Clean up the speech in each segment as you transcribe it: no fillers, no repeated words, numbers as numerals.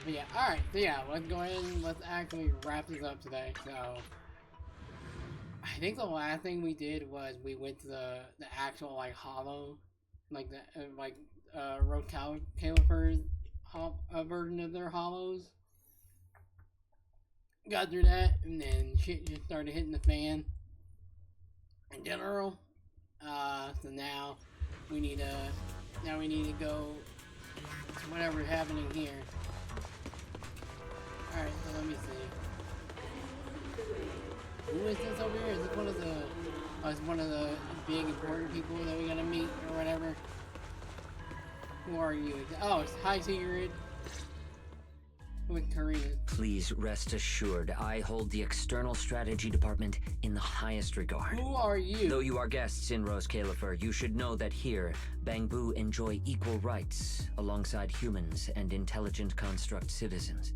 But yeah, alright, so yeah, let's go ahead and let's actually wrap this up today. So, I think the last thing we did was we went to the actual, like, hollow, like, the, Road Caliper's version of their hollows. Got through that, and then shit just started hitting the fan in general. So now we need to go to whatever's happening here. Alright, so let me see. Who is this over here? Is this one of the big important people that we gotta meet or whatever? Who are you? Oh, it's High Secret with Karina. Please rest assured, I hold the External Strategy Department in the highest regard. Who are you? Though you are guests in Rose Califer, you should know that here, Bangbu enjoy equal rights alongside humans and intelligent construct citizens.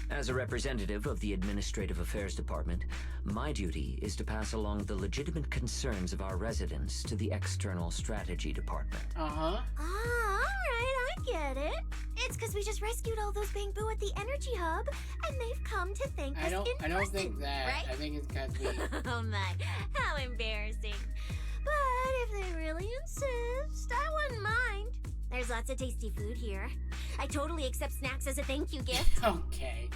As a representative of the Administrative Affairs Department, my duty is to pass along the legitimate concerns of our residents to the External Strategy Department. Uh-huh. Ah, alright, I get it. It's because we just rescued all those Bangbu at the Energy Hub, and they've come to thank us in person, I don't think that. right? I think it's because we... Oh my, how embarrassing. But if they really insist, I wouldn't mind. There's lots of tasty food here. I totally accept snacks as a thank you gift. Okay.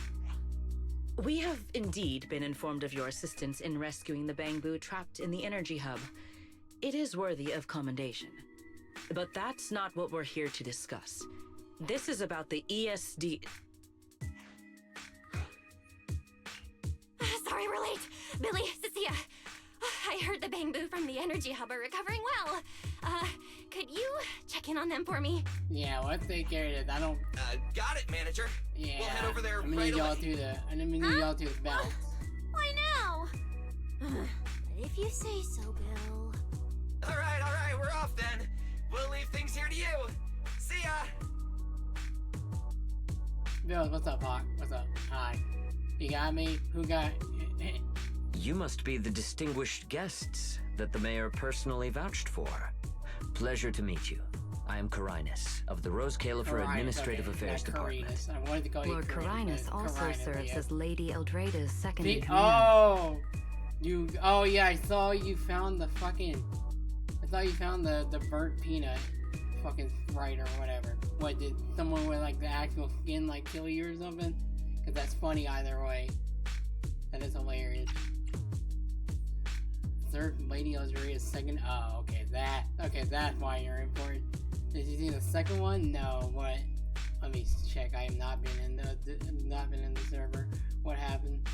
We have indeed been informed of your assistance in rescuing the Bangbu trapped in the Energy Hub. It is worthy of commendation. But that's not what we're here to discuss. This is about the ESD... Sorry we're late. Billy, Cecilia. I heard the Bangbu from the Energy Hub are recovering well. Could you check in on them for me? Yeah, let's take care of this. I don't... Got it, manager. Yeah. We'll head over there I'm gonna right need y'all away. to the bounce. Why now? If you say so, Bill. All right, we're off then. We'll leave things here to you. See ya. Bill, what's up, Hawk? What's up? Hi. You got me? Who got... You must be the distinguished guests that the mayor personally vouched for. Pleasure to meet you. I am Carinus of the Rose Califer Administrative Affairs Department. I wanted to call you Lord Carinus also Carinus, serves yeah. as Lady Eldreda's second in command. Oh! Oh yeah, I saw you found the fucking... I thought you found the burnt peanut fucking Sprite or whatever. What, did someone with like the actual skin like kill you or something? Because that's funny either way. That is hilarious. Third Lady Elzeria's second... Oh, okay, that's why you're important. Did you see the second one? No, what? Let me check. I have not been in the server. What happened?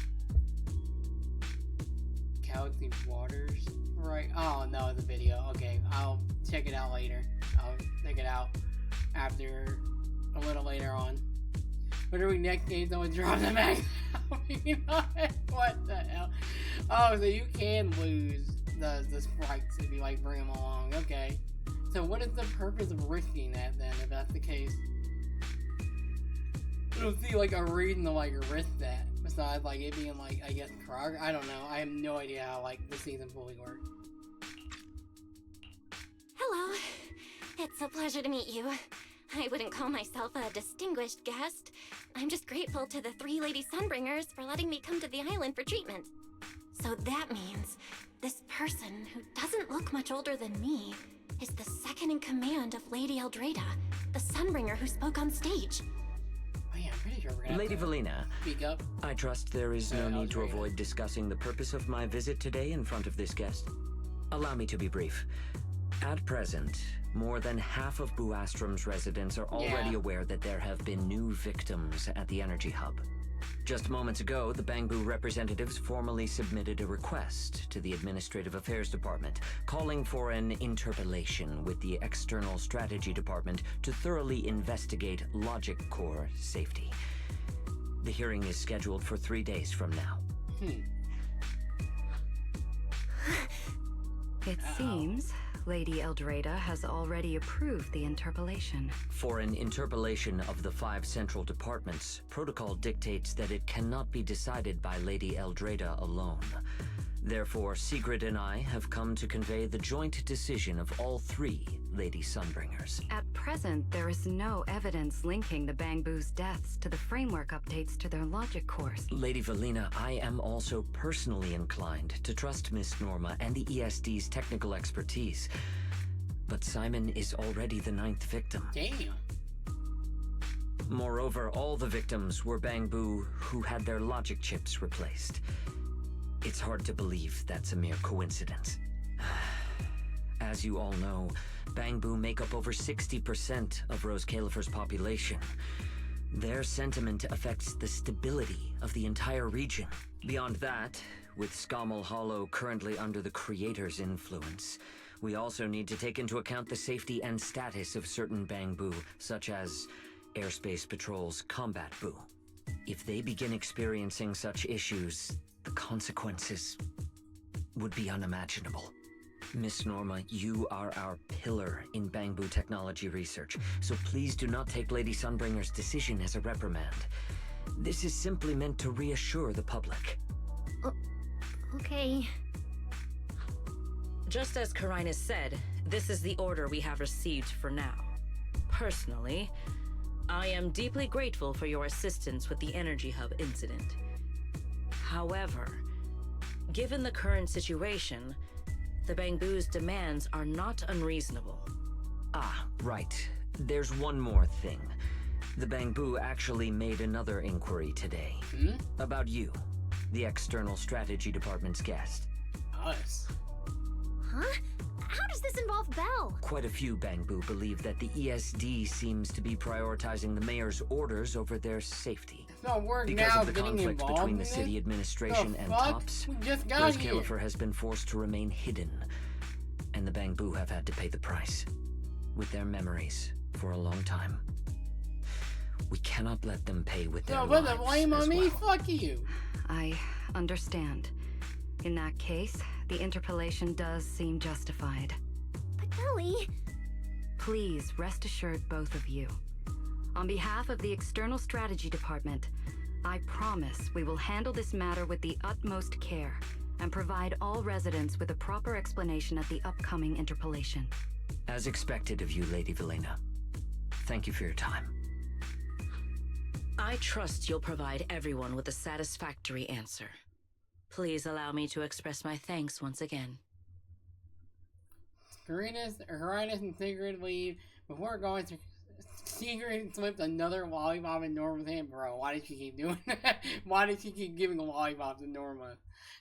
Galaxy Waters? Right. Oh, no, the video. Okay, I'll check it out later. I'll check it out after... a little later on. What are we next game? Someone drop the max. What the hell? Oh, so you can lose the sprites if you like bring them along. Okay. So what is the purpose of risking that then, if that's the case? I don't see like a reason to like risk that besides like it being like, I guess, progress. I don't know. I have no idea how like the season fully works. Hello. It's a pleasure to meet you. I wouldn't call myself a distinguished guest. I'm just grateful to the three Lady Sunbringers for letting me come to the island for treatment. So that means this person, who doesn't look much older than me, is the second in command of Lady Eldreda, the Sunbringer who spoke on stage. Oh yeah, I'm pretty sure we're gonna Lady have to Valina, speak up. I trust there is no need to Eldreda. avoid discussing the purpose of my visit today in front of this guest. Allow me to be brief. At present, more than half of Buastrom's residents are already aware that there have been new victims at the Energy Hub. Just moments ago, the Bangbu representatives formally submitted a request to the Administrative Affairs Department, calling for an interpellation with the External Strategy Department to thoroughly investigate Logic Core safety. The hearing is scheduled for 3 days from now. It seems Lady Eldreda has already approved the interpellation. For an interpellation of the 5 central departments, protocol dictates that it cannot be decided by Lady Eldreda alone. Therefore, Sigrid and I have come to convey the joint decision of all three Lady Sunbringers. At present, there is no evidence linking the Bangbu's deaths to the framework updates to their logic cores. Lady Valina, I am also personally inclined to trust Miss Norma and the ESD's technical expertise. But Simon is already the 9th victim. Damn. Moreover, all the victims were Bangbu who had their logic chips replaced. It's hard to believe that's a mere coincidence. As you all know, Bangbu make up over 60% of Rose Califer's population. Their sentiment affects the stability of the entire region. Beyond that, with Skamel Hollow currently under the Creator's influence, we also need to take into account the safety and status of certain Bangbu, such as Airspace Patrol's Combat Bu. If they begin experiencing such issues, the consequences would be unimaginable. Miss Norma, you are our pillar in Bangbu technology research, so please do not take Lady Sunbringer's decision as a reprimand. This is simply meant to reassure the public. Okay. Just as Karinus said, this is the order we have received for now. Personally, I am deeply grateful for your assistance with the Energy Hub incident. However, given the current situation, the Bangbu's demands are not unreasonable. Ah, right. There's one more thing. The Bangbu actually made another inquiry today. About you, the External Strategy Department's guest. Us. Huh? How does this involve Belle? Quite a few Bangbu believe that the ESD seems to be prioritizing the mayor's orders over their safety. So we're Because now of the getting conflict involved between in the this? city administration The and fuck? TOPS, We just got Rose here. Califer has been forced to remain hidden, and the Bangbu have had to pay the price with their memories for a long time. We cannot let them pay with their So put lives the blame on as me? well. Fuck you. I understand. In that case, the interpolation does seem justified. But Ellie... Please rest assured, both of you. On behalf of the External Strategy Department, I promise we will handle this matter with the utmost care and provide all residents with a proper explanation at the upcoming interpolation. As expected of you, Lady Valina. Thank you for your time. I trust you'll provide everyone with a satisfactory answer. Please allow me to express my thanks once again. Karinus and Sigrid leave before going to... Sigrid slipped another lollipop in Norma's hand. Bro, why did she keep doing that? Why did she keep giving a lollipop to Norma?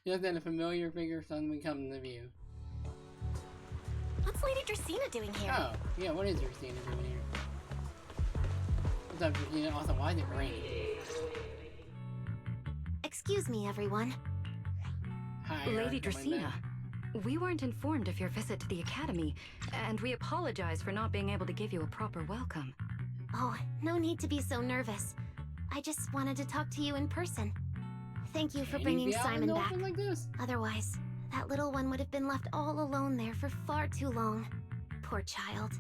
Just then a familiar figure suddenly comes into view. What's Lady Dracaena doing here? Oh, yeah, what is Dracaena doing here? What's up, Dracaena? Also, why is it raining? Excuse me, everyone. Hi, Lady coming Dracaena, back. we weren't informed of your visit to the Academy, and we apologize for not being able to give you a proper welcome. Oh, no need to be so nervous. I just wanted to talk to you in person. Thank you for Can you bringing be out in Simon the back. open like this? Otherwise, that little one would have been left all alone there for far too long. Poor child.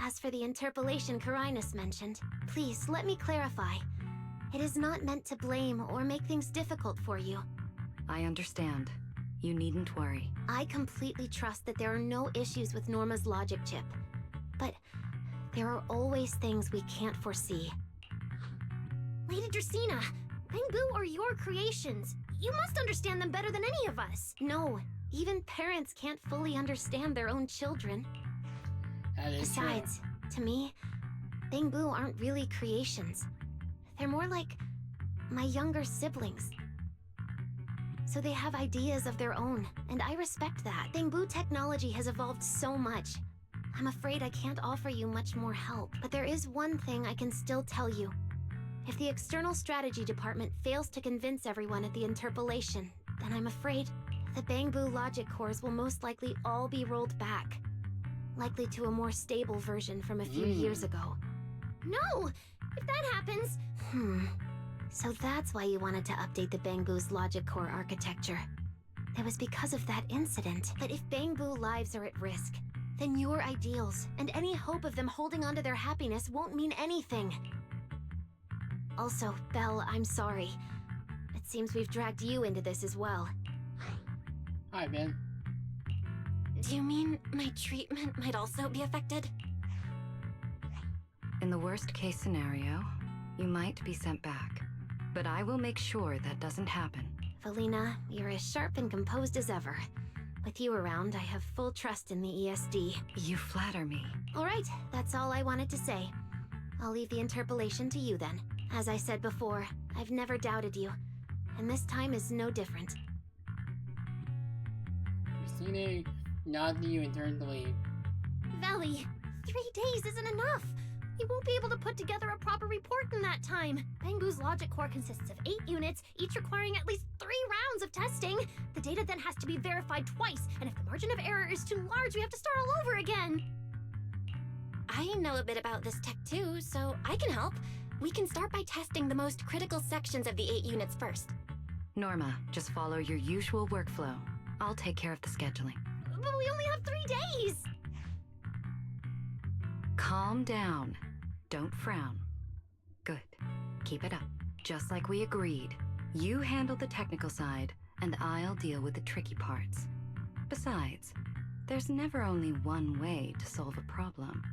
As for the interpolation Karinus mentioned, please let me clarify. It is not meant to blame or make things difficult for you. I understand. You needn't worry. I completely trust that there are no issues with Norma's logic chip. But there are always things we can't foresee. Lady Dracaena, Bangbu are your creations. You must understand them better than any of us. No, even parents can't fully understand their own children. That is Besides, to me, Bangbu aren't really creations. They're more like my younger siblings. So they have ideas of their own, and I respect that. Bangbu technology has evolved so much. I'm afraid I can't offer you much more help, but there is one thing I can still tell you. If the External Strategy Department fails to convince everyone at the interpolation, then I'm afraid the Bangbu logic cores will most likely all be rolled back. Likely to a more stable version from a few years ago. No! If that happens... So that's why you wanted to update the Bangbu's logic core architecture. It was because of that incident. But if Bangbu lives are at risk, then your ideals and any hope of them holding onto their happiness won't mean anything. Also, Belle, I'm sorry. It seems we've dragged you into this as well. Hi, Ben. Do you mean my treatment might also be affected? In the worst case scenario, you might be sent back. But I will make sure that doesn't happen. Valina, you're as sharp and composed as ever. With you around, I have full trust in the ESD. You flatter me. All right, that's all I wanted to say. I'll leave the interpolation to you then. As I said before, I've never doubted you. And this time is no different. Christina nods to you and turns to leave. Valley, 3 days isn't enough. You won't be able to put together a proper report in that time. Bangbu's logic core consists of 8 units, each requiring at least 3 rounds of testing. The data then has to be verified twice, and if the margin of error is too large, we have to start all over again. I know a bit about this tech too, so I can help. We can start by testing the most critical sections of the 8 units first. Norma, just follow your usual workflow. I'll take care of the scheduling. But we only have 3 days! Calm down. Don't frown. Good. Keep it up. Just like we agreed. You handle the technical side, and I'll deal with the tricky parts. Besides, there's never only one way to solve a problem.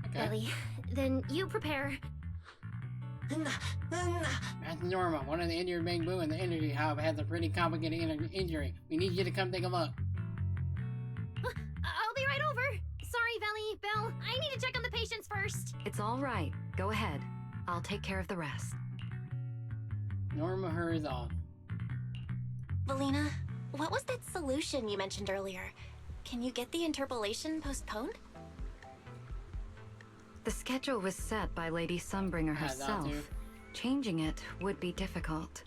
Okay. Valley, then you prepare. That's Norma. One of the injured Bangbu in the energy hub has a pretty complicated injury. We need you to come take a look. I'll be right over. Sorry, Valley, Belle. I need to check on the patients first. It's all right. Go ahead. I'll take care of the rest. Norma hurries off. Valina, what was that solution you mentioned earlier? Can you get the interpolation postponed? The schedule was set by Lady Sunbringer Yeah, that herself. too. Changing it would be difficult.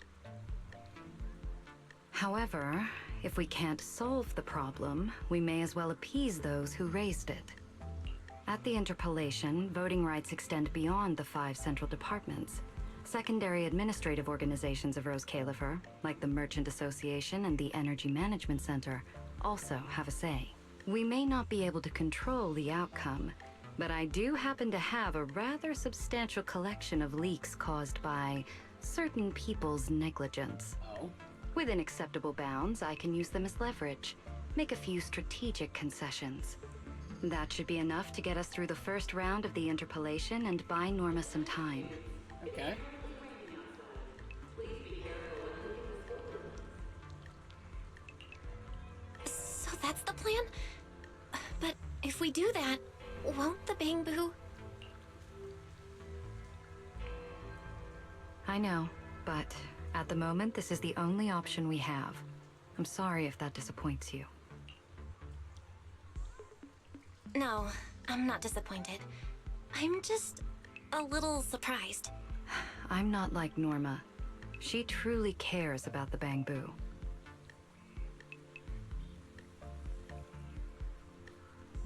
However, if we can't solve the problem, we may as well appease those who raised it. At the interpolation, voting rights extend beyond the 5 central departments. Secondary administrative organizations of Rose Califer, like the Merchant Association and the Energy Management Center, also have a say. We may not be able to control the outcome, but I do happen to have a rather substantial collection of leaks caused by certain people's negligence. Oh. Within acceptable bounds, I can use them as leverage, make a few strategic concessions. That should be enough to get us through the first round of the interpolation and buy Norma some time. Okay. So that's the plan? But if we do that, won't the Bangbu... I know, but at the moment, this is the only option we have. I'm sorry if that disappoints you. No, I'm not disappointed. I'm just a little surprised. I'm not like Norma. She truly cares about the Bangbu.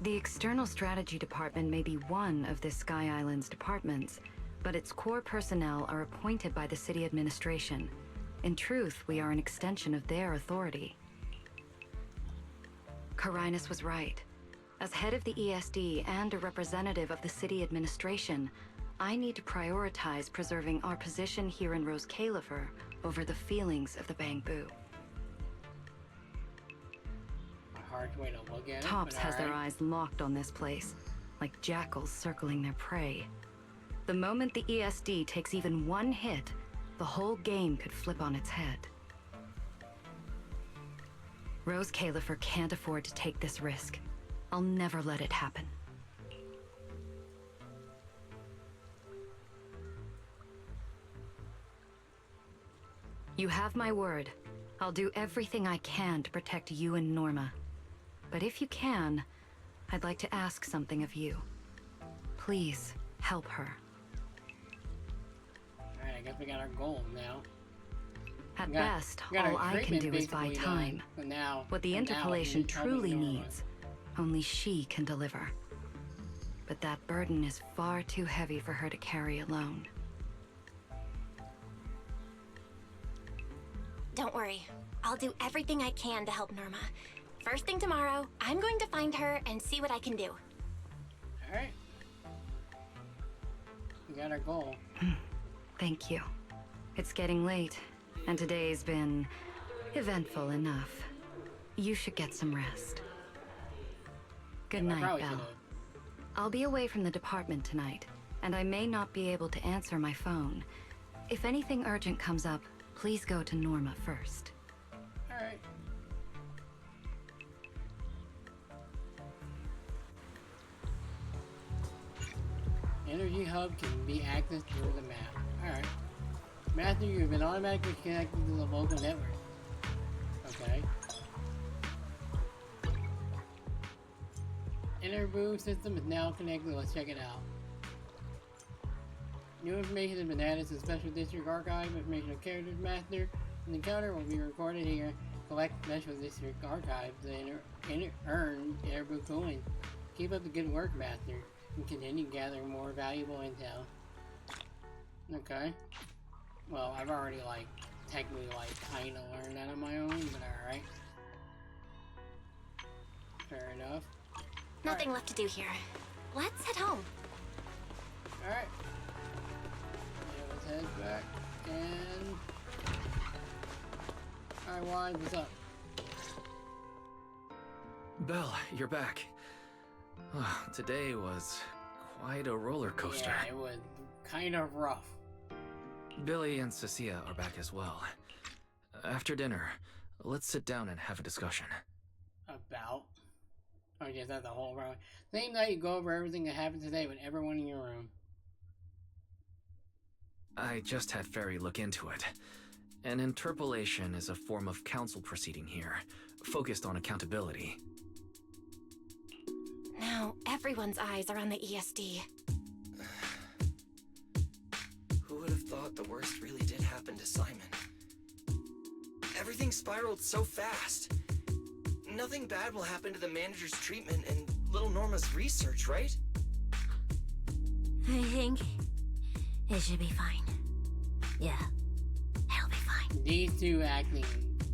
The External Strategy Department may be one of this Sky Island's departments, but its core personnel are appointed by the city administration. In truth, we are an extension of their authority. Carinus was right. As head of the ESD and a representative of the city administration, I need to prioritize preserving our position here in Rose Califer over the feelings of the Bangbu. A hard way to look at it. Tops but has their alright. eyes locked on this place, like jackals circling their prey. The moment the ESD takes even one hit, the whole game could flip on its head. Rose Califer can't afford to take this risk. I'll never let it happen. You have my word. I'll do everything I can to protect you and Norma. But if you can, I'd like to ask something of you. Please, help her. Alright, I guess we got our goal now. At We got- best, we got all our I can treatment do is buy basically time. done. So now, What the from now on, interpolation we helping truly Norma. needs, only she can deliver. But that burden is far too heavy for her to carry alone. Don't worry. I'll do everything I can to help Norma. First thing tomorrow, I'm going to find her and see what I can do. Alright. We got our goal. Thank you. It's getting late, and today's been eventful enough. You should get some rest. Good I night, probably Belle. should've. I'll be away from the department tonight, and I may not be able to answer my phone. If anything urgent comes up, please go to Norma first. Alright. Energy hub can be accessed through the map. Alright. Master, you've been automatically connected to the local network. Okay. Interboo system is now connected. Let's check it out. New information has been added to the Special District Archive. Information of characters master. An encounter will be recorded here. Collect Special District Archive to earn Interboo coins. Keep up the good work, Master, and continue gathering more valuable intel. Okay. Well, I've already, like, technically, like, kinda learned that on my own, but alright. Fair enough. Nothing left to do here. Let's head home. Alright. Yeah, let's head back and... Alright, Wise, what's up? Belle, you're back. Today was quite a roller coaster. Yeah, it was kind of rough. Billy and Cecilia are back as well. After dinner, let's sit down and have a discussion. About? I guess that's the whole round. Same night, you go over everything that happened today with everyone in your room. I just had Ferry look into it. An interpolation is a form of council proceeding here, focused on accountability. Now, everyone's eyes are on the ESD. Who would have thought the worst really did happen to Simon? Everything spiraled so fast. Nothing bad will happen to the manager's treatment and little Norma's research, right? I think it should be fine. Yeah, it'll be fine. These two acting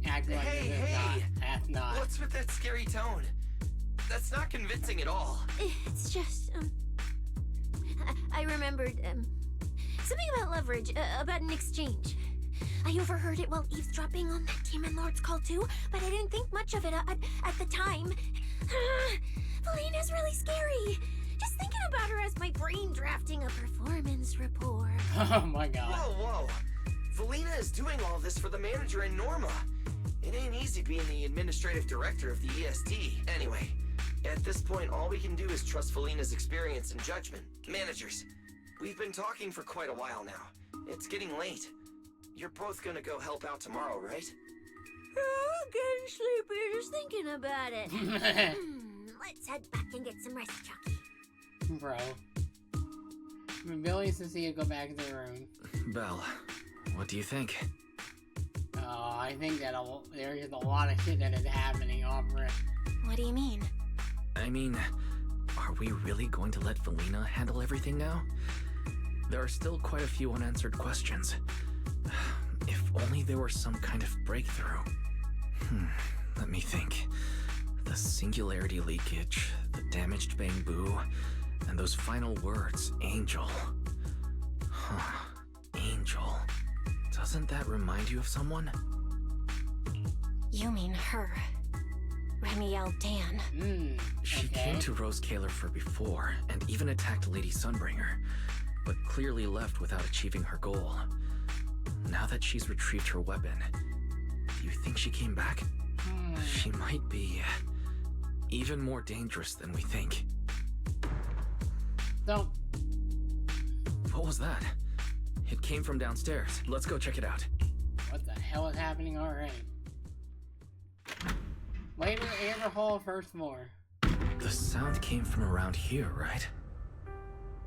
like Hey, this is hey! not. What's with that scary tone? That's not convincing at all. It's just, I remembered, something about leverage, about an exchange. I overheard it while eavesdropping on that Demon Lord's call too, but I didn't think much of it at the time. Felina's really scary. Just thinking about her as my brain drafting a performance report. Oh my god. Whoa. Felina is doing all this for the manager and Norma. It ain't easy being the administrative director of the ESD. Anyway, at this point, all we can do is trust Felina's experience and judgment. Managers, we've been talking for quite a while now. It's getting late. You're both gonna go help out tomorrow, right? Oh, getting sleepy just thinking about it. Let's head back and get some rest, Chucky. Bro. When Billy and Cecilia go back to their room. Belle, what do you think? I think that there's a lot of shit that is happening off rip. What do you mean? I mean, are we really going to let Felina handle everything now? There are still quite a few unanswered questions. If only there were some kind of breakthrough. Let me think. The singularity leakage, the damaged bamboo, and those final words, Angel. Angel. Doesn't that remind you of someone? You mean her. Remiel Dan. She Okay. came to Rose Kalerfer before, and even attacked Lady Sunbringer, but clearly left without achieving her goal. Now that she's retrieved her weapon, do you think she came back? She might be even more dangerous than we think. So, What was that? It came from downstairs. Let's go check it out. what the hell is happening already? Later, Amber Hall, first floor. The sound came from around here, right?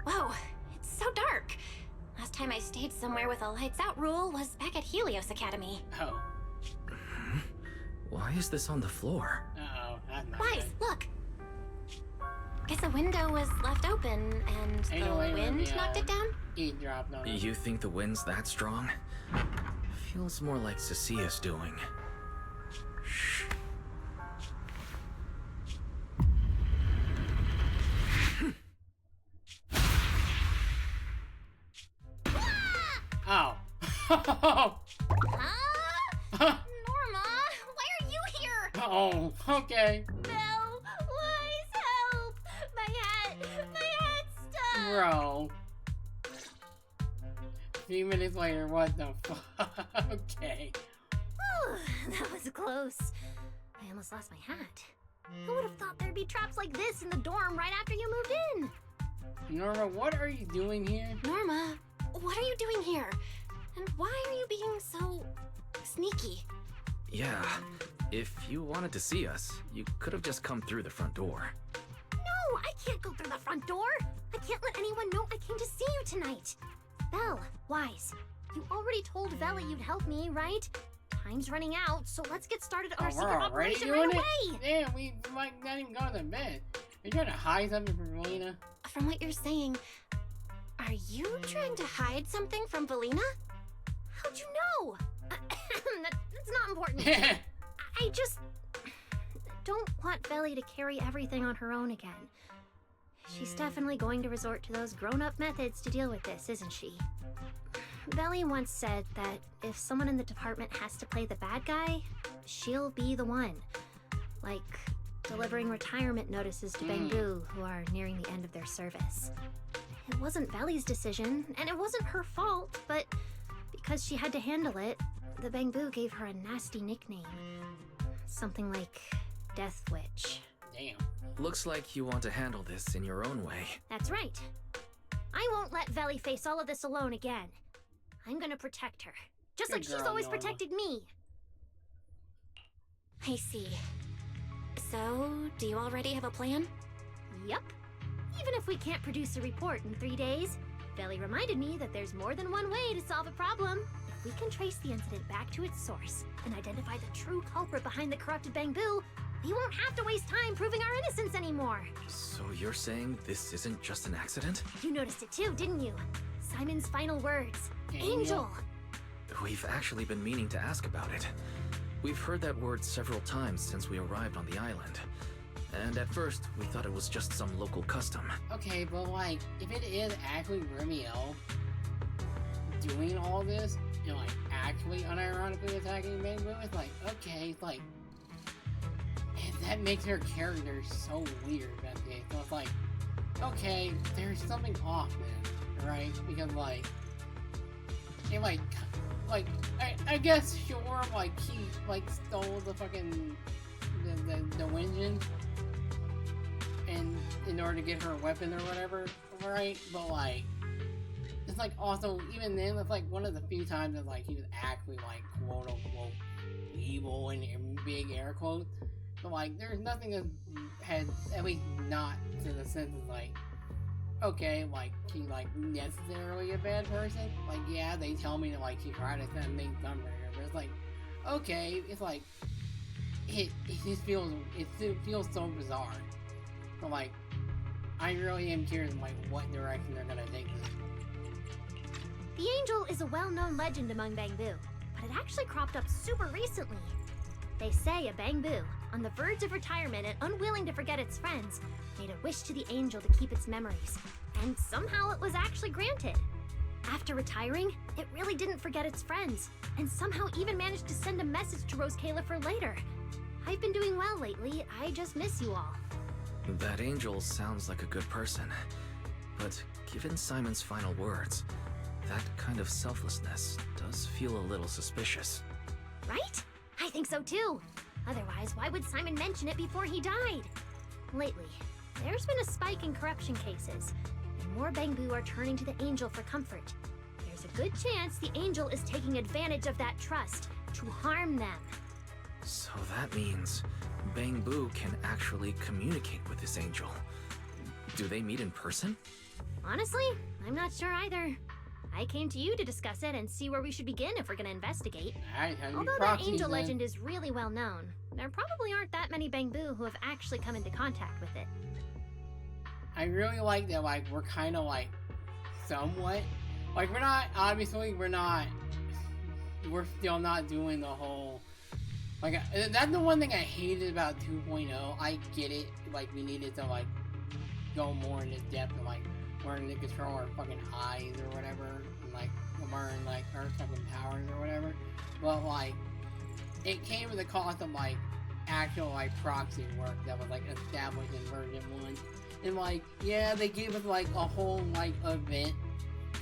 Whoa, it's so dark. Last time I stayed somewhere with a lights out rule was back at Helios Academy. Oh. Why is this on the floor? Uh-oh, that's not Wise, good. look. Guess a window was left open and Ain't the no way wind the, knocked it down? Eavesdropped on it. You think the wind's that strong? Feels more like Cecilia's doing. Shh. Oh. Huh? Norma, why are you here? Oh, okay. Belle, Wise, help! My hat's stuck! Bro. A few minutes later, what the fuck? Okay. Whew, that was close. I almost lost my hat. Who would have thought there'd be traps like this in the dorm right after you moved in? Norma, what are you doing here? Norma, what are you doing here? And why are you being so sneaky? Yeah, if you wanted to see us, you could have just come through the front door. No, I can't go through the front door. I can't let anyone know I came to see you tonight. Belle, Wise, you already told Vela you'd help me, right? Time's running out, so let's get started on our We're secret already operation doing right it? away. Damn, we might not even go to bed. Are you trying to hide something from Valina? From what you're saying, are you trying to hide something from Valina? How'd you know? That's not important. Yeah. I just don't want Belly to carry everything on her own again. She's definitely going to resort to those grown-up methods to deal with this, isn't she? Belly once said that if someone in the department has to play the bad guy, she'll be the one. Like delivering retirement notices to Bangbu who are nearing the end of their service. It wasn't Belly's decision, and it wasn't her fault, but because she had to handle it, the Bangbu gave her a nasty nickname. Something like Death Witch. Damn. Looks like you want to handle this in your own way. That's right. I won't let Veli face all of this alone again. I'm gonna protect her. Just Good like she's girl, always Norma. protected me. I see. So, do you already have a plan? Yup. Even if we can't produce a report in 3 days, Veli reminded me that there's more than one way to solve a problem. If we can trace the incident back to its source and identify the true culprit behind the corrupted Bangbu, we won't have to waste time proving our innocence anymore. So you're saying this isn't just an accident? You noticed it too, didn't you? Simon's final words. Angel. Angel. We've actually been meaning to ask about it. We've heard that word several times since we arrived on the island. And at first, we thought it was just some local custom. Okay, but like, if it is actually Remiel doing all this, you know, like, actually unironically attacking Bangbu, it's like, okay, it's like, and that makes her character so weird, that game. So it's like, okay, there's something off then, right? Because like, it like, I guess sure, like, he, like, stole the fucking, the engine, and in order to get her a weapon or whatever, right? But like, it's like also, even then, it's like one of the few times that like he was actually like quote unquote evil in big air quotes. But like, there's nothing that had, at least not to the sense of like, okay, like she's like necessarily a bad person. Like, yeah, they tell me that like she tried to send me Sunbreaker, but it's like, okay, it's like it just feels so bizarre. But like, I really am curious like what direction they're gonna take this. The Angel is a well-known legend among Bangbu, but it actually cropped up super recently. They say a Bangbu, on the verge of retirement and unwilling to forget its friends, made a wish to the Angel to keep its memories, and somehow it was actually granted. After retiring, it really didn't forget its friends, and somehow even managed to send a message to Rose Kayla for later. I've been doing well lately, I just miss you all. That angel sounds like a good person. But given Simon's final words, that kind of selflessness does feel a little suspicious. Right? I think so too. Otherwise, why would Simon mention it before he died? Lately, there's been a spike in corruption cases, and more Bangbu are turning to the Angel for comfort. There's a good chance the Angel is taking advantage of that trust to harm them. So that means Bangbu can actually communicate with this angel. Do they meet in person? Honestly, I'm not sure either. I came to you to discuss it and see where we should begin if we're gonna investigate. Alright, Although that Angel legend is really well known, there probably aren't that many Bangbu who have actually come into contact with it. I really like that, like, we're kind of like, somewhat, like, we're not, obviously, we're still not doing the whole, like, that's the one thing I hated about 2.0. I get it, like, we needed to, like, go more into depth and, like, learn to control our fucking eyes or whatever, and, like, learn, like, our fucking powers or whatever, but, like, it came with the cost of, like, actual like proxy work that was like established in version 1. And like, yeah, they gave us like a whole like event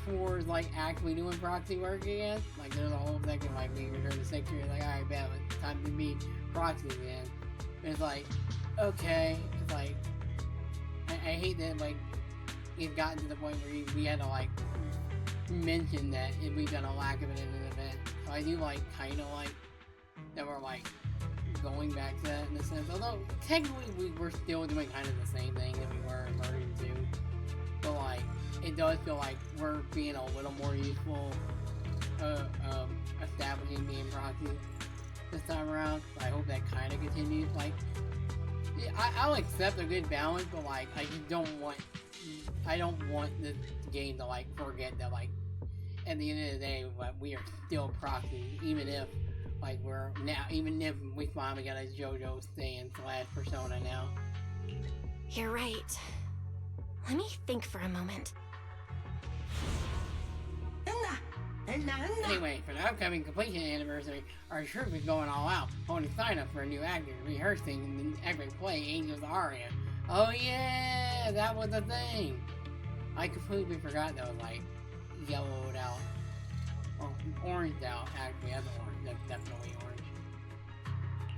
for like actually doing proxy work again. Like there's a whole second like we return to sector, like alright, bet it's time to be proxy again. And it's like, okay, it's like I hate that like it's gotten to the point where we had to like mention that we've done a lack of it in an event. So I do like kinda like that we're like going back to that in a sense. Although technically we were still doing kind of the same thing that we were in version 2. But like it does feel like we're being a little more useful establishing being proxy this time around. I hope that kind of continues. Like, yeah, I'll accept a good balance, but like, I don't want the game to like forget that like, at the end of the day, like, we are still proxy, even if like even if we finally got a JoJo stand / Persona now. You're right. Let me think for a moment. Anyway, for the upcoming completion anniversary, our troupe is going all out, holding sign-up for a new actor, rehearsing the epic play Angel's Aria. Oh yeah, that was the thing! I completely forgot that was like, yellowed out, or oranged out, actually, that's orange, that's definitely orange.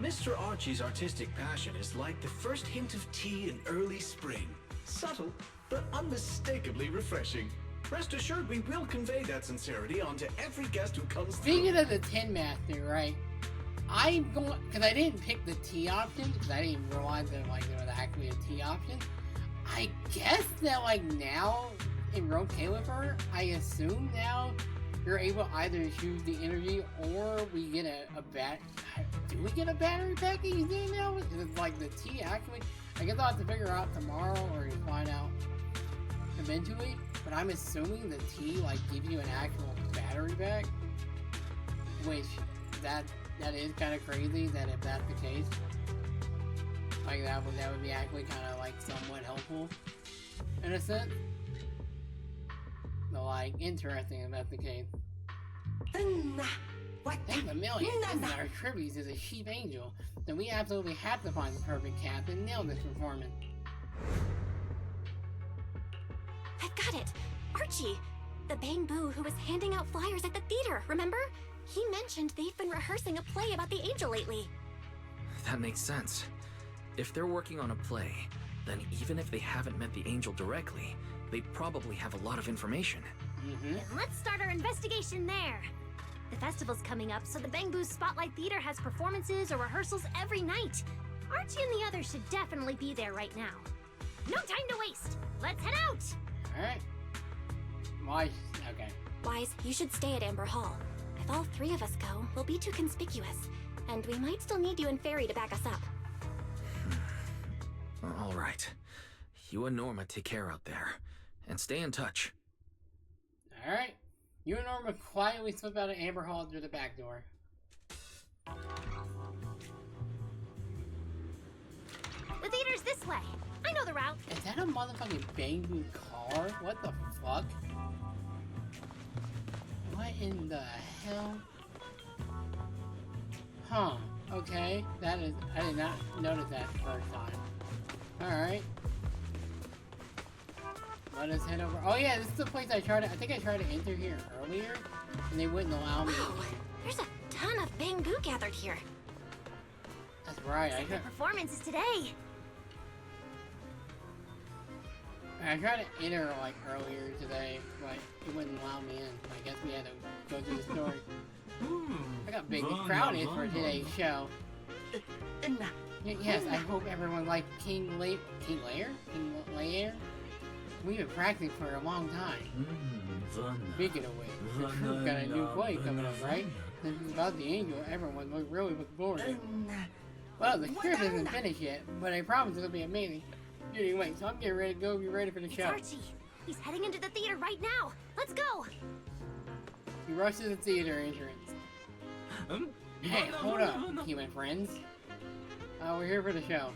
Mr. Archie's artistic passion is like the first hint of tea in early spring. Subtle, but unmistakably refreshing. Rest assured we will convey that sincerity onto every guest who comes Speaking through. of the Tin Master, right, I'm going, because I didn't pick the tea option, because I didn't realize that like there was actually a tea option. I guess that like now, in Rogue Caliber, I assume now you're able to either choose the energy or we get do we get a battery pack each day now? Is it like the tea actually? I guess I'll have to figure out tomorrow or find out eventually. But I'm assuming the tea like gives you an actual battery pack, which that is kind of crazy. That if that's the case, like that would be actually kind of like somewhat helpful in a sense. So like interesting if that's the case. Thanks a million. Our tribute is a sheep angel. Then we absolutely have to find the perfect cat and nail this performance. I've got it! Archie! The Bang-Boo who was handing out flyers at the theater, remember? He mentioned they've been rehearsing a play about the angel lately. That makes sense. If they're working on a play, then even if they haven't met the angel directly, they probably have a lot of information. Then let's start our investigation there. The festival's coming up, so the Bang-Boo's Spotlight Theater has performances or rehearsals every night. Archie and the others should definitely be there right now. No time to waste! Let's head out! Alright. Why? Okay. Wise, you should stay at Amber Hall. If all 3 of us go, we'll be too conspicuous. And we might still need you and Fairy to back us up. All right. You and Norma take care out there. And stay in touch. Alright. You and Norma quietly slip out of Amber Hall through the back door. The theater's this way. I know the route. Is that a motherfucking Bang-Boo car? What the fuck? What in the hell? Huh. Okay. That is... I did not notice that the first time. Alright. Let us head over... Oh yeah, this is the place I think I tried to enter here earlier, and they wouldn't allow me. Wow, there's a ton of Bang-Boo gathered here. That's right. The performance is today. I tried to enter like earlier today, but it wouldn't allow me in. I guess we had to go through the story. I got big crowded for today's show. Yes, I hope everyone liked King Lair? We've been practicing for a long time. Speaking of which, the troupe got a new play coming up, right? This is about the angel everyone really looking forward to. Well, the script isn't finished yet, but I promise it'll be amazing. Anyway, so I'm getting ready to go be ready for the show. It's Archie. He's heading into the theater right now. Let's go. We rush to the theater entrance. Hey, hold up, human friends. We're here for the show.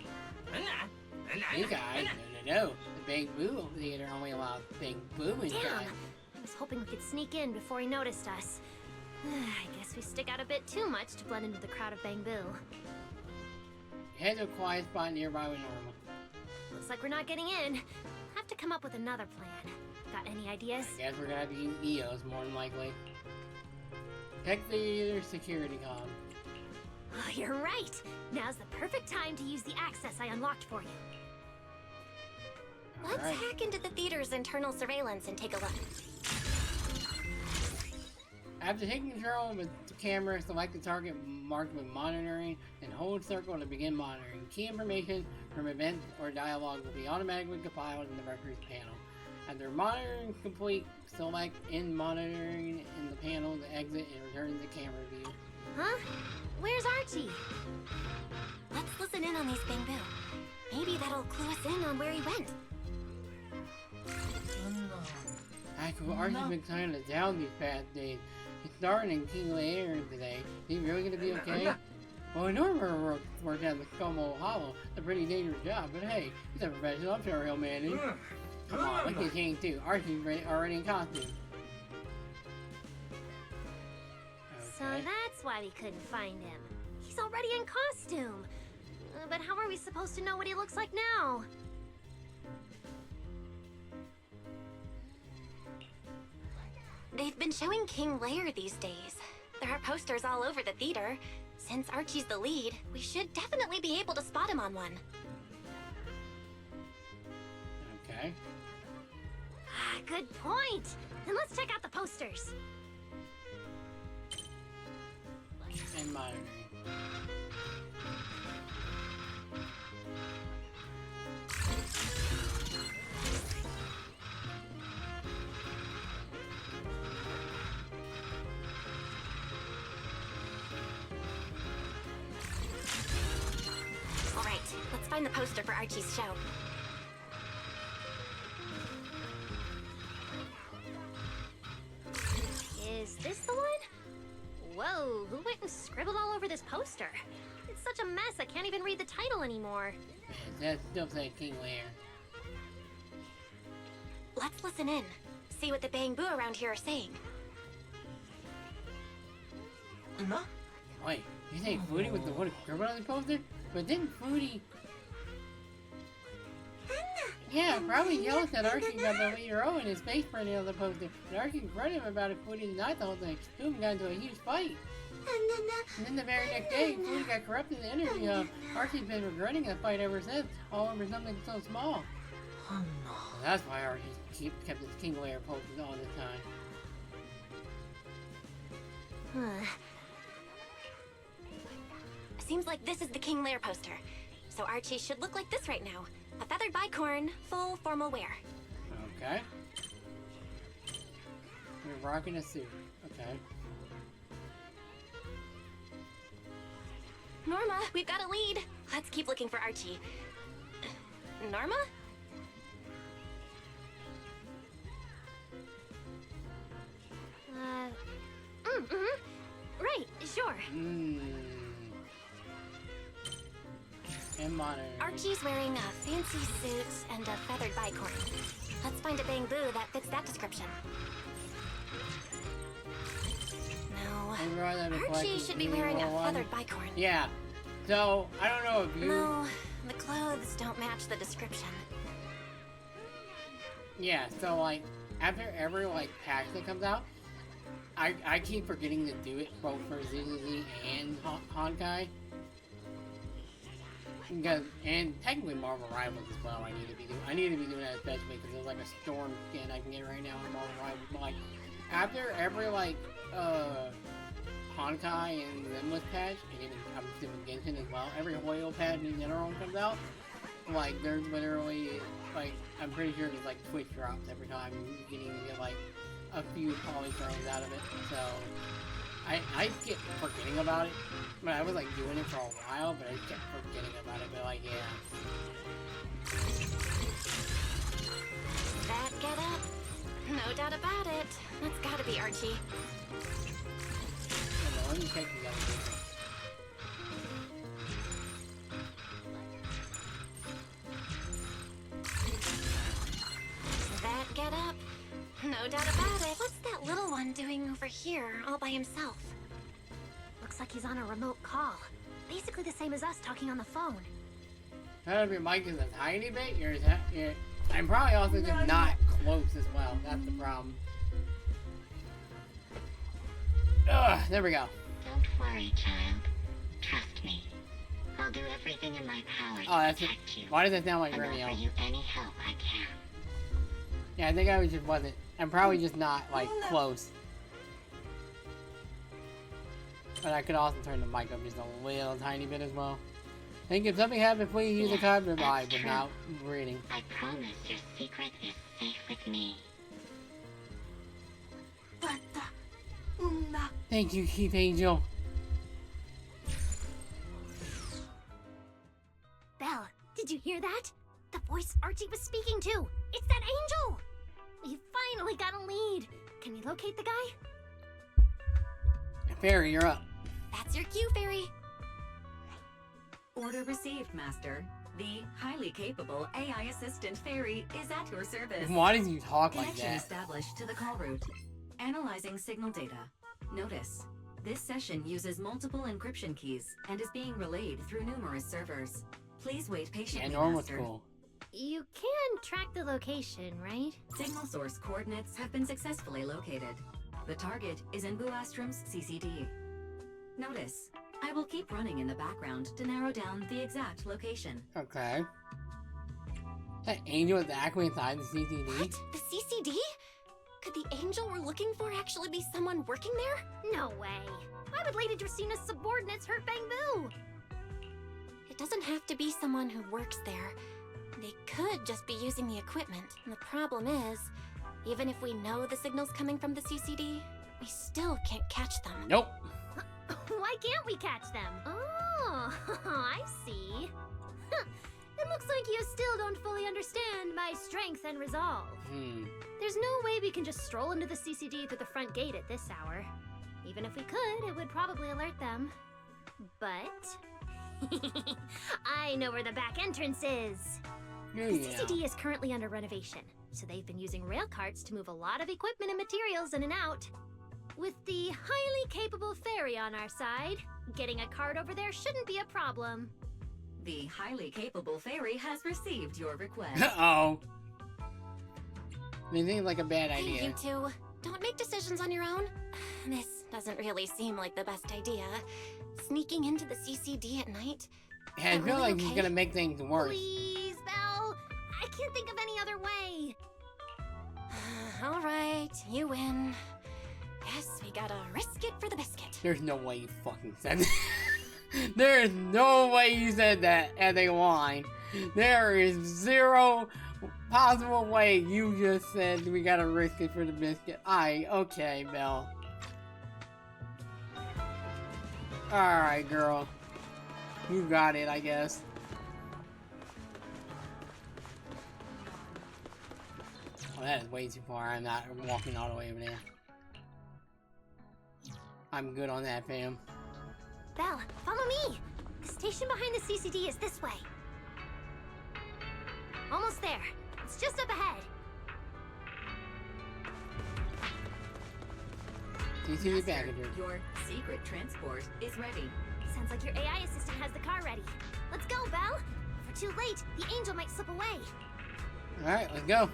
You guys, no. The Bang-Boo theater only allows Bang-Boo inside. Damn. I was hoping we could sneak in before he noticed us. I guess we stick out a bit too much to blend into the crowd of Bang-Boo. Head to a quiet spot nearby with Norma. Looks like we're not getting in. Have to come up with another plan. Got any ideas? Guess we're gonna have to use EOS more than likely. Check the security comm. Oh, you're right. Now's the perfect time to use the access I unlocked for you. Let's Alright. hack into the theater's internal surveillance and take a look. After taking control of the camera, select the target marked with monitoring and hold circle to begin monitoring. Key information from events or dialogue will be automatically compiled in the records panel. After monitoring complete, select End Monitoring in the panel to exit and return to the camera view. Huh? Where's Archie? Let's listen in on these Bamboo. Maybe that'll clue us in on where he went. Archie's been kind of down these past days. He's starting in King Lear today. Is he really gonna be okay? Well, Norma worked out the Como Hollow. It's a pretty dangerous job, but hey, he's a professional. I'm sure he'll manage. Come on, look at King too. Archie's already in costume. So that's why we couldn't find him. He's already in costume. But how are we supposed to know what he looks like now? They've been showing King Lear these days. There are posters all over the theater. Since Archie's the lead, we should definitely be able to spot him on one. Okay. Ah, good point. Then let's check out the posters. And monitoring. All right, let's find the poster for Archie's show. Is this the one? Whoa, who went and scribbled all over this poster? It's such a mess, I can't even read the title anymore. That still say King Lear. Let's listen in. See what the Bamboo around here are saying. Huh? Wait, you think Foodie was the one who scribbled on the poster? But didn't Foodie... Yeah, probably jealous that Archie got the leader role in his face printing on the poster. But Archie confronted him about it. Foodie denied the whole thing. Two of them got into a huge fight. And then the very next day, Foodie got corrupted in the interview hub. Archie's been regretting the fight ever since, all over something so small. Oh no. So that's why Archie kept his King Lear posters all the time. Seems like this is the King Lear poster. So Archie should look like this right now. A feathered bicorn, full formal wear. Okay. We're rocking a suit. Okay. Norma, we've got a lead. Let's keep looking for Archie. Norma? Right, sure. And monitoring. Archie's wearing a fancy suit and a feathered bicorn. Let's find a Bamboo that fits that description. No. Archie should be wearing a feathered bicorn. Yeah. So, I don't know if you... No, the clothes don't match the description. Yeah, so like, after every like patch that comes out, I keep forgetting to do it both for ZZZ and Honkai. Because, and technically Marvel Rivals as well. I need to be doing that especially because there's like a storm skin I can get right now in Marvel Rivals. But like, after every like Honkai and Zenless patch, and even I'm doing Genshin as well. Every Hoyo patch in general comes out. Like, there's literally like, I'm pretty sure there's like Twitch drops every time you can even get like a few polychromes out of it. So I kept forgetting about it. But I was like doing it for a while, but I kept forgetting about it. But like, yeah. That get up? No doubt about it. That's gotta be Archie. Let me check the other thing. That get up? No doubt about it. What's that little one doing over here, all by himself? Looks like he's on a remote call. Basically the same as us talking on the phone. Turn up your mic is a tiny bit. I'm probably also just not close as well. That's the problem. Ugh, there we go. Don't worry, child. Trust me. I'll do everything in my power to protect you. Why does it sound like and Romeo? offer you any help I can. Yeah, I think I just wasn't. I'm probably just not like close. But I could also turn the mic up just a little tiny bit as well. I think if something happened, please use a card revive without reading. I promise your secret is safe with me. Thank you, Chief Angel. Belle, did you hear that? The voice Archie was speaking to. It's that angel! We finally got a lead. Can you locate the guy? Fairy, you're up. That's your cue, Fairy. Order received, Master. The highly capable AI assistant Fairy is at your service. Why did you talk like Connection that? established to the call route. Analyzing signal data. Notice, this session uses multiple encryption keys and is being relayed through numerous servers. Please wait patiently, Yeah, Norm was Master. cool. You can track the location, right? Signal source coordinates have been successfully located. The target is in Buastrom's CCD. Notice, I will keep running in the background to narrow down the exact location. Okay. That angel is actually inside the CCD? What? The CCD? Could the angel we're looking for actually be someone working there? No way. Why would Lady Dracina's subordinates hurt Bangbu? It doesn't have to be someone who works there. They could just be using the equipment. And the problem is, even if we know the signal's coming from the CCD, we still can't catch them. Nope. Why can't we catch them? Oh, I see. It looks like you still don't fully understand my strength and resolve. There's no way we can just stroll into the CCD through the front gate at this hour. Even if we could, it would probably alert them. But I know where the back entrance is. The CCD is currently under renovation, so they've been using rail carts to move a lot of equipment and materials in and out. With the highly capable Fairy on our side, getting a cart over there shouldn't be a problem. The highly capable Fairy has received your request. Uh-oh. They seem like a bad Hey, idea. you two. Don't make decisions on your own. This doesn't really seem like the best idea. Sneaking into the CCD at night? Yeah, I feel really like he's okay? gonna make things worse. Please, Belle. I can't think of any other way. All right, you win. Guess we gotta risk it for the biscuit. There's no way you fucking said that. There is no way you said that as a line. There is zero possible way you just said we gotta risk it for the biscuit. Okay, Belle. Alright, girl. You got it, I guess. Oh, that is way too far. I'm not walking all the way over there. I'm good on that, fam. Belle, follow me. The station behind the CCD is this way. Almost there. It's just up ahead. CCD packager. Your secret transport is ready. Sounds like your AI assistant has the car ready. Let's go, Belle. If we're too late, the angel might slip away. Alright, let's go.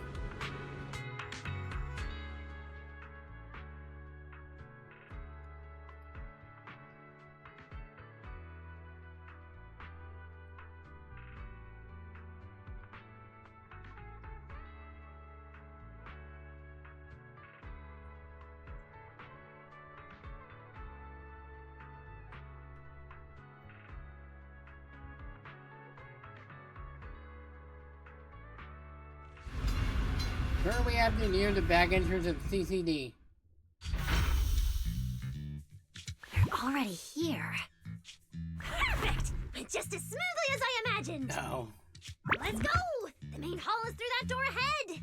Where are we at near the back entrance of the CCD? They're already here. Perfect! Went just as smoothly as I imagined. No. Let's go! The main hall is through that door ahead.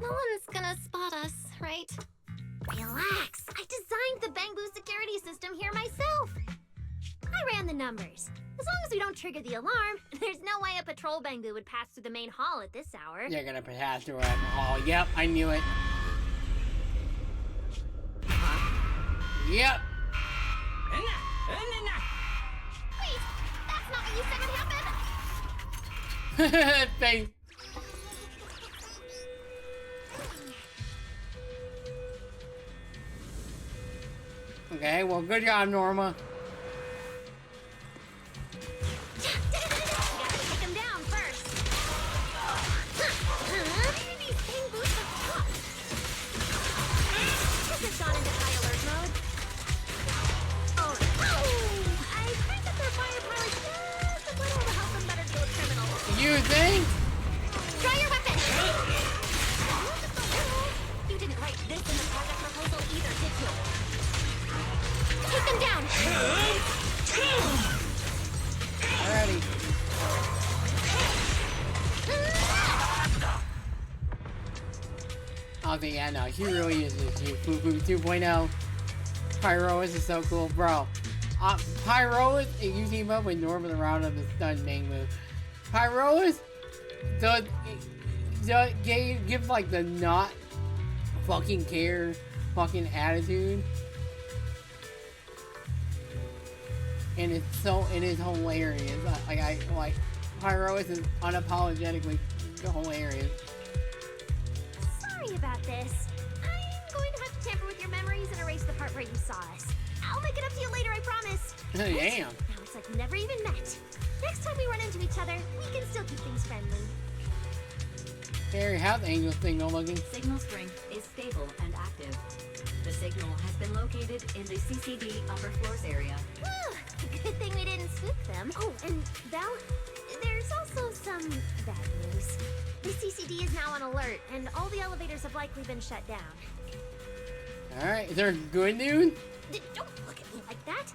No one's gonna spot us, right? Relax. I designed the Bangbu security system here myself. I ran the numbers. As long as we don't trigger the alarm, there's no way a patrol Bangbu would pass through the main hall at this hour. You're gonna pass through it. Oh, yep, I knew it. Yep. Wait, that's not what you said would happen! Face. Okay, well, good job, Norma. Gotta take him down first. These thing boots are tough. This has gone into high alert mode. Oh, I think that their firepower is just a little to help them better kill criminals. You think? Try your weapon! You didn't write this in the project proposal either, did you? Take them down! Alrighty. Okay, yeah, no, he really is just Foo-Foo 2.0. Pyrois is so cool, bro. Pyrois, you team up with Norman around of the stun main move. Pyrois does give like the not fucking care fucking attitude. And it's hilarious. Like Pyrois is unapologetically hilarious. Sorry about this. I'm going to have to tamper with your memories and erase the part where you saw us. I'll make it up to you later, I promise. Damn. Now it's like we never even met. Next time we run into each other, we can still keep things friendly. Harry, how's Angel's signal looking? Signal strength is stable and active. The signal has been located in the CCD upper floors area. Good thing we didn't spook them. Oh, and Belle, there's also some bad news. The CCD is now on alert, and all the elevators have likely been shut down. Alright, is there good news? Don't look at me like that.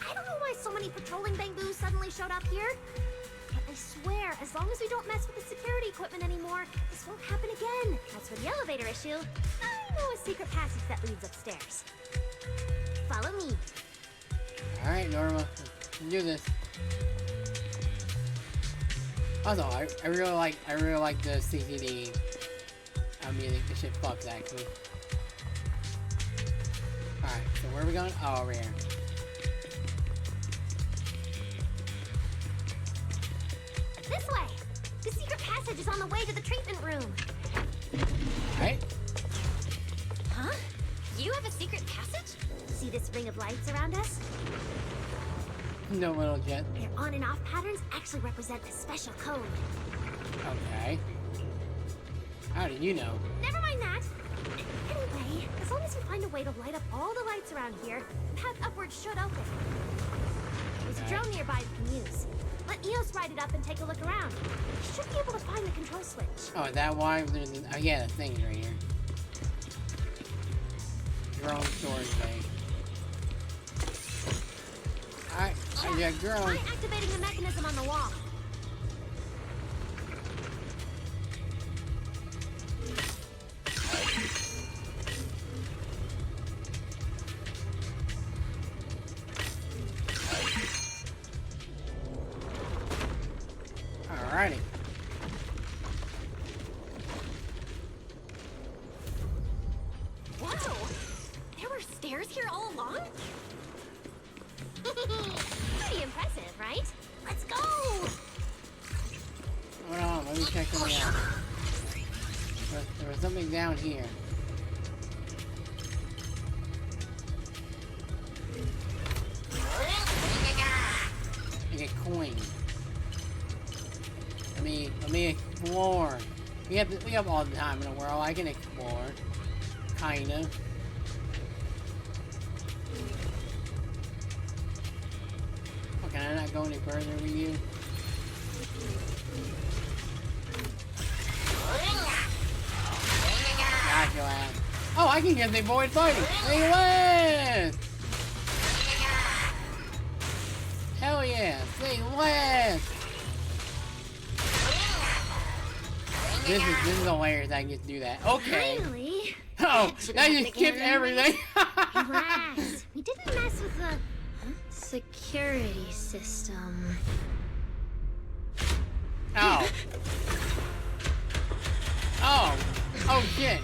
I don't know why so many patrolling Bangbus suddenly showed up here. But I swear, as long as we don't mess with the security equipment anymore, this won't happen again. As for the elevator issue, I know a secret passage that leads upstairs. Follow me. Alright, Norma. Let's do this. Also, I really like the CCD music. This shit fucks actually. Alright, so where are we going? Oh, over here. This way! The secret passage is on the way to the treatment room. Right? Huh? You have a secret passage? See this ring of lights around us? No, little jet. Their on and off patterns actually represent a special code. Okay. How did you know? Never mind that. Anyway, as long as we find a way to light up all the lights around here, the path upwards should open. There's a drone nearby we can use. Let Eos ride it up and take a look around. We should be able to find the control switch. Oh, is that why? There's yeah, the thing's right here. Drone storage bay. Alright, I got drone. Try activating the mechanism on the wall. Alrighty. Whoa! There were stairs here all along? Pretty impressive, right? Let's go! Hold on, let me check something out. There was something down here. I get coin. Let me explore. We have all the time in the world. I can explore. Kinda. Oh, can I not go any further with you? Got your ass. Oh, I can get the void fighting. Zenless! Hell yeah, Zenless! This is hilarious. I get to do that. Okay. Finally! Oh, that just skipped everything. Relax. We didn't mess with the security system. Oh. Oh. Oh shit.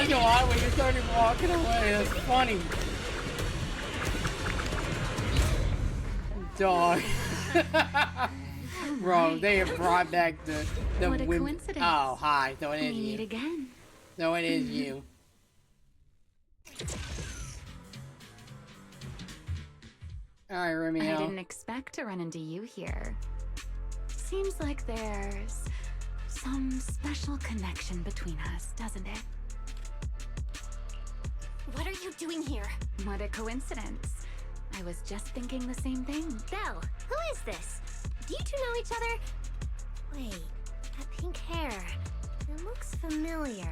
not gonna lie, when you started walking away, that's funny. Dog. Bro, they have brought back the What a women. coincidence. Oh, hi. So it is We meet you. again. So it is you. Alright, I Romeo. didn't expect to run into you here. Seems like there's some special connection between us, doesn't it? What are you doing here? What a coincidence. I was just thinking the same thing. Belle, who is this? Do you two know each other? Wait, that pink hair. It looks familiar.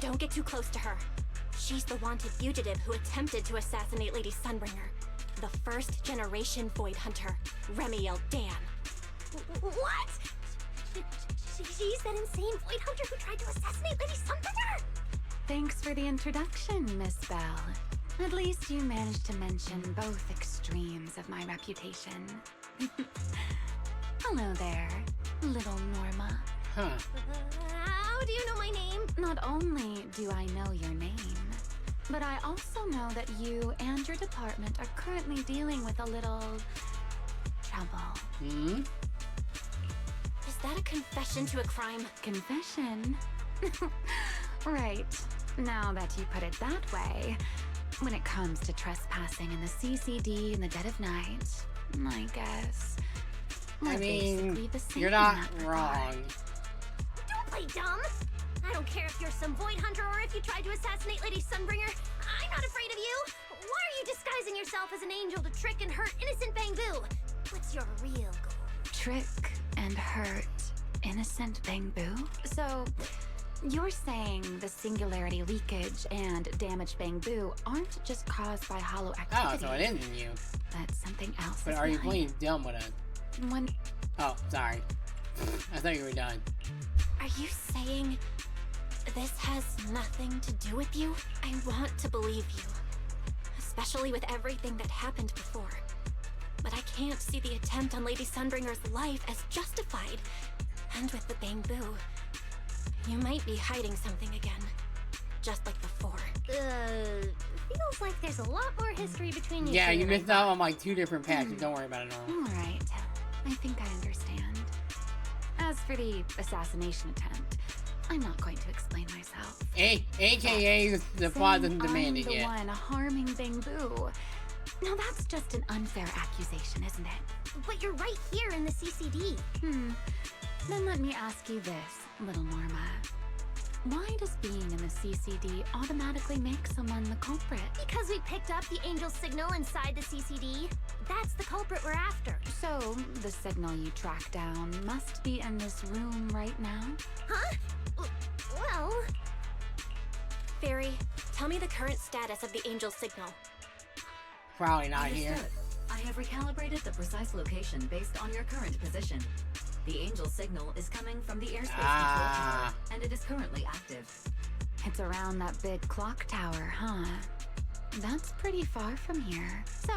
Don't get too close to her. She's the wanted fugitive who attempted to assassinate Lady Sunbringer. The first generation Void Hunter, Remiel Dan. What? She's that insane Void Hunter who tried to assassinate Lady Sunbringer? Thanks for the introduction, Miss Bell. At least you managed to mention both extremes of my reputation. Hello there, little Norma. Huh. How do you know my name? Not only do I know your name, but I also know that you and your department are currently dealing with a little trouble. Hmm? Is that a confession to a crime? Confession? Right. Now that you put it that way, when it comes to trespassing in the CCD in the dead of night, I guess we're I basically mean, the same you're in not that regard. wrong. Don't play dumb. I don't care if you're some Void Hunter or if you tried to assassinate Lady Sunbringer. I'm not afraid of you. Why are you disguising yourself as an angel to trick and hurt innocent Bangbu? What's your real goal? Trick and hurt innocent Bangbu? So, you're saying the singularity leakage and damaged Bangbu aren't just caused by hollow Oh, activity. so it isn't you. That something else But is are you behind playing dumb with us? When Oh, sorry. I thought you were done. Are you saying this has nothing to do with you? I want to believe you, especially with everything that happened before. But I can't see the attempt on Lady Sunbringer's life as justified. And with the Bangbu, you might be hiding something again, just like before. Feels like there's a lot more history between you Yeah, two you than I missed out on like 2 different patches. Don't worry about it, Norma. Alright, I think I understand. As for the assassination attempt, I'm not going to explain myself. AKA the plot doesn't Saying demand I'm it the yet. one harming Bangbu. Now that's just an unfair accusation, isn't it? But you're right here in the CCD. Then let me ask you this, little Norma. Why does being in the CCD automatically make someone the culprit? Because we picked up the angel signal inside the CCD. That's the culprit we're after. So, the signal you track down must be in this room right now? Huh? Well... Fairy, tell me the current status of the angel signal. Probably not here. Understood. I have recalibrated the precise location based on your current position. The angel signal is coming from the airspace control tower, and it is currently active. It's around that big clock tower, huh? That's pretty far from here. So,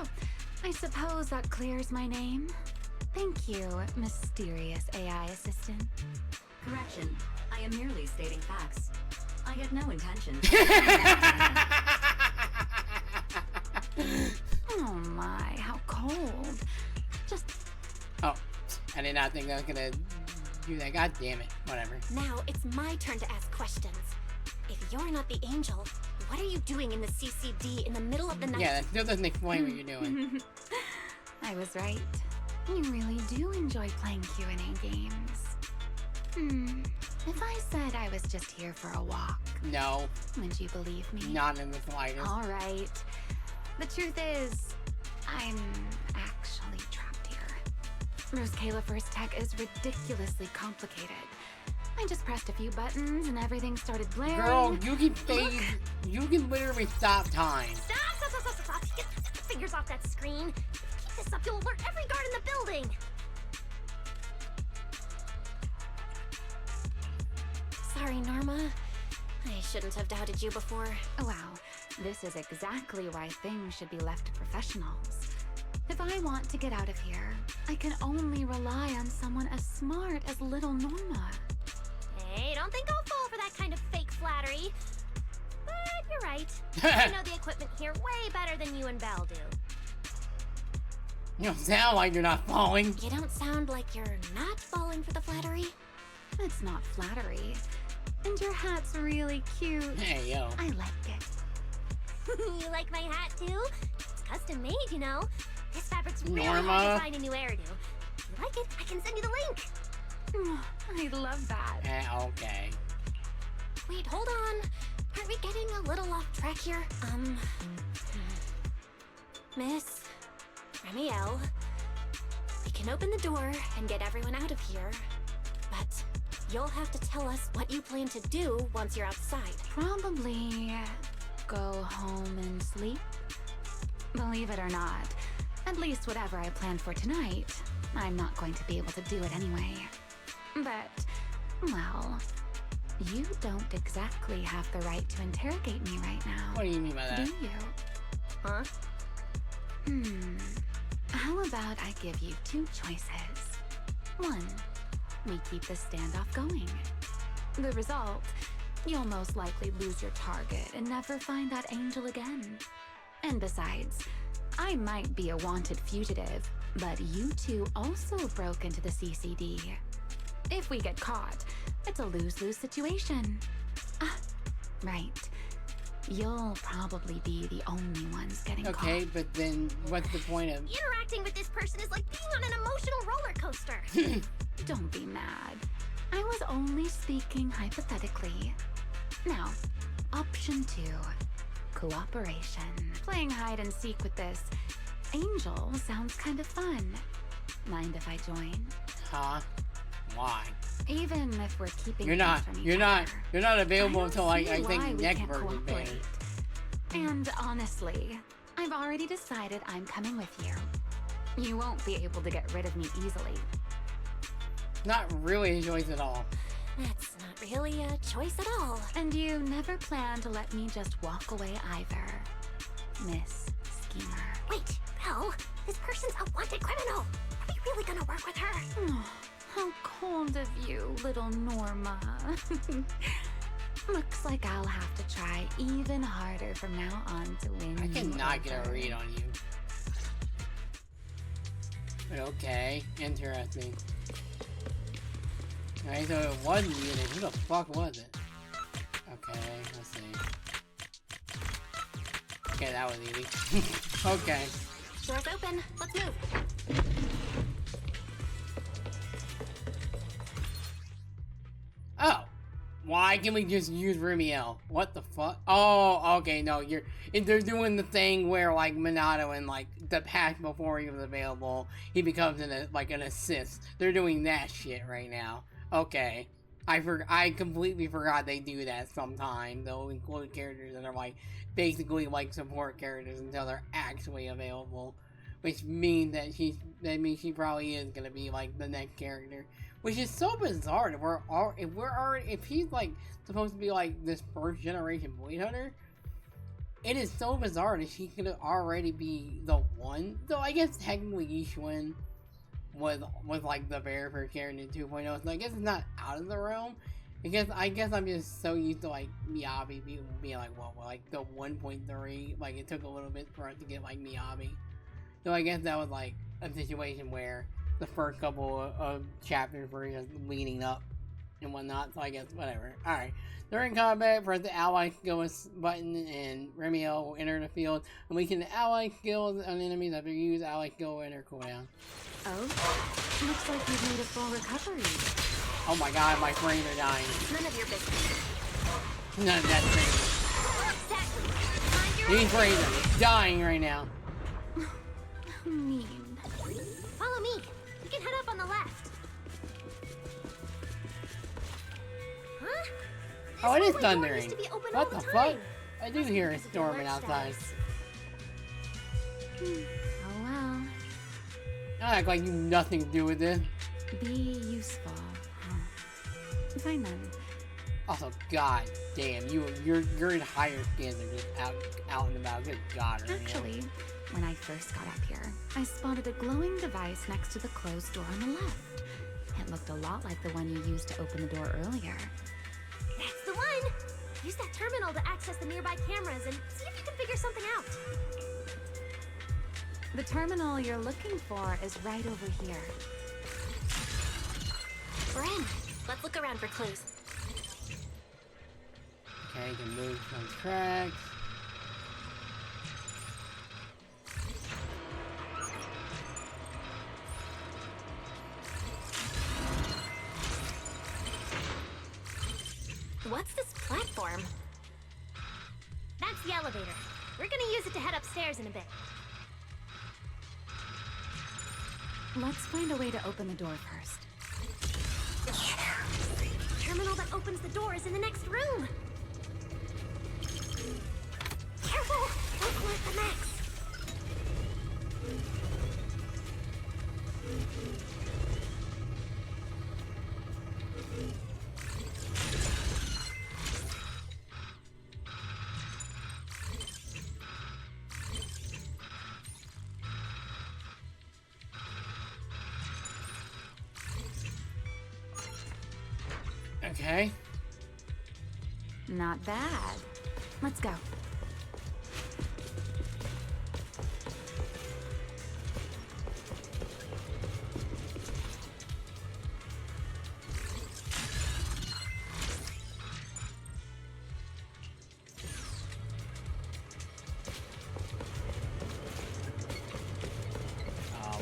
I suppose that clears my name? Thank you, mysterious AI assistant. Correction. I am merely stating facts. I had no intention. Oh my, how cold. Just Oh, I did not think I was gonna do that. God damn it. Whatever. Now it's my turn to ask questions. If you're not the angel, what are you doing in the CCD in the middle of the night? Yeah, that still doesn't explain what you're doing. I was right. You really do enjoy playing Q&A games. If I said I was just here for a walk, No, would you believe me? not in the slightest. All right. The truth is, I'm actually trapped here. Rose Kayla First Tech is ridiculously complicated. I just pressed a few buttons and everything started blaring. Girl, you can phase. You can literally stop time. Stop! Get the fingers off that screen. Keep this up, you'll alert every guard in the building. Sorry, Norma. I shouldn't have doubted you before. Wow, this is exactly why things should be left to professionals. If I want to get out of here, I can only rely on someone as smart as little Norma. Hey, don't think I'll right. I know the equipment here way better than you and Belle do. You don't sound like you're not falling. You don't sound like you're not falling for the flattery. It's not flattery. And your hat's really cute. Hey, yo. I like it. You like my hat too? It's custom made, you know. This fabric's really Norma. hard to find a new hairdo. If you like it, I can send you the link. I love that. Okay. Wait, hold on. Aren't we getting a little off track here? Miss Ramiel, we can open the door and get everyone out of here, but you'll have to tell us what you plan to do once you're outside. Probably go home and sleep. Believe it or not, at least whatever I planned for tonight, I'm not going to be able to do it anyway. But, well, you don't exactly have the right to interrogate me right now. What do you mean by that? Do you? Huh? How about I give you two choices? One, we keep the standoff going. The result, you'll most likely lose your target and never find that angel again. And besides, I might be a wanted fugitive, but you two also broke into the CCD. If we get caught, it's a lose-lose situation. Ah, right. You'll probably be the only ones getting caught. Okay, but then what's the point of... Interacting with this person is like being on an emotional roller coaster. Don't be mad. I was only speaking hypothetically. Now, option 2. Cooperation. Playing hide and seek with this angel sounds kind of fun. Mind if I join? Huh? Why? Even if we're keeping You're not available I until don't I see think why we next can't version cooperate. banned. And honestly, I've already decided I'm coming with you. You won't be able to get rid of me easily. Not really a choice at all. That's not really a choice at all. And you never plan to let me just walk away either, Miss Schemer. Wait, Belle, this person's a wanted criminal. Are we really gonna work with her? Oh, how cold of you, little Norma. Looks like I'll have to try even harder from now on to win. I you cannot get a over. read on you. But okay, interesting. Alright, so it wasn't you then. Who the fuck was it? Okay, let's see. Okay, that was easy. Okay. Door's open. Let's move. Oh! Why can we just use Ramiel? What the fuck? Oh, okay, no, they're doing the thing where, like, Minato and, like, the patch before he was available, he becomes an assist. They're doing that shit right now. Okay. I completely forgot they do that sometimes. They'll include characters that are, like, basically, like, support characters until they're actually available. Which means that she probably is gonna be, like, the next character. Which is so bizarre that if he's like supposed to be like this first generation Blade Hunter, it is so bizarre that she could already be the one. Though I guess technically Yishuin was like the very first character in 2.0, so I guess it's not out of the realm. I guess I'm just so used to like Miyabi being like like the 1.3. Like it took a little bit for us to get like Miyabi. So I guess that was like a situation where the first couple of chapters were just leading up and whatnot, so I guess whatever. Alright, during combat, press the ally skills button and Ramiel will enter the field, and we can ally skills on enemies after you use ally skill in their cooldown. Oh, looks like you've made a full recovery. Oh my god, my frames are dying. None of your business. None of that thing. Exactly. Mind your These frames are dying right now. Mean. Follow me. We can head up on the left. Huh? Oh, it is This hallway door thundering. used to be open What all the the fuck? time. I do Must be hear it because of the storming alert outside. status. Oh well. Don't act like you have nothing to do with this. Be useful. Huh. Fine then. Also, god damn, your entire skins are just out and about. Good god, Ramiel. Actually, when I first got up here, I spotted a glowing device next to the closed door on the left. It looked a lot like the one you used to open the door earlier. That's the one. Use that terminal to access the nearby cameras and see if you can figure something out. The terminal you're looking for is right over here. We're in. Let's look around for clues. Okay, you can move some tracks. What's this platform? That's the elevator. We're gonna use it to head upstairs in a bit. Let's find a way to open the door first. The terminal that opens the door is in the next room. Careful! Don't collect the max. Okay. Not bad. Let's go.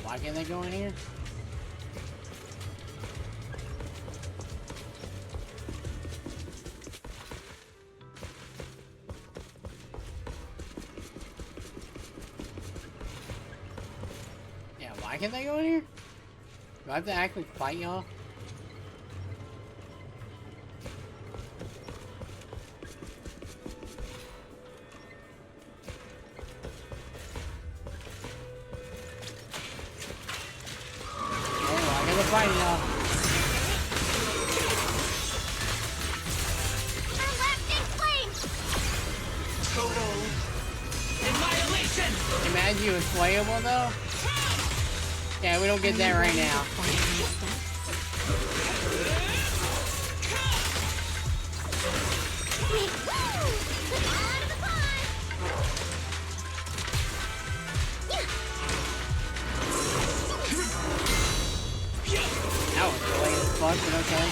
Why can't they go in here? Why can't they go in here? Do I have to actually fight y'all? Oh, I gotta fight y'all. Our last big flame! Total annihilation! Imagine you inflatable though? Yeah, we don't get that right now. That was delayed as fuck, but okay.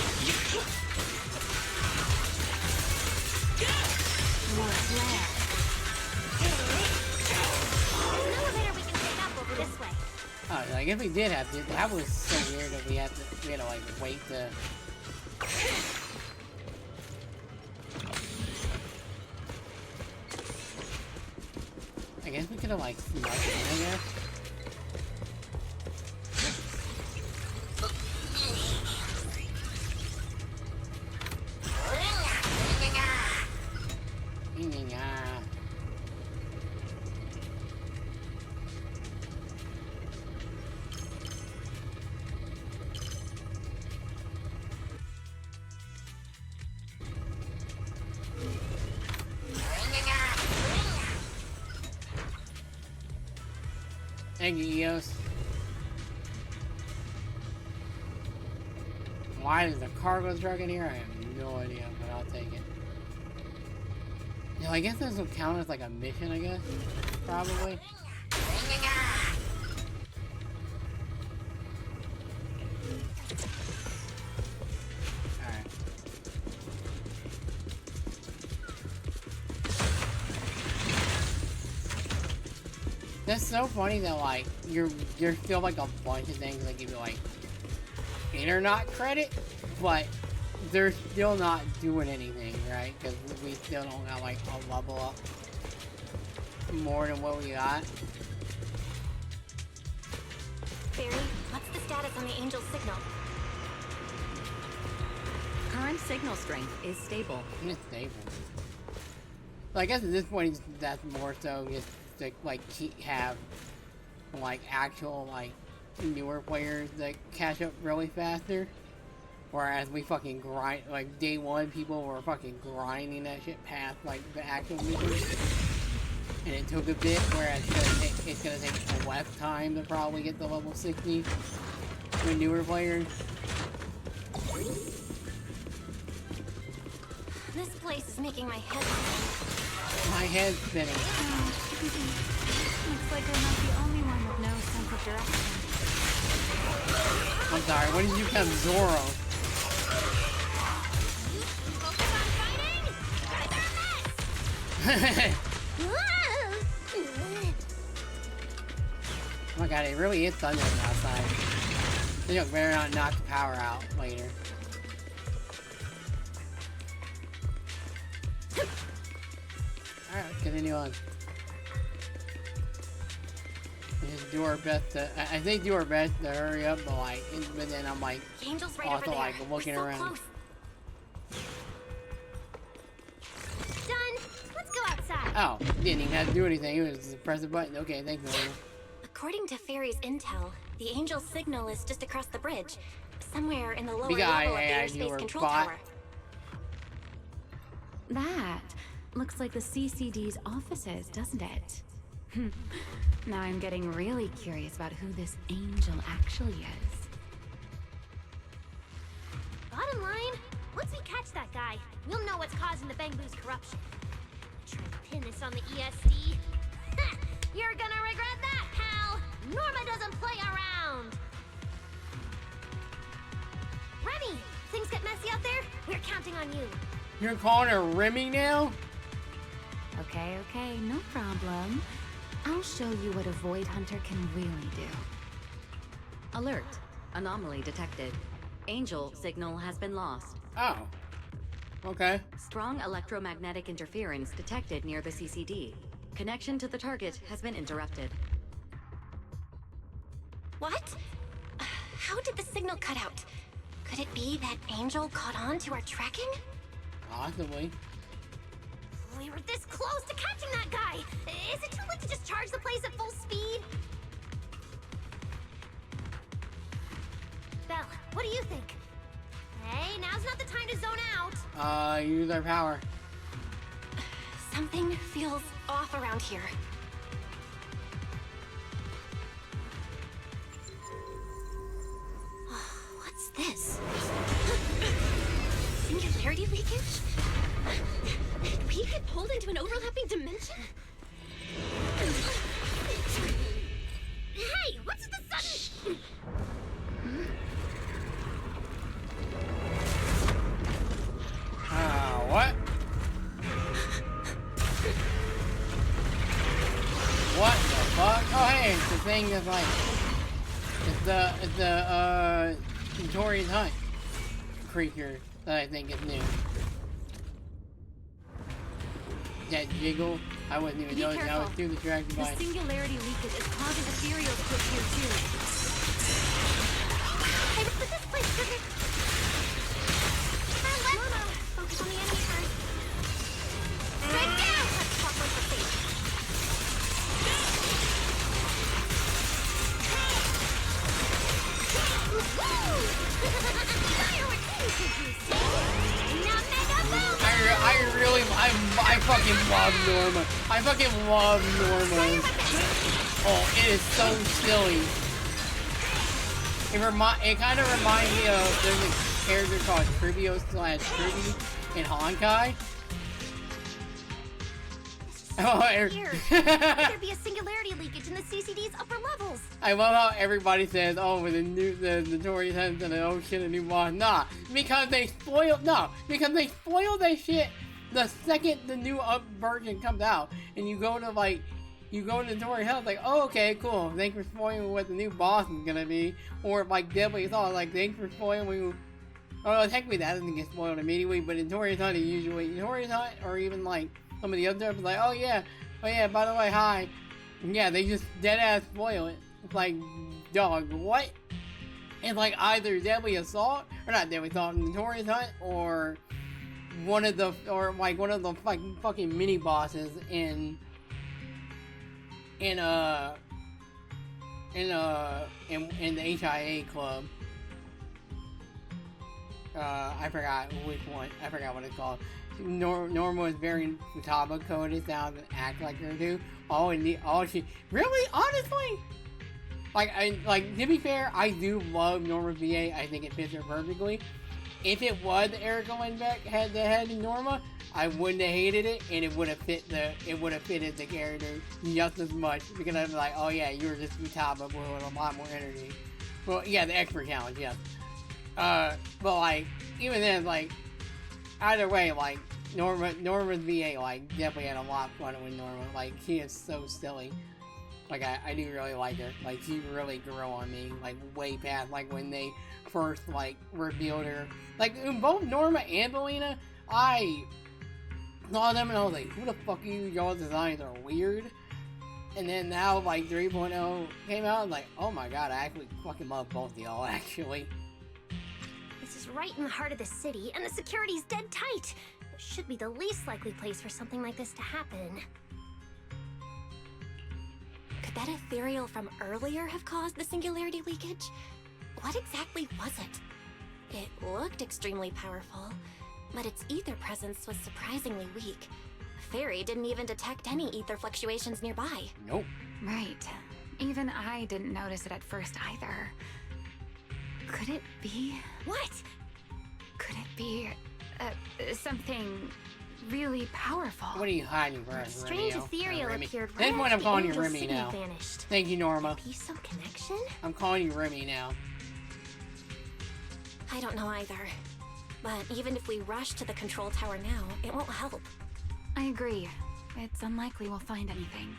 Oh, like if we did have to, that was so weird that we had to like wait to. I guess we could have like snuck it in, I guess. Thank you, EOS. Why is the cargo truck in here? I have no idea, but I'll take it. You know, I guess this will count as like a mission, I guess. Probably. Alright. That's so funny that like there's still like a bunch of things that give you like internet credit, but they're still not doing anything, right? Because we still don't have like a level up more than what we got. Barry, what's the status on the Angel's signal? Current signal strength is stable. It's stable. So I guess at this point that's more so just to like have like actual like newer players that catch up really faster. Whereas we fucking grind, like day one people were fucking grinding that shit past like the actual mission. And it took a bit, whereas it's gonna take less time to probably get to level 60 with newer players. This place is making my head spin. My head's spinning. Looks like I'm not the only one with no sense of direction. I'm sorry, when did you become Zoro? Oh my god, it really is thundering outside. You better not knock the power out later. Alright, continue on. Just do our best to, I think do our best to hurry up, but like, but then I'm like, The angel's right also over there. like looking We're so around. close. Done. Let's go outside. Oh, didn't even have to do anything. It was just press a button. Okay, thanks, William. According to Fairy's intel, the angel's signal is just across the bridge, somewhere in the lower Big eye, level of the yeah, airspace you were control bot. tower. That looks like the CCD's offices, doesn't it? Now I'm getting really curious about who this angel actually is. Bottom line, once we catch that guy, we'll know what's causing the Bangbu's corruption. Try to pin this on the ESD. Ha! You're gonna regret that, pal! Norma doesn't play around! Remy, things get messy out there? We're counting on you. You're calling her Remy now? Okay, no problem. I'll show you what a Void Hunter can really do. Alert. Anomaly detected. Angel signal has been lost. Oh. Okay. Strong electromagnetic interference detected near the CCD. Connection to the target has been interrupted. What? How did the signal cut out? Could it be that Angel caught on to our tracking? Possibly. We were this close to catching that guy! Is it too late to just charge the place at full speed? Belle, what do you think? Hey, now's not the time to zone out! Use our power. Something feels off around here. What's this? Singularity leakage? Did we get pulled into an overlapping dimension? Hey, what's the sudden... What? What the fuck? Oh hey, it's the thing that's like... It's the Victorian Hunt creature that I think is new. That jiggle, I wouldn't even know it. I was too distracted by The it. singularity leakage is causing ethereal to appear too. Hey, but this place doesn't... Let's focus on the enemy first. Straight down! Let's talk like the face. I fucking love Norma. I fucking love Norma. Oh, it is so silly. It kind of reminds me of, there's a character called Trivio/Trivi in Honkai. Oh, Weird. Could there be a singularity leakage in the CCD's upper levels? I love how everybody says, oh, with the Tory Hunt and oh shit, a new boss. Nah, because they spoiled that shit the second the new up version comes out, and you go to Tory Hunt, like, oh, okay, cool, thanks for spoiling what the new boss is gonna be, or like Deadly Thought, like, thanks for spoiling. Oh, technically that doesn't get spoiled immediately, but in Tory Hunt, or even like some of the other episodes, like, oh yeah, by the way, hi. Yeah, they just dead-ass spoil it. It's like, dog, what? It's like either Deadly Assault, or not Deadly Assault, Notorious Hunt, or one of the fucking mini bosses in the HIA club. I forgot which one. I forgot what it's called. Norma is very Futaba coded sounds and act like her do. She really, honestly, to be fair, I do love Norma's VA. I think it fits her perfectly. if it was Erica Lindbeck had the head in Norma, I wouldn't have hated it, and it would have fitted the character just as much, because I'd be like, oh yeah, you were just Futaba with a lot more energy. Well, yeah, the expert challenge, yeah. But like, even then, like, either way, like, Norma's VA, like, definitely had a lot of fun with Norma. Like, she is so silly. Like, I do really like her. Like, she really grew on me, like, way past, like, when they first, like, revealed her. Like, in both Norma and Belina, I saw them and I was like, who the fuck are you? Y'all's designs are weird. And then now, like, 3.0 came out, and like, oh my god, I actually fucking love both of y'all, actually. This is right in the heart of the city, and the security's dead tight. It should be the least likely place for something like this to happen. Could that ethereal from earlier have caused the singularity leakage? What exactly was it? It looked extremely powerful, but its ether presence was surprisingly weak. Fairy didn't even detect any ether fluctuations nearby. Nope. Right. Even I didn't notice it at first either. Could it be? What? Could it be something really powerful? What are you hiding from, Strange ethereal appeared right That's what I'm after calling you Angel Remy City now. vanished. Thank you, Norma. Could be some connection? I'm calling you Remy now. I don't know either. But even if we rush to the control tower now, it won't help. I agree. It's unlikely we'll find anything.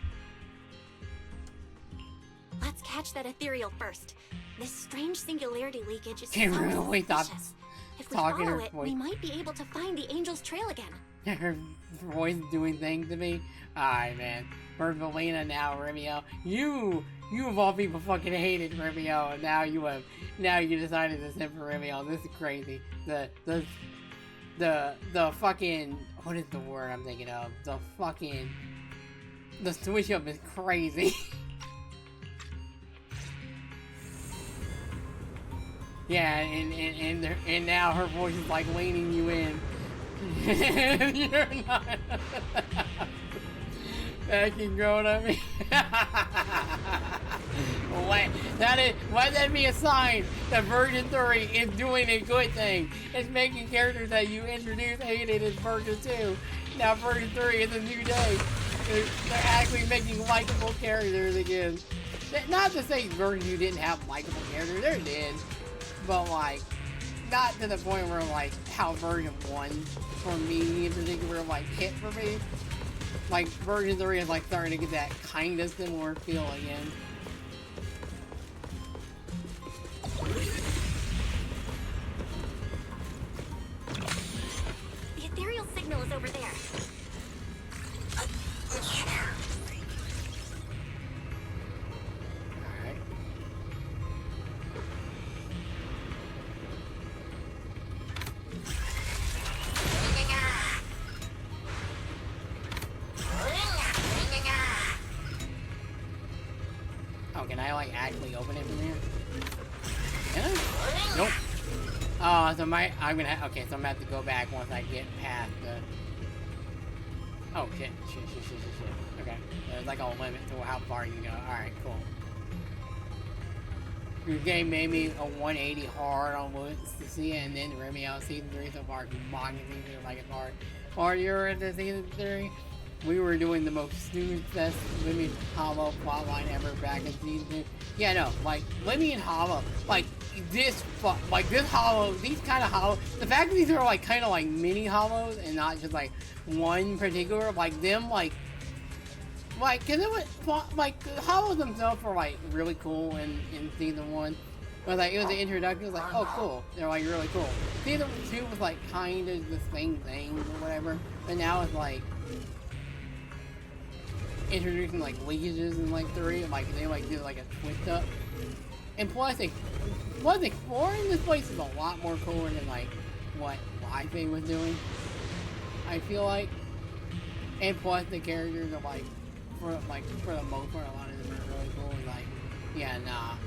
Let's catch that ethereal first. This strange singularity leakage is Can't so really stop suspicious. If we talking follow her it, voice. we might be able to find the angel's trail again. Her voice doing things to me. Alright, man. For Belina now, Remio. You of all people fucking hated Remio, and now you decided to send for Remio. This is crazy. The fucking, what is the word I'm thinking of? The switch up is crazy. Yeah, and now her voice is like leaning you in. You're not fucking grown at me. Let that be a sign that version 3 is doing a good thing. It's making characters that you introduced hated in version 2. Now version 3 is a new day. They're actually making likable characters again. Not to say version 2 didn't have likable characters, there did. But like, not to the point where like how version 1 for me in particular like hit for me. Like version 3 is like starting to get that kind of similar feel again. The ethereal signal is over there. Oh, can I like actually open it from here? Can I? Nope. Oh, so I'm gonna okay, so I'm gonna have to go back once I get past the. Oh shit. Okay. There's like a limit to how far you can go. Alright, cool. Your game made me a 180 hard on Woods to see it, and then Remy out season 3 so far. Mocking season 3 like it's hard. Or you're into season 3. We were doing the most snooze fest Lemmy and Hollow plotline ever back in season 2. Yeah, no, like Lemmy and Hollow, like this Hollow, these kind of Hollow. The fact that these are like kind of like mini Hollows and not just like one particular, like them, like, cause it was like the Hollows themselves were like really cool in season 1. But like it was the introduction, it was like, oh cool, they're like really cool. Season 2 was like kind of the same thing or whatever, but now it's like introducing like leakages in like 3, and like they like do like a twist up. And plus exploring this place is a lot more cooler than like what Life was doing, I feel like. And plus the characters are like for the most part a lot of them are really cool. And like, yeah, nah.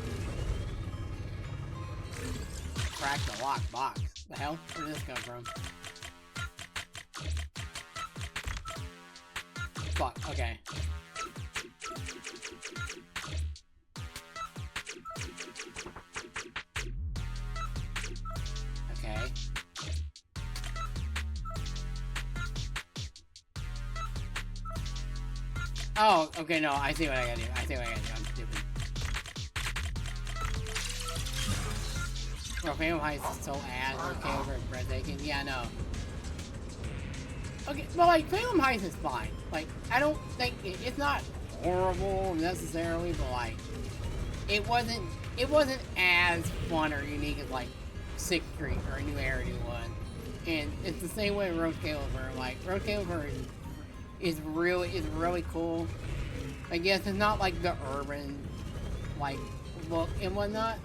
Crack the locked box. The hell? Where did this come from? Fuck, okay. Okay. Oh, okay, no, I see what I gotta do. I see what I gotta do. I'm stupid. Bro, Phantom Heist is so ass. Okay, over at breathtaking. Yeah, I know. Okay, but like, Phantom Heist is fine. Like, I don't think it's not horrible necessarily, but like, it wasn't as fun or unique as like 6th Street or New Era was. And it's the same way with Road Calibur. Like, Road Calibur is really cool. I guess it's not like the urban like look and whatnot.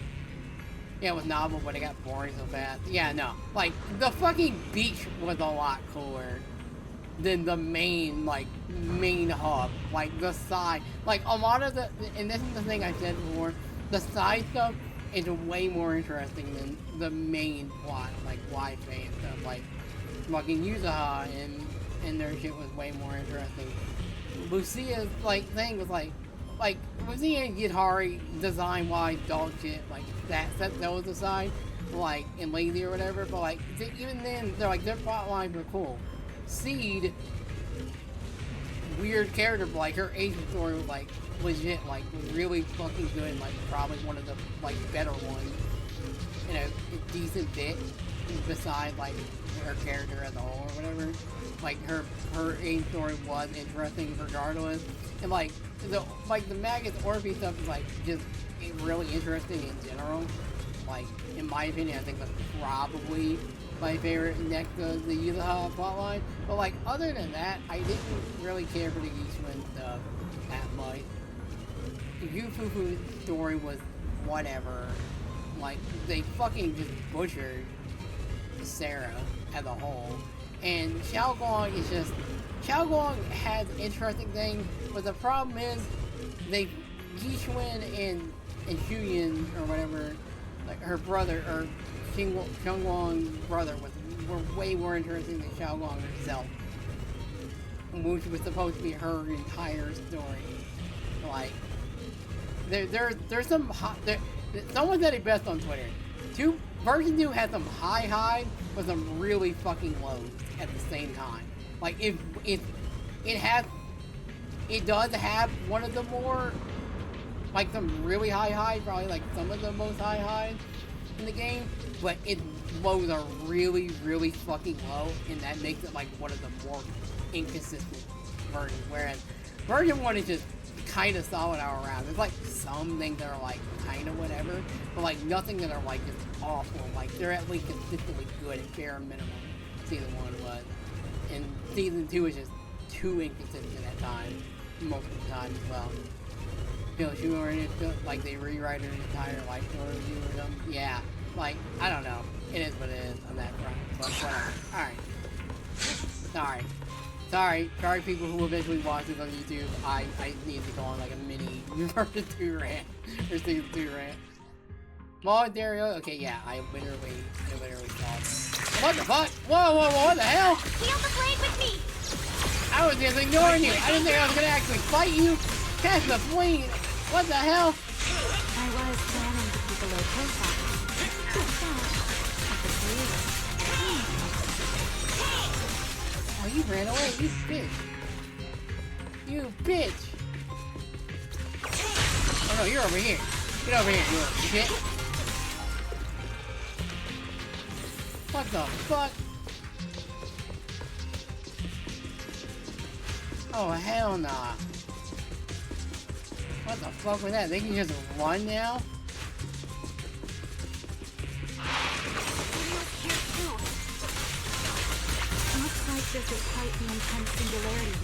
Yeah, it was novel, but it got boring so fast. Yeah, no. Like, the fucking beach was a lot cooler than the main hub. Like, the side. Like, a lot of the... And this is the thing I said before. The side stuff is way more interesting than the main plot. Like, wide bay and stuff. Like, fucking Yuzaha and their shit was way more interesting. Lucia's, like, thing was, like, Lucia and Yidhari design-wise dog shit, like, that was aside, like, and lazy or whatever, but, like, even then, they're, like, their plot lines were cool. Seed, weird character, but, like, her agent story was, like, legit, like, really fucking good, and, like, probably one of the, like, better ones, you know, a decent bit, besides, like, her character as a whole or whatever. Like, her agent story was interesting regardless, and, like, the Magus Orphe stuff is, like, just really interesting in general. Like, in my opinion, I think that's probably my favorite next to the Yuzaha plotline. But, like, other than that, I didn't really care for the Yishun stuff that much. The Yufufu story was whatever. Like, they fucking just butchered Sarah as a whole. And Xiaoguang is just... Xiaoguang has interesting things, but the problem is, Yixuan and Shuyan, or whatever, like her brother, or Xiaoguang's brother, were way more interesting than Xiaoguang herself. Which was supposed to be her entire story. Like, there's some someone said it best on Twitter. Version 2 has some high highs, but some really fucking lows at the same time. Like, it does have one of the more, like, some really high highs, probably like some of the most high highs in the game, but its lows are really, really fucking low, and that makes it like one of the more inconsistent versions, whereas version 1 is just kind of solid all around. There's like some things that are like kind of whatever, but like nothing that are like just awful. Like, they're at least consistently good at bare minimum. Season 1 was. And Season 2 is just too inconsistent at times, most of the time as well. Feel sure like they rewrite her entire life story review or something. Yeah, like, I don't know. It is what it is on that front. But whatever. Alright. Sorry people who eventually watch this on YouTube. I need to go on like a mini version 2 rant. Or Season 2 rant. Voluntary, okay, yeah, I literally saw it. What the fuck? Whoa, what the hell? Heal the blade with me! I was just ignoring you. I didn't think I was gonna actually fight you. Catch the blade. What the hell? I was planning to keep a low profile. Oh, you ran away, you bitch. You bitch. Oh no, you're over here. Get over here, you little shit. What the fuck? Oh, hell nah. What the fuck was that? They can just run now? Looks like this is quite the intense singularity.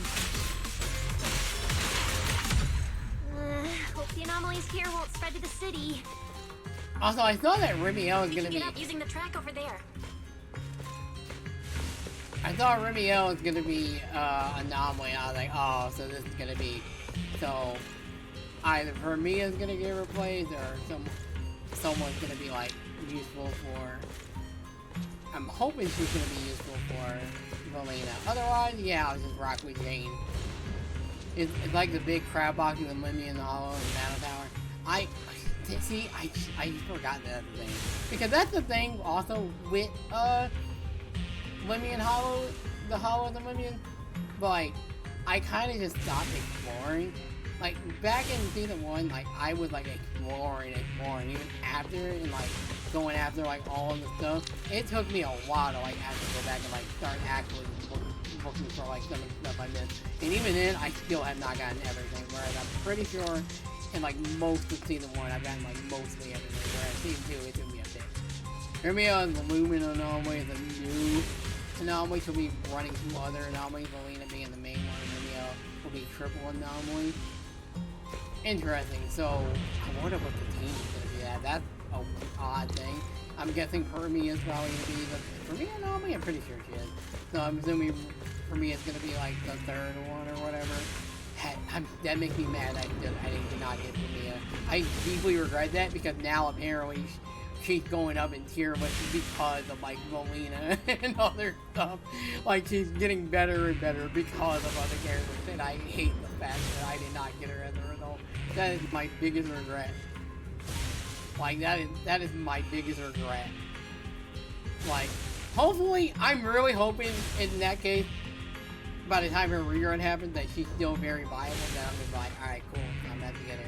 Hope the anomalies here won't spread to the city. Also, I thought that Remiel was We gonna can be... get up using the track over there. I thought Remiel was gonna be anomaly. I was like, oh, so this is gonna be... So, either Vermia's gonna get replaced, or someone's gonna be, like, useful for... I'm hoping she's gonna be useful for Valina. Otherwise, yeah, I'll just rock with Jane. It's like the big crab box in the Millennium Hollow and Battle Tower. I forgot that thing. Because that's the thing also with Lemmian Hollow, the Hollow of the Lemmian. But like, I kind of just stopped exploring. Like, back in season 1, like, I was, like, exploring, even after it, and, like, going after, like, all of the stuff. It took me a while to, like, actually go back and, like, start actually looking for, like, some of the stuff I missed. And even then, I still have not gotten everything, whereas I'm pretty sure in, like, most of season 1, I've gotten, like, mostly everything, whereas season 2, it took me a bit. Hermia the Lumen anomaly is a new anomaly, she'll be running through other anomalies, Valina being the main one, Hermia will be triple anomaly. Interesting, so I wonder what the team is going to be at. That's an odd thing. I'm guessing Hermia is probably going to be the... Hermia anomaly? I'm pretty sure she is. So I'm assuming Hermia is going to be like the third one or whatever. That makes me mad I did not get Hermia. I deeply regret that because now apparently she's going up in tier, but because of like Molina and other stuff. Like she's getting better and better because of other characters, and I hate the fact that I did not get her as a result. That is my biggest regret. Like that is my biggest regret. Like, hopefully, I'm really hoping in that case, by the time her rerun happens, that she's still very viable. That I'm gonna be like, alright, cool, I'm back together.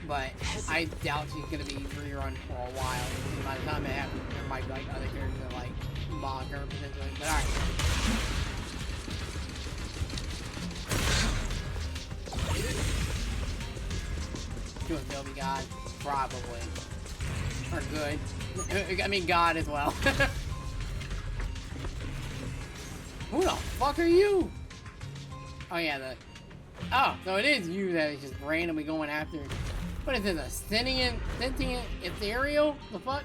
But I doubt she's gonna be rerun for a while. By the time it happens, there might be like other characters that like mock her potentially. But alright. She was Bilby God, probably. Or good. I mean God as well. Who the fuck are you? Oh yeah, oh, so it is you that is just randomly going after. What is this, a sentient ethereal? The fuck?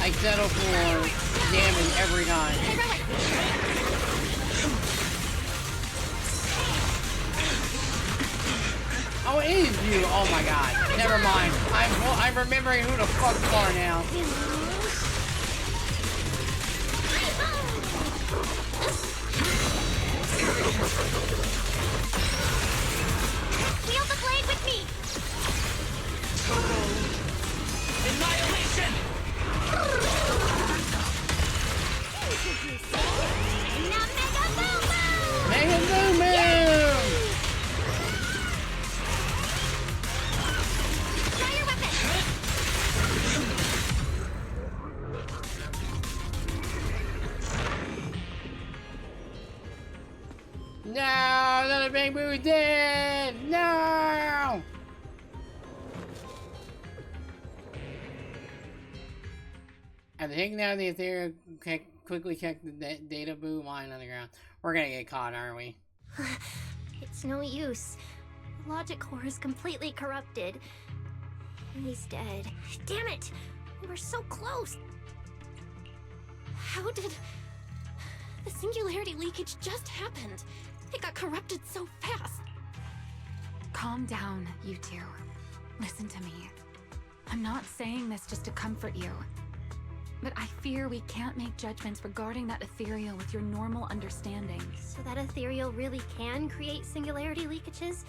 I settle for damage every time. Oh, it is you. Oh my god. Never mind. I'm remembering who the fuck you are now. Wield the blade with me. Annihilation! Now Mega Boom Boom! Mega Boom Boom! Try your weapon! No! Another Bang Boo's dead! No! After taking down the Ethereal, quickly check the data boo line on the ground. We're gonna get caught, aren't we? It's no use. The logic core is completely corrupted. He's dead. Damn it! We were so close! How did... The singularity leakage just happened? It got corrupted so fast. Calm down, you two. Listen to me. I'm not saying this just to comfort you. But I fear we can't make judgments regarding that ethereal with your normal understanding. So that ethereal really can create singularity leakages?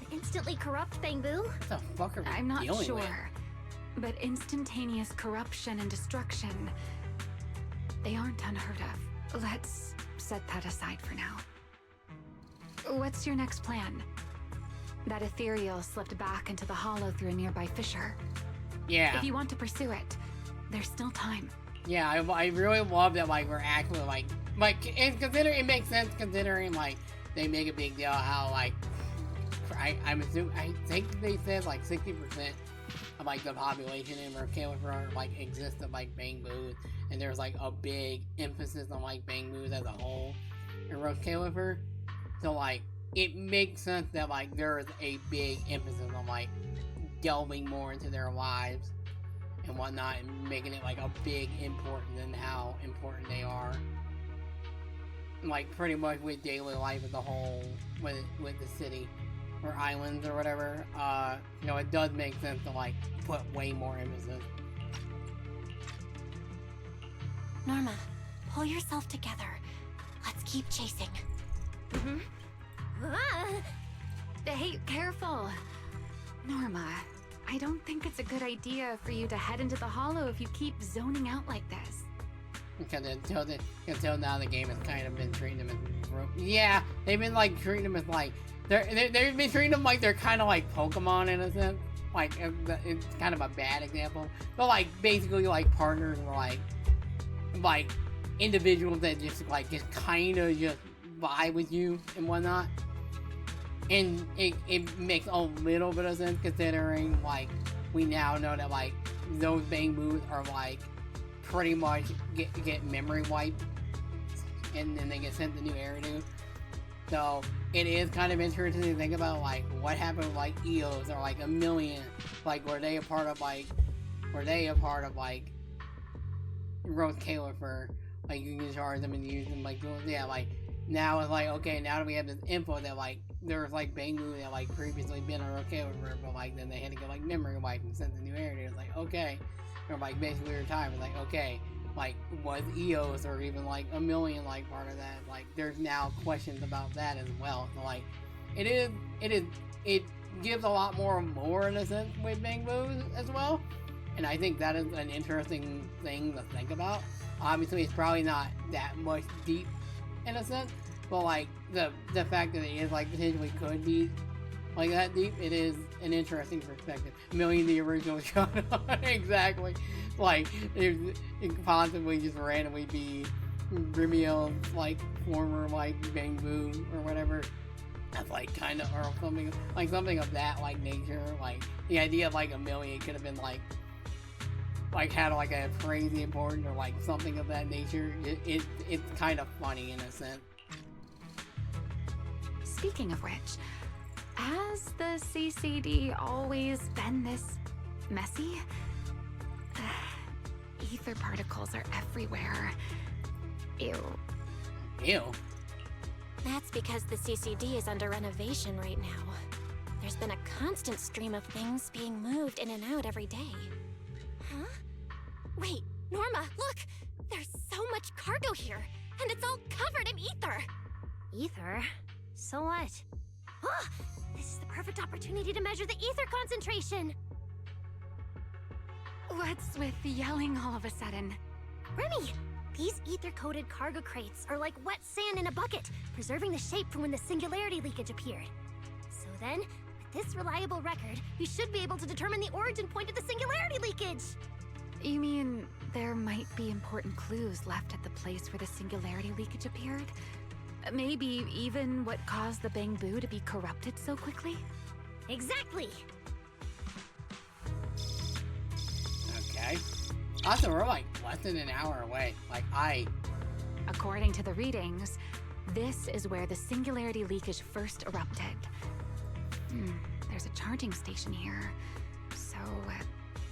And instantly corrupt Bangbu? What the fuck are we I'm not dealing sure. with? But instantaneous corruption and destruction, they aren't unheard of. Let's set that aside for now. What's your next plan? That ethereal slipped back into the hollow through a nearby fissure. Yeah. If you want to pursue it, there's still time. Yeah, I really love that, like, we're actually, like, and consider it makes sense considering, like, they make a big deal how like I'm assuming, I think they said like 60% of like the population in California like exists of like Bangbus, and there's like a big emphasis on like Bangbus as a whole in Rose Califer. So like it makes sense that like there's a big emphasis on like delving more into their lives and whatnot, and making it like a big important than how important they are. Like pretty much with daily life as a whole, with the city or islands or whatever, you know, it does make sense to like put way more emphasis. Norma, pull yourself together. Let's keep chasing. Mm-hmm. Hey, careful. Norma, I don't think it's a good idea for you to head into the hollow if you keep zoning out like this. Because until now the game has kind of been treating them as... Yeah, they've been like treating them as like... They've been treating them like they're kind of like Pokemon in a sense. Like, it's kind of a bad example. But like, basically like partners or like individuals that just kind of just vibe with you and whatnot. And it makes a little bit of sense considering like we now know that like those Bangbus are like pretty much get memory wiped and then they get sent to new Eridu. So it is kind of interesting to think about like what happened with like EOS or like a million, like were they a part of Rose Califer, like you can charge them and use them like yeah, like now it's like okay, now that we have this info that like there was like Bangbus that like previously been on Rose Califer, but like then they had to get like memory wiped and sent to new Eridu. It's like okay, or like basically retired. It's like okay, like was EOS or even like a million like part of that? Like there's now questions about that as well. So like it gives a lot more in a sense with Bangbus as well, and I think that is an interesting thing to think about. Obviously it's probably not that much deep in a sense, but like the fact that it is like potentially could be like that deep, it is an interesting perspective. Million the original shot exactly. Like it could possibly just randomly be Grimio's like former like Bangbu or whatever. That's like kind of or something of that like nature. Like the idea of like a million could have been like had like a crazy important or like something of that nature. It's kind of funny in a sense. Speaking of which, has the CCD always been this messy? Ether particles are everywhere. Ew. Ew. That's because the CCD is under renovation right now. There's been a constant stream of things being moved in and out every day. Huh? Wait, Norma, look! There's so much cargo here, and it's all covered in ether! Ether? So what? Oh, this is the perfect opportunity to measure the ether concentration! What's with yelling all of a sudden? Remy! These ether-coated cargo crates are like wet sand in a bucket, preserving the shape from when the singularity leakage appeared. So then, with this reliable record, we should be able to determine the origin point of the singularity leakage! You mean there might be important clues left at the place where the singularity leakage appeared? Maybe even what caused the Bangbu to be corrupted so quickly? Exactly! Okay. Also, we're like less than an hour away. According to the readings, this is where the singularity leakage first erupted. There's a charging station here. So,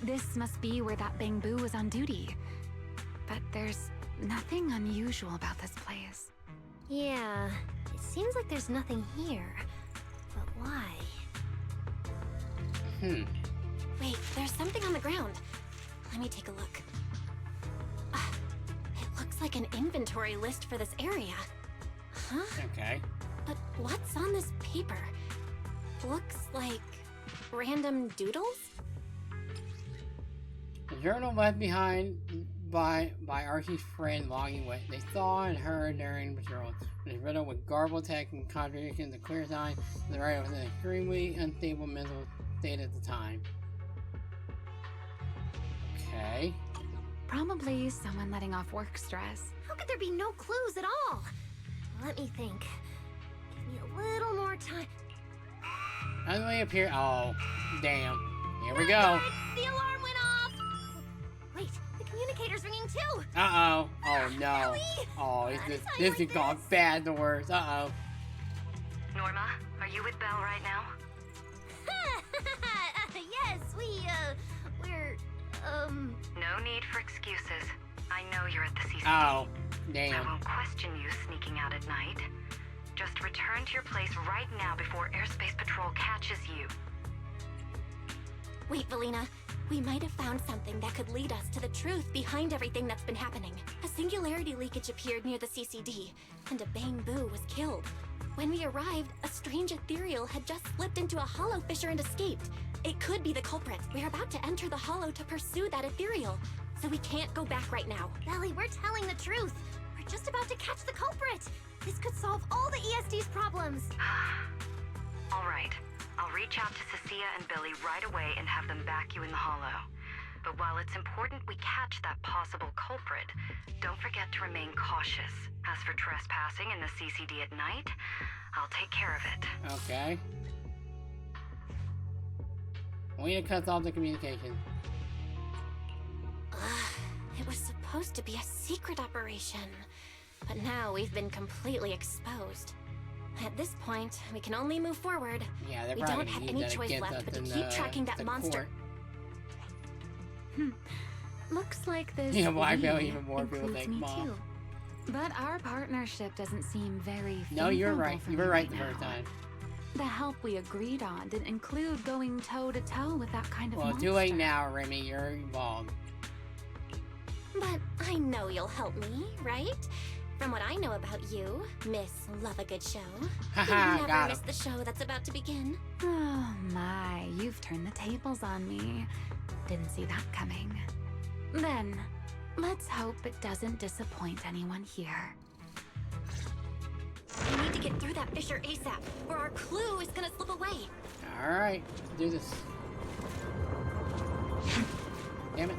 this must be where that Bangbu was on duty. But there's nothing unusual about this place. Yeah, it seems like there's nothing here. But why? Wait, there's something on the ground. Let me take a look. It looks like an inventory list for this area. Huh? Okay. But what's on this paper? Looks like random doodles? The journal left behind by Archie's friend logging what they saw and heard during patrol. It is riddled with garbled text and contradictions, a clear sign that the writer was in an extremely unstable mental state at the time. Okay. Probably someone letting off work stress. How could there be no clues at all? Let me think. Give me How do I appear? Oh, damn. Here we go. The alarm went off! Wait, the communicator's ringing too! Uh-oh. Oh, no. Ellie! Oh, Not this a time has like gone this. bad the worst. Uh-oh. Norma, are you with Belle right now? Yes, we're, No need for excuses. I know you're at the CCD. Oh, I damn. won't question you sneaking out at night. Just return to your place right now before Airspace Patrol catches you. Wait, Valina. We might have found something that could lead us to the truth behind everything that's been happening. A singularity leakage appeared near the CCD, and a Bang Boo was killed. When we arrived, a strange ethereal had just slipped into a hollow fissure and escaped. It could be the culprit. We're about to enter the hollow to pursue that ethereal, so we can't go back right now. Belly, we're telling the truth. We're just about to catch the culprit. This could solve all the ESD's problems. All right. I'll reach out to Cecilia and Billy right away and have them back you in the hollow. But while it's important we catch that possible culprit, don't forget to remain cautious. As for trespassing in the CCD at night, I'll take care of it. Okay. We need to cut off the communication. It was supposed to be a secret operation, but now we've been completely exposed. At this point, we can only move forward. Yeah, they're We probably don't gonna have use any that choice against left us but to in keep tracking that the monster. court. Looks like this Yeah, well, I know we even more people includes think me Mom. too. But our partnership doesn't seem very No, you're favorable right. for You me were right the now. first time. The help we agreed on didn't include going toe-to-toe with that kind of Well, monster. too late now, Remy. You're involved. But I know you'll help me, right? From what I know about you, Miss Love a Good Show. Haha, You never got miss him. the show that's about to begin. Oh my, you've turned the tables on me. Didn't see that coming. Then, let's hope it doesn't disappoint anyone here. We need to get through that fissure ASAP, or our clue is gonna slip away. Alright, let's do this. Damn it.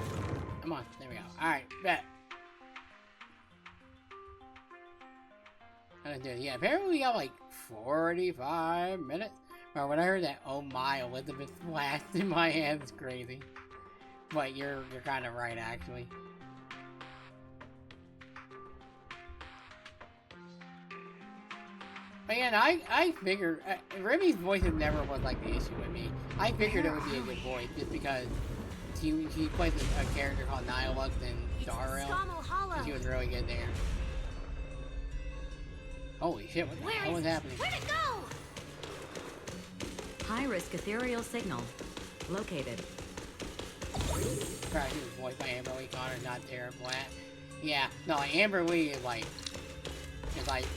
Come on, there we go. Alright, bet. How to do it? Yeah, apparently we got like 45 minutes. Or when I heard that, oh my, Elizabeth flashed in my head, it's crazy. But you're kind of right, actually. But yeah, no, I figured, Remy's voice never was like the issue with me. I figured it would be a good voice just because she plays a character called Nihilux in Star Rail. Scommel Hollow. And she was really good there. Holy shit, what the hell was happening? Where'd it go? High-risk ethereal signal. Located. Crap, she was voiced by Amber Lee Connor, not Tara Blatt. Yeah, no, like Amber Lee is like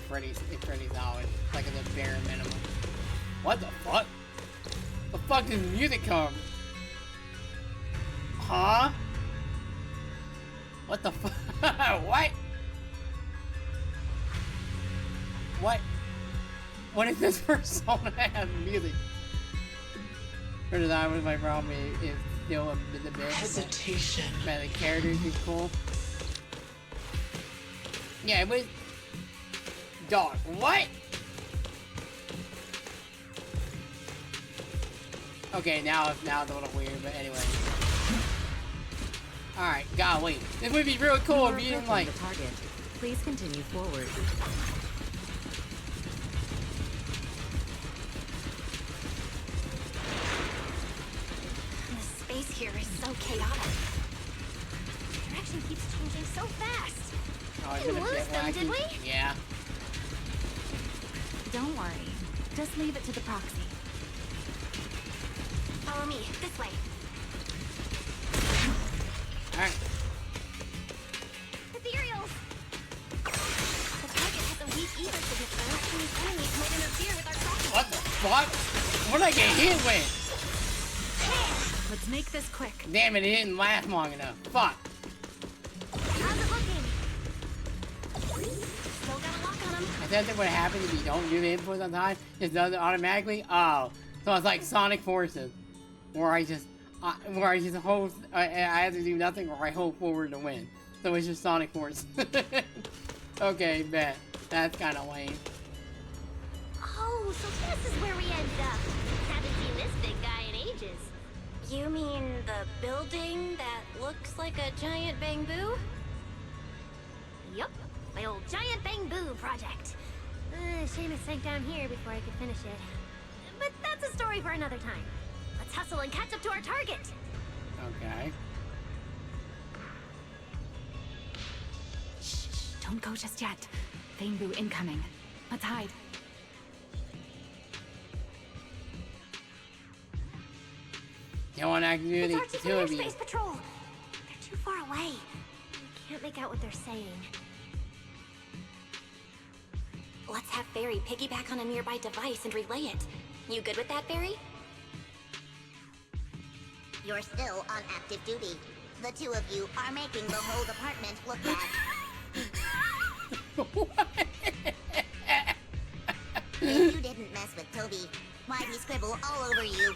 pretty solid. Like at the bare minimum. What the fuck? The fuck does music come? Huh? What the fuck? What? What? What is this persona have music? For design was my problem is still a bit hesitation. Man, the characters is cool. Yeah, it was dog. What? Okay, now it's a little weird, but anyway. Alright, golly. This would be really cool if you didn't like the target. Please continue forward. The space here is so chaotic. Direction keeps changing so fast. Oh, is We it a lose bit them, wacky? did we? Yeah. Don't worry. Just leave it to the proxy. Follow me, this way. Alright. Ethereals! The target has a weak ether signature, and these enemies might interfere with our tracking. What the fuck? What did I get hit with? Let's make this quick. Damn it, it didn't last long enough. Fuck. How's it looking? Still got a lock on him. I said that what happens if you don't do the inputs on time, it does it automatically. Oh, so it's like Sonic Forces, where I just hope I have to do nothing, or I hope forward to win. So it's just Sonic Force. Okay, bet. That's kind of lame. Oh, so this is where we end up. Haven't the You mean the building that looks like a giant bamboo? Yup, my old giant bamboo project. Shame it sank down here before I could finish it. But that's a story for another time. Let's hustle and catch up to our target. Okay. Shh, don't go just yet. Bamboo incoming. Let's hide. You want activity? It's Archie's Two of you. Space Patrol. They're too far away. I can't make out what they're saying. Let's have Fairy piggyback on a nearby device and relay it. You good with that, Fairy? You're still on active duty. The two of you are making the whole department look bad. If you didn't mess with Toby, why'd he scribble all over you?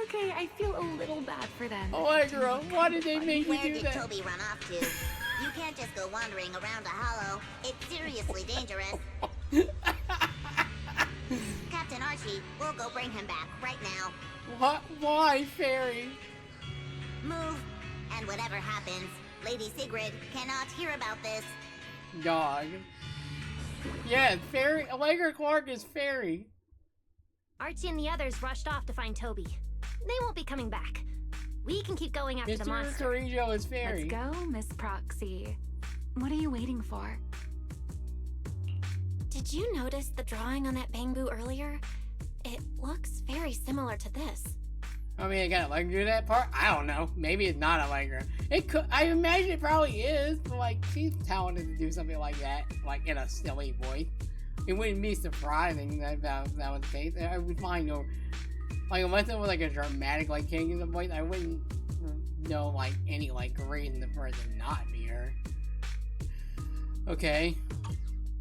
Okay, I feel a little bad for them. Allegra, why did they make you Where do did that? Toby run off to? You can't just go wandering around a hollow. It's seriously dangerous. Captain Archie, we'll go bring him back right now. What? Why, Fairy? Move, and whatever happens, Lady Sigrid cannot hear about this. Dog. Yeah, Fairy. Allegra Clark is Fairy. Archie and the others rushed off to find Toby. They won't be coming back. We can keep going after the Mr. monster. Torrijo is Fairy. Let's go, Miss Proxy. What are you waiting for? Did you notice the drawing on that bamboo earlier? It looks very similar to this. I mean, I got Allegra do that part? I don't know. Maybe it's not Allegra. It could. I imagine it probably is, but like, she's talented to do something like that, like in a silly voice. It wouldn't be surprising that that was the case. I would find no, like, unless it was like a dramatic like change in the voice, I wouldn't know like any like reason for it to not be her. Okay.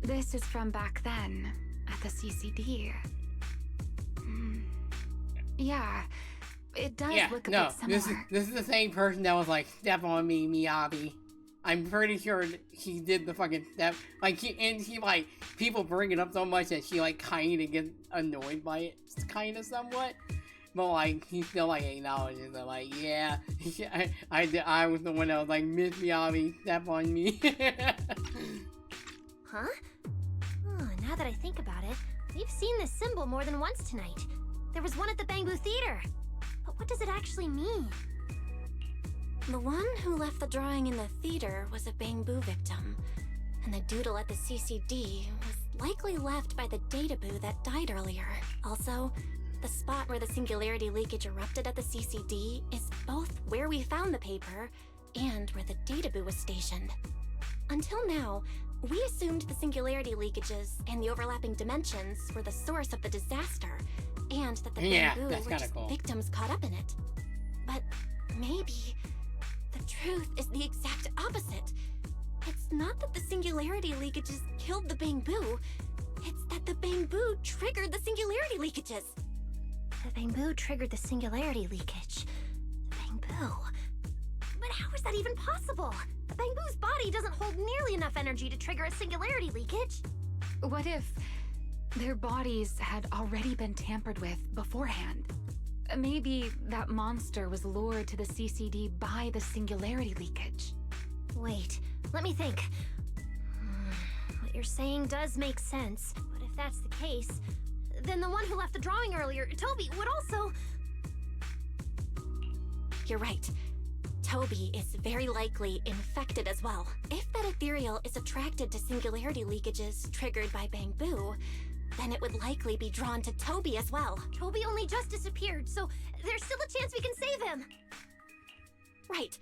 This is from back then, at the CCD. Yeah, it does look a bit similar. This is the same person that was like, step on me, Miyabi. I'm pretty sure he did the fucking step. Like, he like, people bring it up so much that she like kind of gets annoyed by it, kind of somewhat. But like, he still like acknowledges it, like, yeah, I was the one that was like, Miss Miyabi, step on me. Huh? Oh, now that I think about it, we've seen this symbol more than once tonight. There was one at the Bamboo Theater. But what does it actually mean? The one who left the drawing in the theater was a bamboo victim, and the doodle at the CCD was likely left by the databoo that died earlier. Also, the spot where the singularity leakage erupted at the CCD is both where we found the paper and where the databoo was stationed. Until now, we assumed the singularity leakages and the overlapping dimensions were the source of the disaster, and that the bamboo were just victims caught up in it. But maybe the truth is the exact opposite. It's not that the singularity leakages killed the bamboo, it's that the bamboo triggered the singularity leakages. The bamboo triggered the singularity leakage. The bamboo. But how is that even possible? The bamboo's body doesn't hold nearly enough energy to trigger a singularity leakage. What if their bodies had already been tampered with beforehand? Maybe that monster was lured to the CCD by the singularity leakage. Wait, let me think. What you're saying does make sense, but if that's the case, then the one who left the drawing earlier, Toby, would also... You're right. Toby is very likely infected as well. If that ethereal is attracted to singularity leakages triggered by bamboo, then it would likely be drawn to Toby as well. Toby only just disappeared, so there's still a chance we can save him. Right.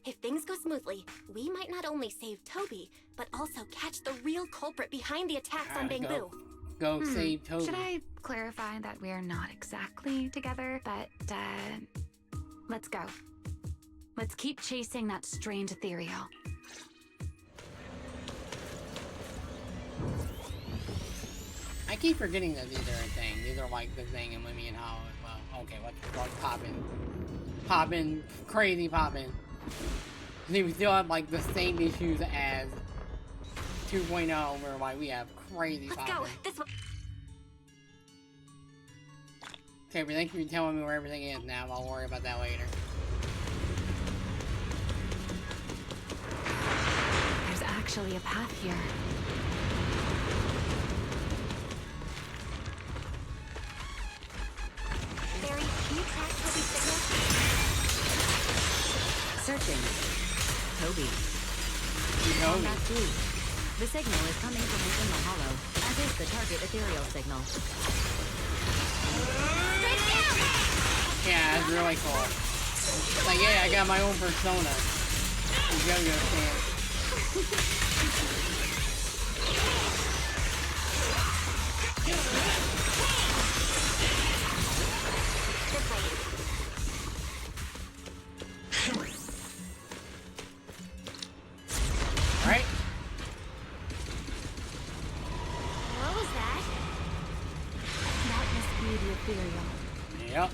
If things go smoothly, we might not only save Toby, but also catch the real culprit behind the attacks on bamboo. Go save Toby. Should I clarify that we are not exactly together, but, let's go. Let's keep chasing that strange ethereal. I keep forgetting that these are a thing. These are like the thing in Lemmy and Hollow as well. Okay, let's poppin', crazy poppin'. I think we still have like the same issues as 2.0, where like we have crazy poppin'. Let's go. This way. Okay, but thank you for telling me where everything is now. I'll worry about that later. There's actually a path here. Barry, can you track Toby's signal? Searching. Toby. Toby. Combat 2. The signal is coming from within the hollow, as is the target ethereal signal. Yeah, that's really cool. Like, yeah, I got my own persona. Yo-yo stand. Right? What was that? That must be the ethereal. Yep.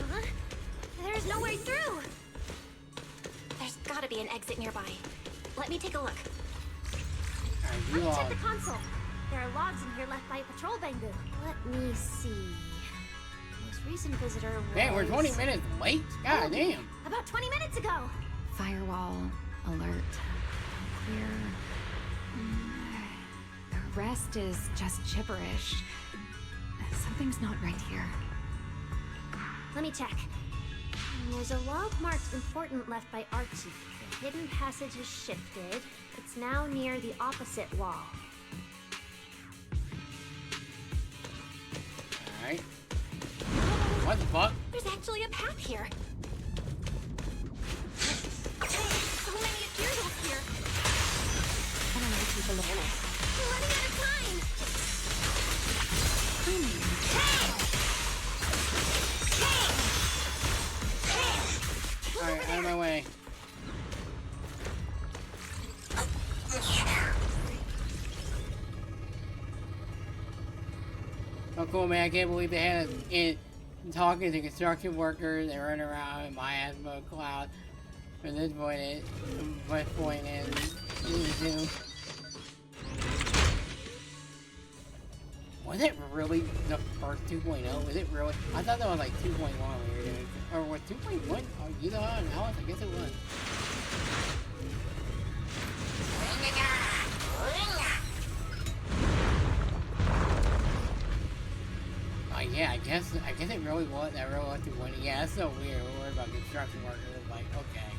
Huh? There's no way through. There's gotta be an exit nearby. Let me take a look. Alright, Let you me check log. the console. There are logs in here left by a patrol Bangu. Let me see. Most recent visitor was... Dang, we're 20 minutes late? God damn. About 20 minutes ago. Firewall. Alert. Clear. The rest is just gibberish. Something's not right here. Let me check. There's a log marked important left by Archie. The hidden passage has shifted. It's now near the opposite wall. Alright. What the fuck? There's actually a path here. So many ethereals here. I don't need to keep a look. We're running out of time! Alright, out of my way. Oh cool, man, I can't believe they had it talking to construction workers. They run around in my asthma cloud. From this point in, into. Was it really the first 2.0? Was it really? I thought that was like 2.1 we were doing. Or was 2.1? Oh, you know how Alice? I guess it was. Yeah, I guess it really was. That really was 2.0. Yeah, that's so weird. We're worried about construction workers. It's like, okay.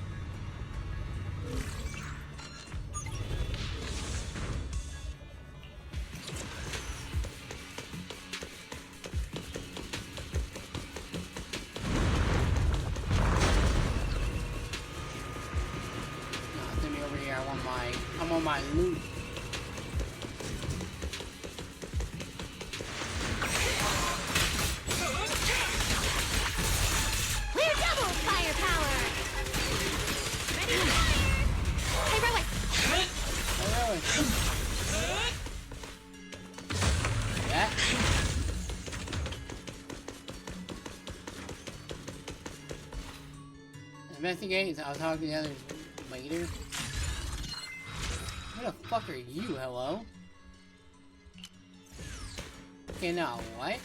Send me over here. I'm on my loot. We're double firepower! Ready to fire! Heroic! That. Investigate. I'll talk to the others later. Who the fuck are you? Hello? Okay, now what?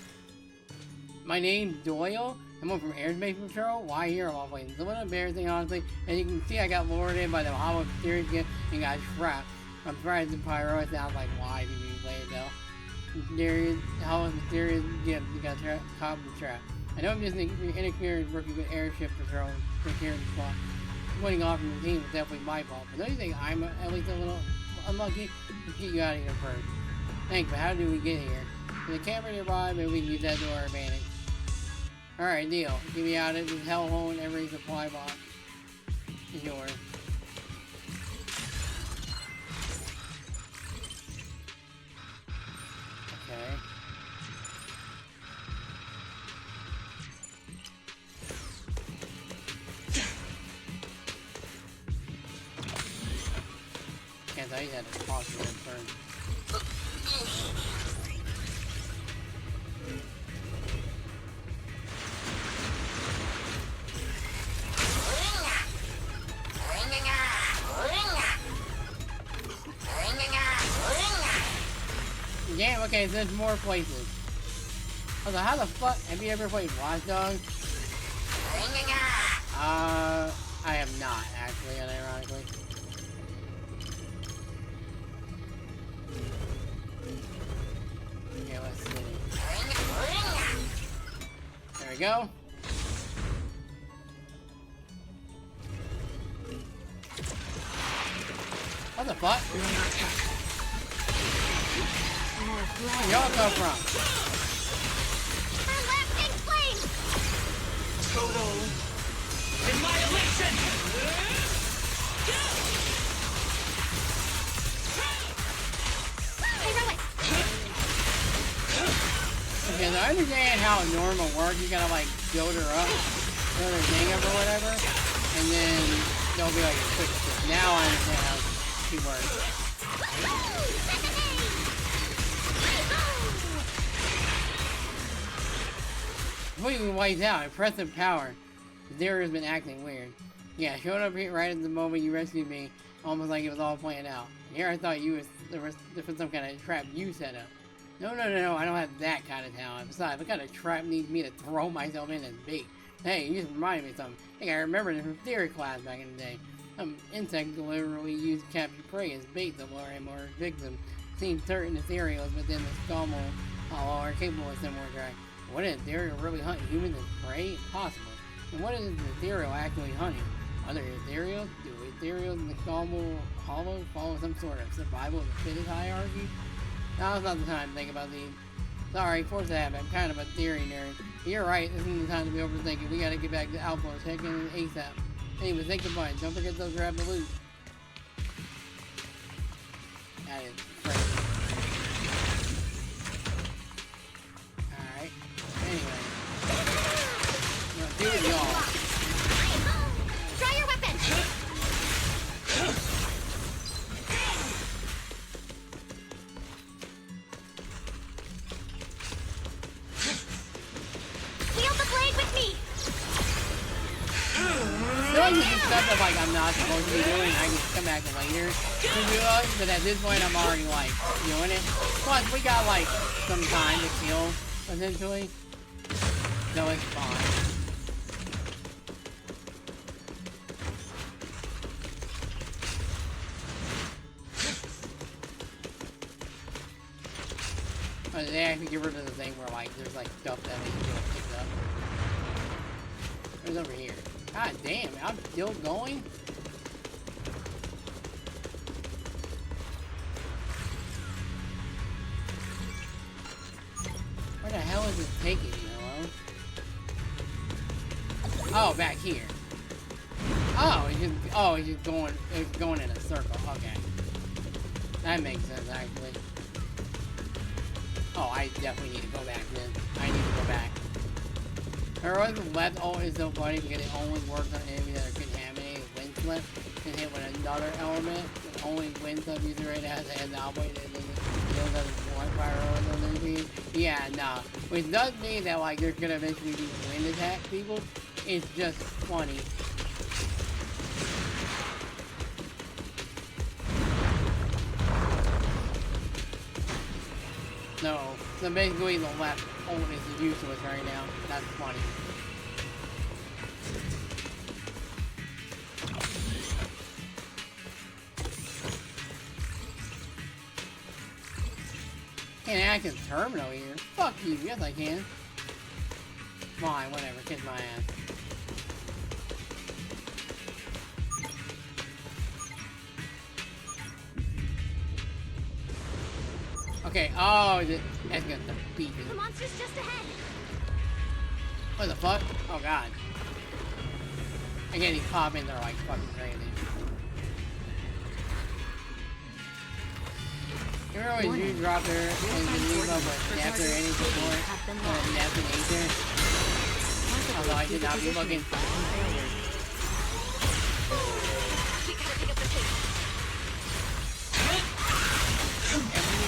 My name's Doyle. I'm from Airspace Patrol. Why here? I'm always a little embarrassing, honestly. As you can see, I got lured in by the hollow mysterious gift and got trapped. I'm surprised the pyro sounds like why did you play it though? Mysterious, hollow mysterious gift. You got caught in the trap. I know I'm just an inexperienced rookie with airship patrol security spot. Winning off from the team was definitely my fault. But don't you think I'm at least a little unlucky? Let's get you out of here first. Thanks, but how did we get here? There's a camera nearby, maybe we can use that to our advantage. Alright, deal. Get me out of this hellhole and every supply box is yours. Okay. Can't tell you that it's possible first. damn, okay, so there's more places. I was like, how the fuck? Have you ever played Watch Dogs? I have not, actually, unironically. Okay, let's see. There we go. What the fuck? Where y'all come from? Lasting flame! Total annihilation! Heroic! Okay, so I understand how normal works. You gotta like build her up, build her thing up or whatever, and then there'll be like a quick switch. Now I understand how she works. Completely wiped out. Impressive power. Zero has been acting weird. Yeah, showed up here right at the moment you rescued me, almost like it was all planned out. Here I thought there was some kind of trap you set up. No, I don't have that kind of talent. Besides, what kind of trap needs me to throw myself in as bait? Hey, you just reminded me of something. I think I remember this from theory class back in the day. Some insect deliberately used capture prey as bait to lure him or his victim. Seems certain ethereals within the skull are capable of similar track. What is ethereal really hunting humans as prey? Impossible. And what is an ethereal actually hunting? Are there ethereals? Do ethereals in the skull hollow follow some sort of survival of the fittest hierarchy? Now's not the time to think about these. Sorry, force of habit. I'm kind of a theory nerd. You're right, this isn't the time to be overthinking. We gotta get back to Outpost, heck in ASAP. Anyway, think goodbye. Don't forget those grab the loot. That is crazy. Alright. Anyway. Now do it, y'all. Draw your weapon! Wield the blade with me! I feel like this is stuff that like I'm not supposed to be doing. I can come back later to do it, but at this point I'm already like doing it. Plus we got like some time to kill essentially, so it's fine. But they actually get rid of the thing where like there's like stuff that needs to get picked up. Where's over here? God damn, I'm still going? Where the hell is this taking me, hello? Oh, back here. Oh, it's just going in a circle. Okay. That makes sense, actually. Oh, I definitely need to go back then. I need to go back. Heroic left is so funny because it only works on enemies that are contaminated with wind slip and hit with another element. It only wind slip user rate has an outweighed and then it doesn't want fire on those enemies. Yeah, nah. Which does mean that like there's gonna eventually be wind attack people. It's just funny. No. So basically the left ult is useless right now. That's funny. Can't act as terminal here. Fuck you. Yes, I can. Fine, whatever. Kiss my ass. Okay, oh, that's gonna beat me. The monster's just ahead. What the fuck? Oh god. Again, these pop in, they're like fucking crazy. You remember when you drop her and you leave up with depth or any support? Depth and nature? Although I should not be looking.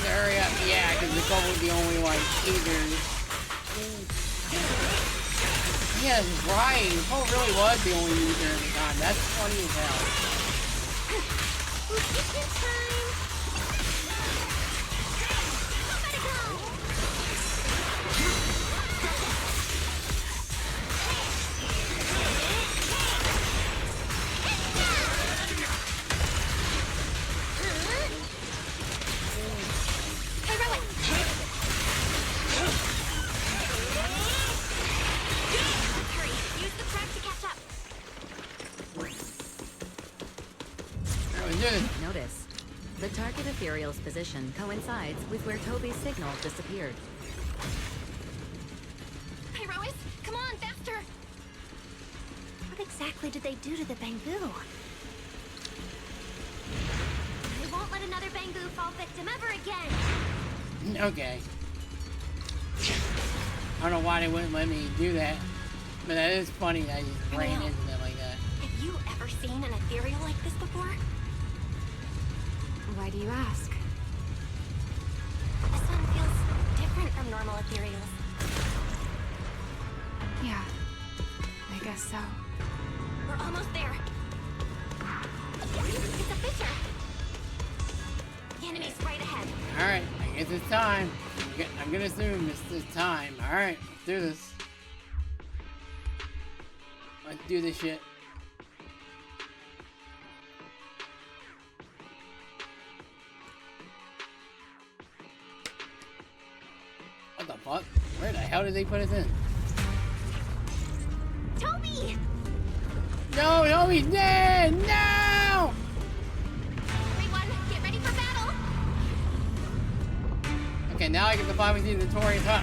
Hurry up, yeah, because the goal was the only like either. Yeah, right. The goal really was the only user at the time. That's funny as hell. Notice, the target ethereal's position coincides with where Toby's signal disappeared. Pyrois, come on, faster! What exactly did they do to the Bangbu? I won't let another Bangbu fall victim ever again! Okay. I don't know why they wouldn't let me do that, but that is funny that I just ran into them like that. Have you ever seen an ethereal like this before? Why do you ask? This one feels different from normal ethereals. Yeah, I guess so. We're almost there. It's a fisher. The enemy's right ahead. Alright, I guess it's time. I'm gonna assume it's time. Alright, let's do this. Let's do this shit. What the fuck? Where the hell did they put us in? Toby! No, Toby's dead! No! Everyone, get ready for battle! Okay, now I get to finally see the Notorious Hut.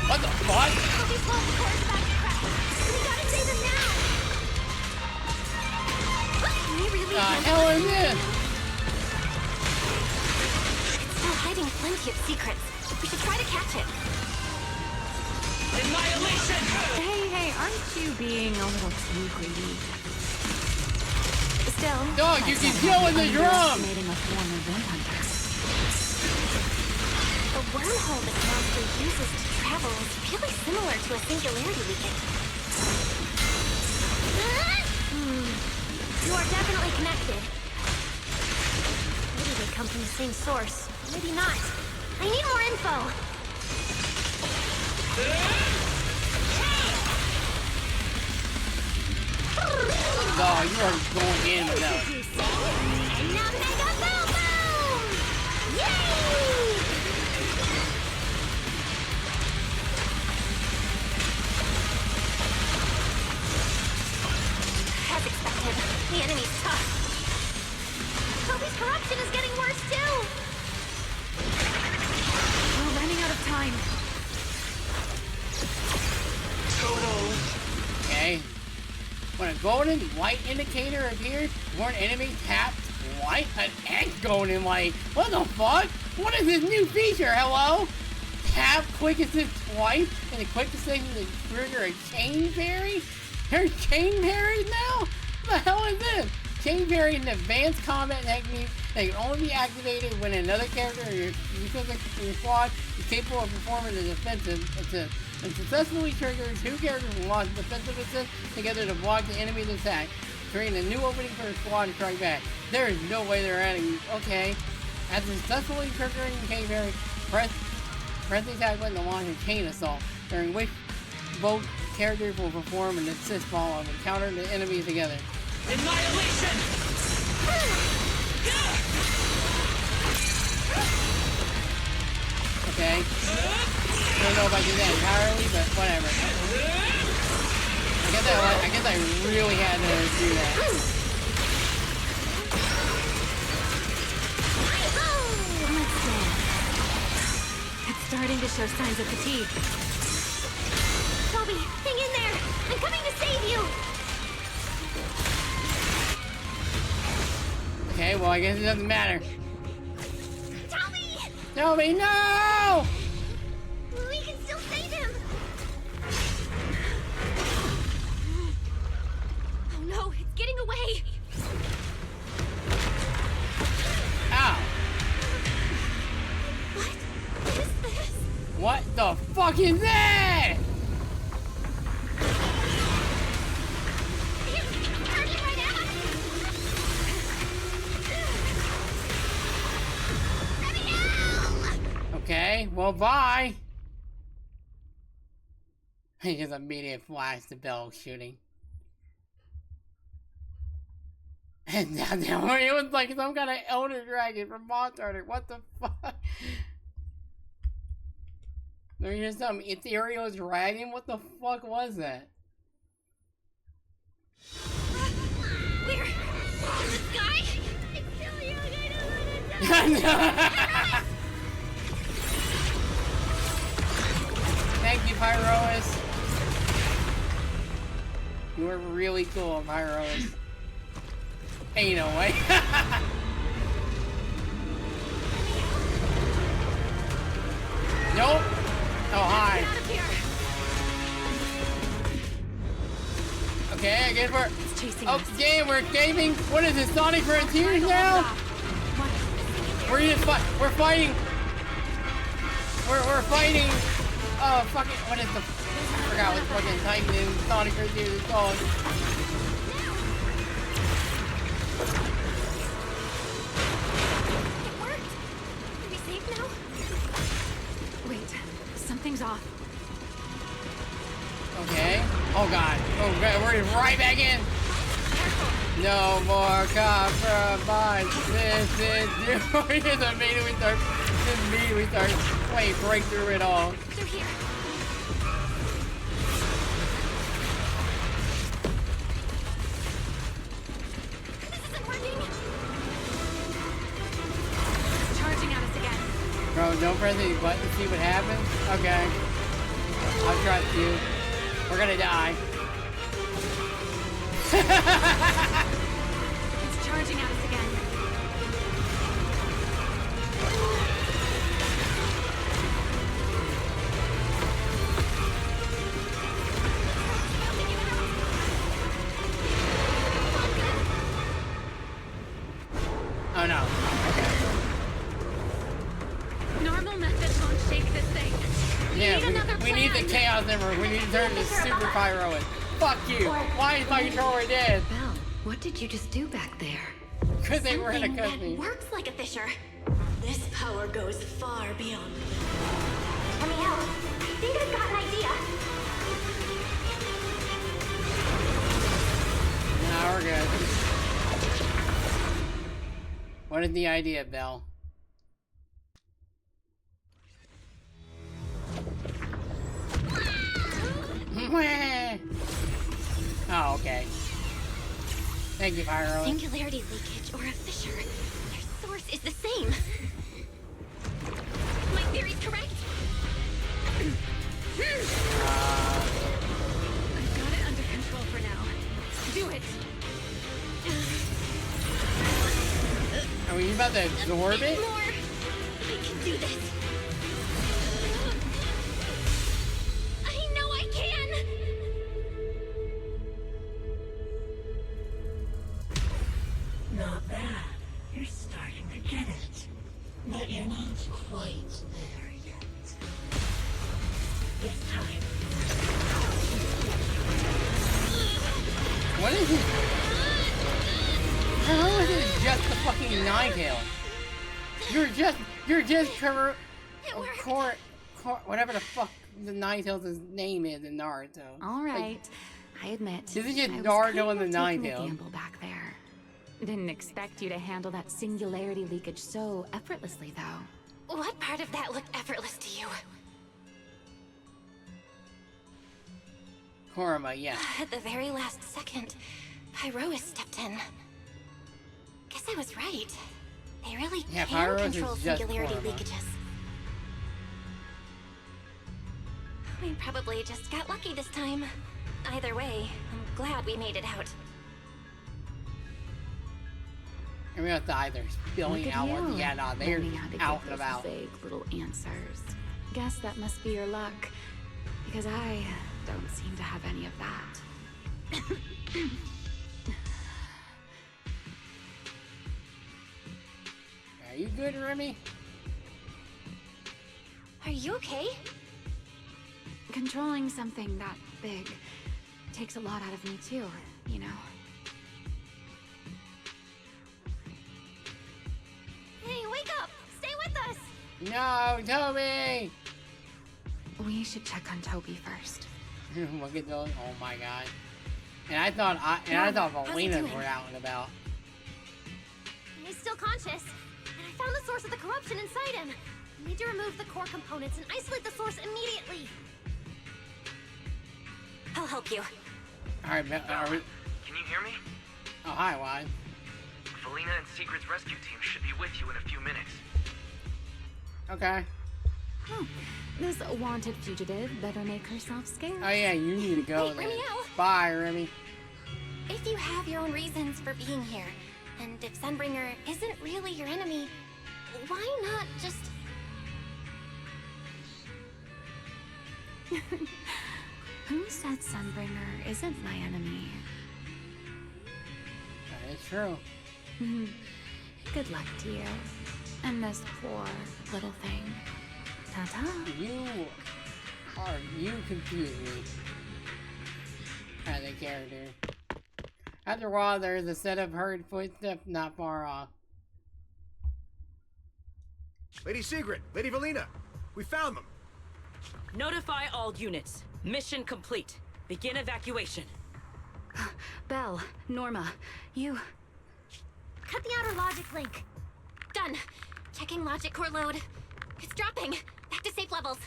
What the fuck? Toby's whole core is about to crash. We gotta save him now! Can we really The hell is this? It's still hiding plenty of secrets. We should try to catch it. Annihilation! Hey, aren't you being a little too greedy? Still, Dog, you can kill in the drum! Underestimating a form of event hunter. the wormhole this monster uses to travel is really similar to a singularity beacon. You are definitely connected. Maybe they come from the same source. Maybe not. I need more info. Dog, you are going in with that. And now mega boom boom! Yay! As expected, the enemy's tough. Toby's corruption is getting worse too! We're running out of time. Okay. When a golden white indicator appeared, one enemy tapped white, an X golden white. What the fuck? What is this new feature? Hello? Tap quick assist twice, and the quick assist to trigger a chain parry? There's chain parries now? What the hell is this? Chain parry is an advanced combat technique that can only be activated when another character in your squad is capable of performing a defensive assist. And successfully triggers two characters will launch defensive assist together to block the enemy's attack, creating a new opening for the squad to strike back. There is no way they're adding. Okay. After successfully triggering the chain parry, press the attack button to launch a chain assault, during which both characters will perform an assist follow-up and counter the enemies together. Annihilation! Okay. I don't know if I did that entirely, but whatever. I guess I really had to do that. It's starting to show signs of fatigue. Toby, hang in there! I'm coming to save you! Okay, well I guess it doesn't matter. Toby! Toby, no! We can still save him! Oh no, it's getting away! Ow! What is this? What the fuck is that? Turning right at us! Let me out! Okay. Okay, well, bye. He just immediately flashed the bell shooting. And down there, it was like some kind of elder dragon from Monster Hunter. What the fuck? There's just some ethereal dragon? What the fuck was that? We're in the sky? It's still young, I don't want to die. Thank you, Pyrois. You were really cool, Pyrois. Ain't no way. Nope. Oh, hi. Okay, I guess we're we're gaming. What is this, Sonic Frontiers now? We're fighting. We're fighting. Oh, fucking, what is the? I forgot what fucking Titan in Sonic Frontiers is called. It worked. Are we safe now? Wait, something's off. Okay. Oh god. Oh god, we're right back in. No more compromise. This is you. Just immediately start. Wait, break through it all. They're here. This isn't working. Charging at us again. Bro, don't press any button to see what happens. Okay. I'll trust you. We're gonna die. It's charging at us again. Oh no. Okay. Normal methods won't shake this thing. Yeah, we need the Chaos Emerald. We need to turn this super pyroid. Fuck you. Why is my controller dead? Belle, what did you just do back there? Because they were in a Something that cutscene. works like a fisher. This power goes far beyond. Let me out. I think I've got an idea. Nah, we're good. What is the idea, Belle? Oh, okay. Thank you, Pyro. Singularity leakage or a fissure. Their source is the same. My theory's correct. I've got it under control for now. Do it. Are we about to absorb it? More. I can do this. I know I can. Not bad. You're starting to get it. But you're not quite there yet. It's time. What is it? How is it just the fucking Nine-Tail? You're just whatever the fuck the Nine-Tail's name is in Naruto. All right. I admit. This is just I was Naruto kind and the of taking Nine-Tail. a gamble back there. Didn't expect you to handle that singularity leakage so effortlessly, though. What part of that looked effortless to you? Koruma, yeah. At the very last second, Pyrois stepped in. Guess I was right. They really Yeah, can Pyrois is control just singularity Koruma. leakages. We probably just got lucky this time. Either way, I'm glad we made it out. And we have to either spilling Look at out you, or yeah, no, they're learning how to out give and those about. vague little answers. Guess that must be your luck, because I don't seem to have any of that. Are you good, Remy? Are you okay? Controlling something that big takes a lot out of me too, you know. Hey, wake up! Stay with us! No, Toby! We should check on Toby first. Look at those. Oh my god. And I thought Valina's were out and about. He's still conscious, and I found the source of the corruption inside him. We need to remove the core components and isolate the source immediately. I'll help you. Alright, are we... Can you hear me? Oh, hi, Wad. Valina and Secret's rescue team should be with you in a few minutes. Okay. Oh, this wanted fugitive better make herself scarce. Oh yeah, you need to go Wait, then. Remy, no. Bye, Remy. If you have your own reasons for being here, and if Sunbringer isn't really your enemy, why not just... Who said Sunbringer isn't my enemy? That is true. Good luck to you. And this poor little thing. Ta-ta. You confuse me. As a character. After a while, there's a set of hurried footsteps not far off. Lady Sigrid, Lady Valina, we found them. Notify all units. Mission complete. Begin evacuation. Belle, Norma, you... Cut the outer logic link. Done. Checking logic core load. It's dropping. Back to safe levels.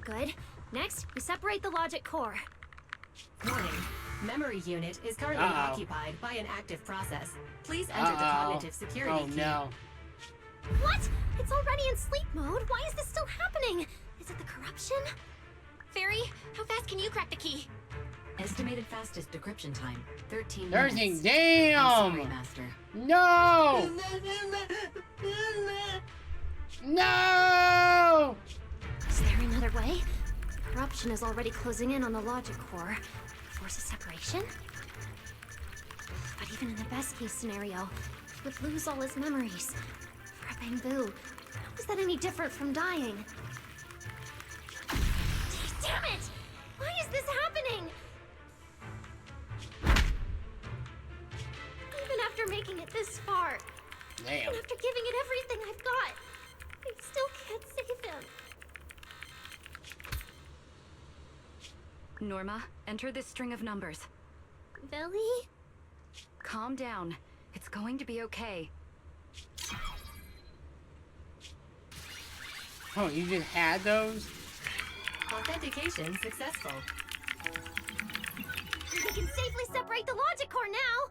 Good. Next, we separate the logic core. Warning. Memory unit is currently occupied by an active process. Please enter the cognitive security key. No. What? It's already in sleep mode? Why is this still happening? Is it the corruption? Fairy, how fast can you crack the key? Estimated fastest decryption time, 13 13, minutes. damn! I'm sorry, Master. No! No! Is there another way? Corruption is already closing in on the logic core. Force a separation? But even in the best case scenario, he would lose all his memories. For a bamboo, how is that any different from dying? Damn it! Why is this happening? Even after making it this far, Damn. even after giving it everything I've got, I still can't save him. Norma, enter this string of numbers. Belly? Calm down. It's going to be okay. Oh, you just had those? Authentication successful. We can safely separate the logic core now!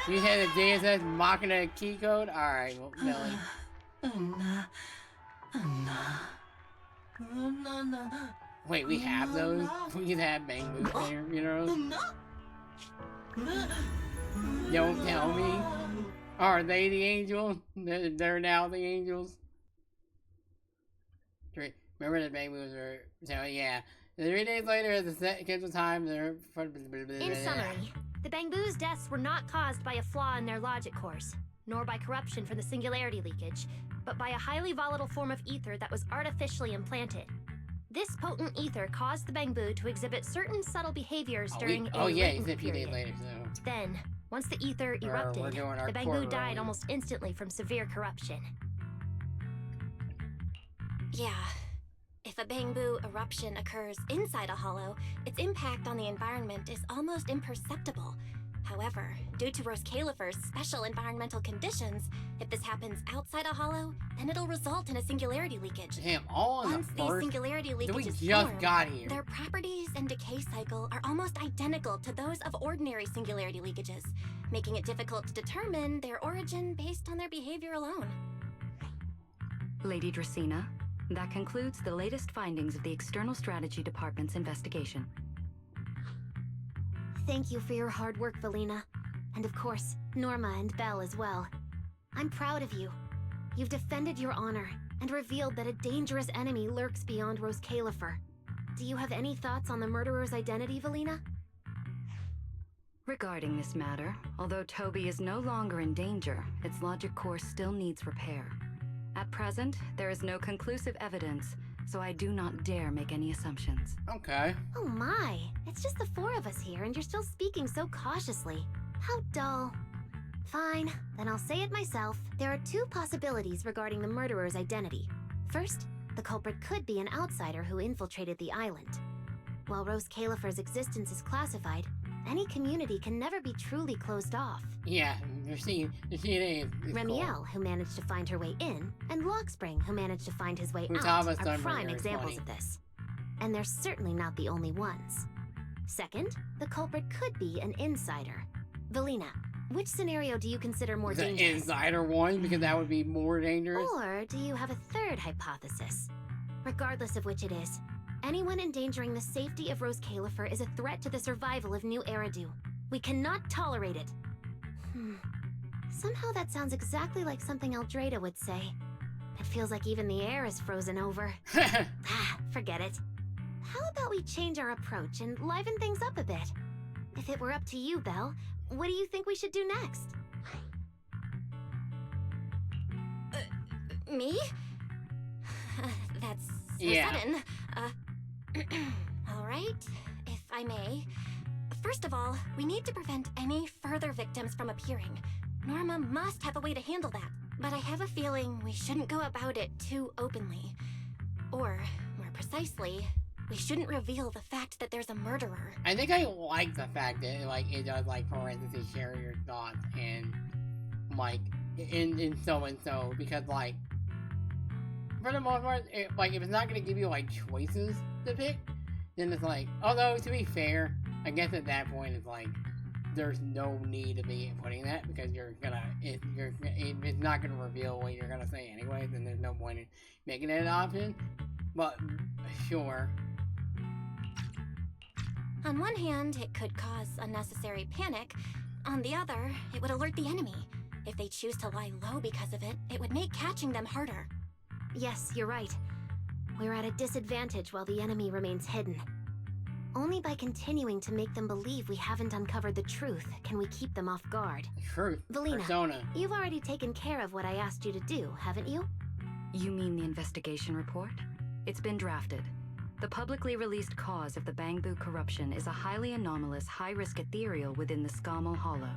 You had a DSS mocking a key code? Alright, well, Billy. Wait, we have those? We just have bamboo there, you know? Don't tell me. Are they the angels? They're now the angels? Remember the bamboos were... So, yeah. 3 days later, at the scheduled time, they're... In summary, the Bangbu's deaths were not caused by a flaw in their logic cores, nor by corruption from the singularity leakage, but by a highly volatile form of ether that was artificially implanted. This potent ether caused the Bangbu to exhibit certain subtle behaviors during a latent a few days period. later, so... Then, once the ether erupted, the Bangbu died almost instantly from severe corruption. Yeah. If a Bangbu eruption occurs inside a hollow, its impact on the environment is almost imperceptible. However, due to Rose Califer's special environmental conditions, if this happens outside a hollow, then it'll result in a singularity leakage. Damn, all in Once the these first... singularity we leakages just form, got here. their properties and decay cycle are almost identical to those of ordinary singularity leakages, making it difficult to determine their origin based on their behavior alone. Lady Dracena, that concludes the latest findings of the External Strategy Department's investigation. Thank you for your hard work, Valina. And of course, Norma and Belle as well. I'm proud of you. You've defended your honor and revealed that a dangerous enemy lurks beyond Rose Califer. Do you have any thoughts on the murderer's identity, Valina? Regarding this matter, although Toby is no longer in danger, its logic core still needs repair. At present, there is no conclusive evidence, so I do not dare make any assumptions. Okay. Oh my, it's just the 4 of us here and you're still speaking so cautiously. How dull. Fine, then I'll say it myself. There are two possibilities regarding the murderer's identity. First, the culprit could be an outsider who infiltrated the island. While Rose Califer's existence is classified, any community can never be truly closed off. Yeah, the scene is Remiel, cool. who managed to find her way in, and Lockspring, who managed to find his way out, Thomas are Dunbringer prime is examples funny. of this. And they're certainly not the only ones. Second, the culprit could be an insider. Valina, which scenario do you consider more The dangerous? insider one, because that would be more dangerous. Or do you have a third hypothesis? Regardless of which it is, anyone endangering the safety of Rose Califer is a threat to the survival of New Eridu. We cannot tolerate it. Somehow that sounds exactly like something Eldrada would say. It feels like even the air is frozen over. Forget it. How about we change our approach and liven things up a bit? If it were up to you, Belle, what do you think we should do next? Me? That's so Yeah. sudden. All right, if I may. First of all, we need to prevent any further victims from appearing. Norma must have a way to handle that. But I have a feeling we shouldn't go about it too openly. Or, more precisely, we shouldn't reveal the fact that there's a murderer. I think I like the fact that it does parentheses share your thoughts and in so and so, because for the most part, if it's not gonna give you choices to pick, then it's although to be fair, I guess at that point it's there's no need to be putting that, because it's not gonna reveal what you're gonna say anyways, and there's no point in making it an option. But sure. On one hand, it could cause unnecessary panic. On the other, it would alert the enemy. If they choose to lie low because of it, it would make catching them harder. Yes, you're right. We're at a disadvantage while the enemy remains hidden. Only by continuing to make them believe we haven't uncovered the truth can we keep them off guard. Truth. Valina, Persona. You've already taken care of what I asked you to do, haven't you? You mean the investigation report? It's been drafted. The publicly released cause of the Bangbu corruption is a highly anomalous, high-risk ethereal within the Skamal Hollow.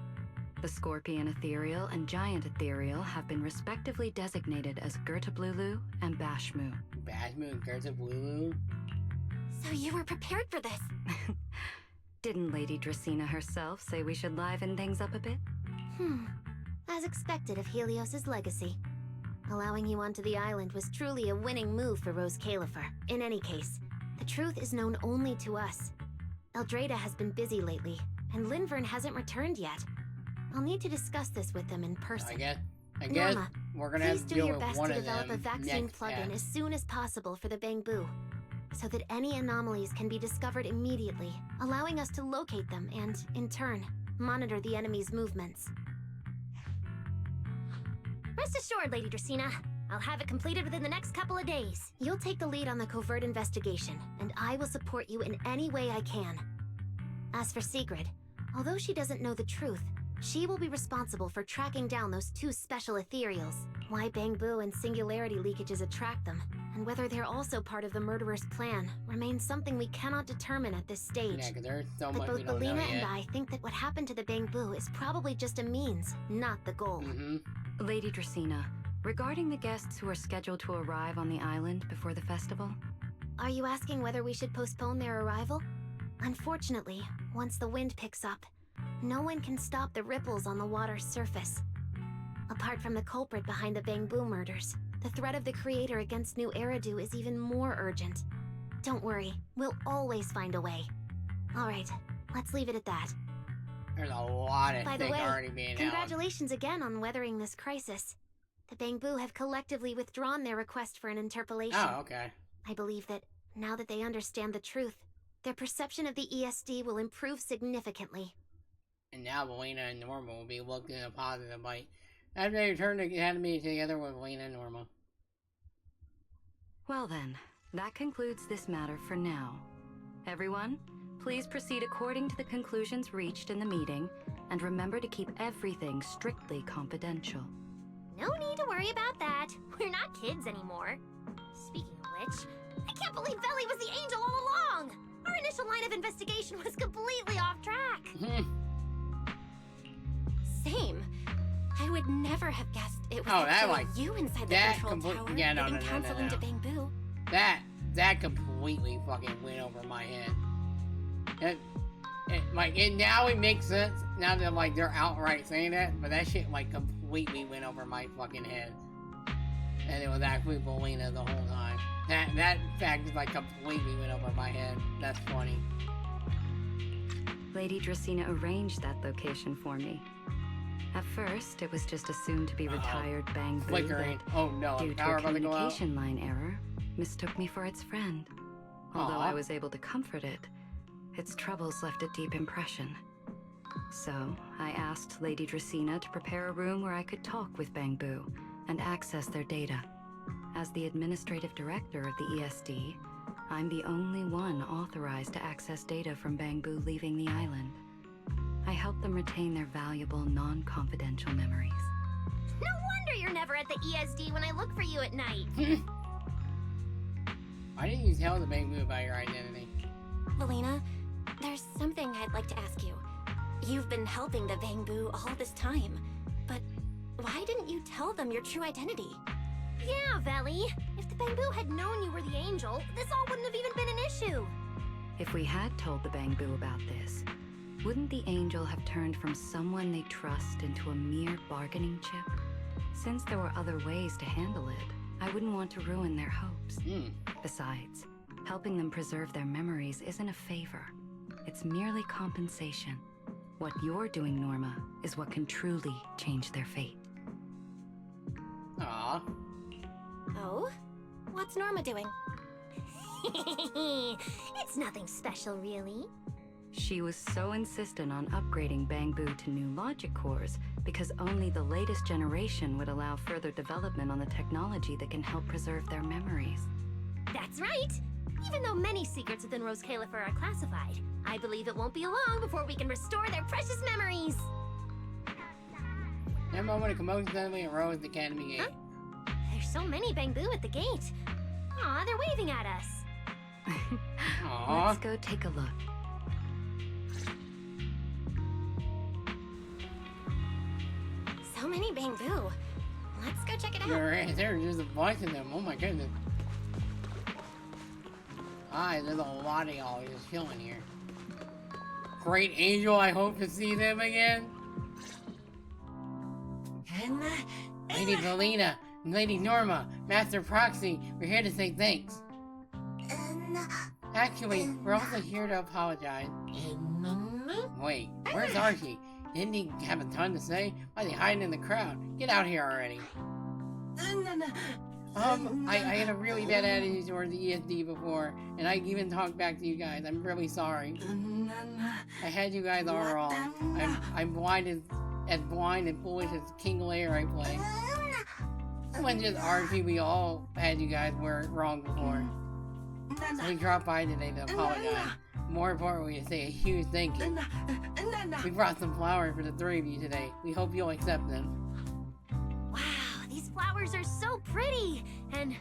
The Scorpion Ethereal and Giant Ethereal have been respectively designated as Gertablulu and Bashmu. Bashmu and Gertablulu? So you were prepared for this? Didn't Lady Dracena herself say we should liven things up a bit? As expected of Helios's legacy. Allowing you onto the island was truly a winning move for Rose Califer. In any case, the truth is known only to us. Eldrada has been busy lately, and Linvern hasn't returned yet. I'll need to discuss this with them in person. I guess Norma, we're gonna have please to do deal your with best one to of develop a them vaccine next plugin time. as soon as possible for the Bangbu, so that any anomalies can be discovered immediately, allowing us to locate them and, in turn, monitor the enemy's movements. Rest assured, Lady Dracena, I'll have it completed within the next couple of days. You'll take the lead on the covert investigation, and I will support you in any way I can. As for Sigrid, although she doesn't know the truth, she will be responsible for tracking down those two special ethereals, why Bangbu and singularity leakages attract them, and whether they're also part of the murderer's plan remains something we cannot determine at this stage. Yeah, 'cause there's so But much both we don't know Belina and yet. I think that what happened to the Bangbu is probably just a means, not the goal. Lady Dracena, regarding the guests who are scheduled to arrive on the island before the festival? Are you asking whether we should postpone their arrival? Unfortunately, once the wind picks up, no one can stop the ripples on the water's surface. Apart from the culprit behind the Bangbu murders, the threat of the Creator against New Eridu is even more urgent. Don't worry, we'll always find a way. Alright, let's leave it at that. There's a lot of By the things way, already being out. congratulations again on weathering this crisis. The Bangbu have collectively withdrawn their request for an interpolation. Oh, okay. I believe that, now that they understand the truth, their perception of the ESD will improve significantly. And now Belina and Norma will be looked in a positive light after they return to the Academy together with Belina and Norma. Well then, that concludes this matter for now. Everyone, please proceed according to the conclusions reached in the meeting, and remember to keep everything strictly confidential. No need to worry about that. We're not kids anymore. Speaking of which, I can't believe Velly was the angel all along! Our initial line of investigation was completely off track. Same. never have guessed it was Oh, that, actually like, you inside the that control tower yeah, no, giving counsel into Bamboo. That completely fucking went over my head. Now it makes sense now that like they're outright saying that, but that shit like completely went over my fucking head. And it was actually Belina the whole time. That fact is like completely went over my head. That's funny. Lady Dracaena arranged that location for me. At first, it was just assumed to be retired Bamboo Flickering. that, Oh no, due to power a about to go out. communication line error, mistook me for its friend. Although I was able to comfort it, its troubles left a deep impression. So, I asked Lady Dracaena to prepare a room where I could talk with Bamboo and access their data. As the administrative director of the ESD, I'm the only one authorized to access data from Bamboo leaving the island. I help them retain their valuable, non-confidential memories. No wonder you're never at the ESD when I look for you at night. Why didn't you tell the Bamboo about your identity? Belina, there's something I'd like to ask you. You've been helping the Bamboo all this time, but why didn't you tell them your true identity? Yeah, Veli. If the Bamboo had known you were the angel, this all wouldn't have even been an issue. If we had told the Bamboo about this, wouldn't the angel have turned from someone they trust into a mere bargaining chip? Since there were other ways to handle it, I wouldn't want to ruin their hopes. Besides, helping them preserve their memories isn't a favor. It's merely compensation. What you're doing, Norma, is what can truly change their fate. Aww. Oh? What's Norma doing? It's nothing special, really. She was so insistent on upgrading Bamboo to new logic cores because only the latest generation would allow further development on the technology that can help preserve their memories. That's right. Even though many secrets within Rose Califer are classified, I believe it won't be long before we can restore their precious memories. Remember when a commotion suddenly arose at the Academy Gate? Huh? There's so many Bamboo at the gate. Aw, they're waving at us. Aww. Let's go take a look. So many Bamboo. Let's go check it out. There's a bunch of them. Oh my goodness. There's a lot of y'all just chilling here. Great Angel, I hope to see them again. Lady Belina, Lady Norma, Master Proxy, we're here to say thanks. Actually, we're also here to apologize. Wait, where's Archie? Didn't he have a ton to say? Why is he hiding in the crowd? Get out here already. I had a really bad attitude towards the ESD before, and I even talked back to you guys. I'm really sorry. I had you guys all wrong. I'm blind and foolish as King Lear I play. It wasn't just Archie, we all had you guys were wrong before. So we dropped by today to apologize. More importantly, to say a huge thank you. We brought some flowers for the three of you today. We hope you'll accept them. Wow, these flowers are so pretty, and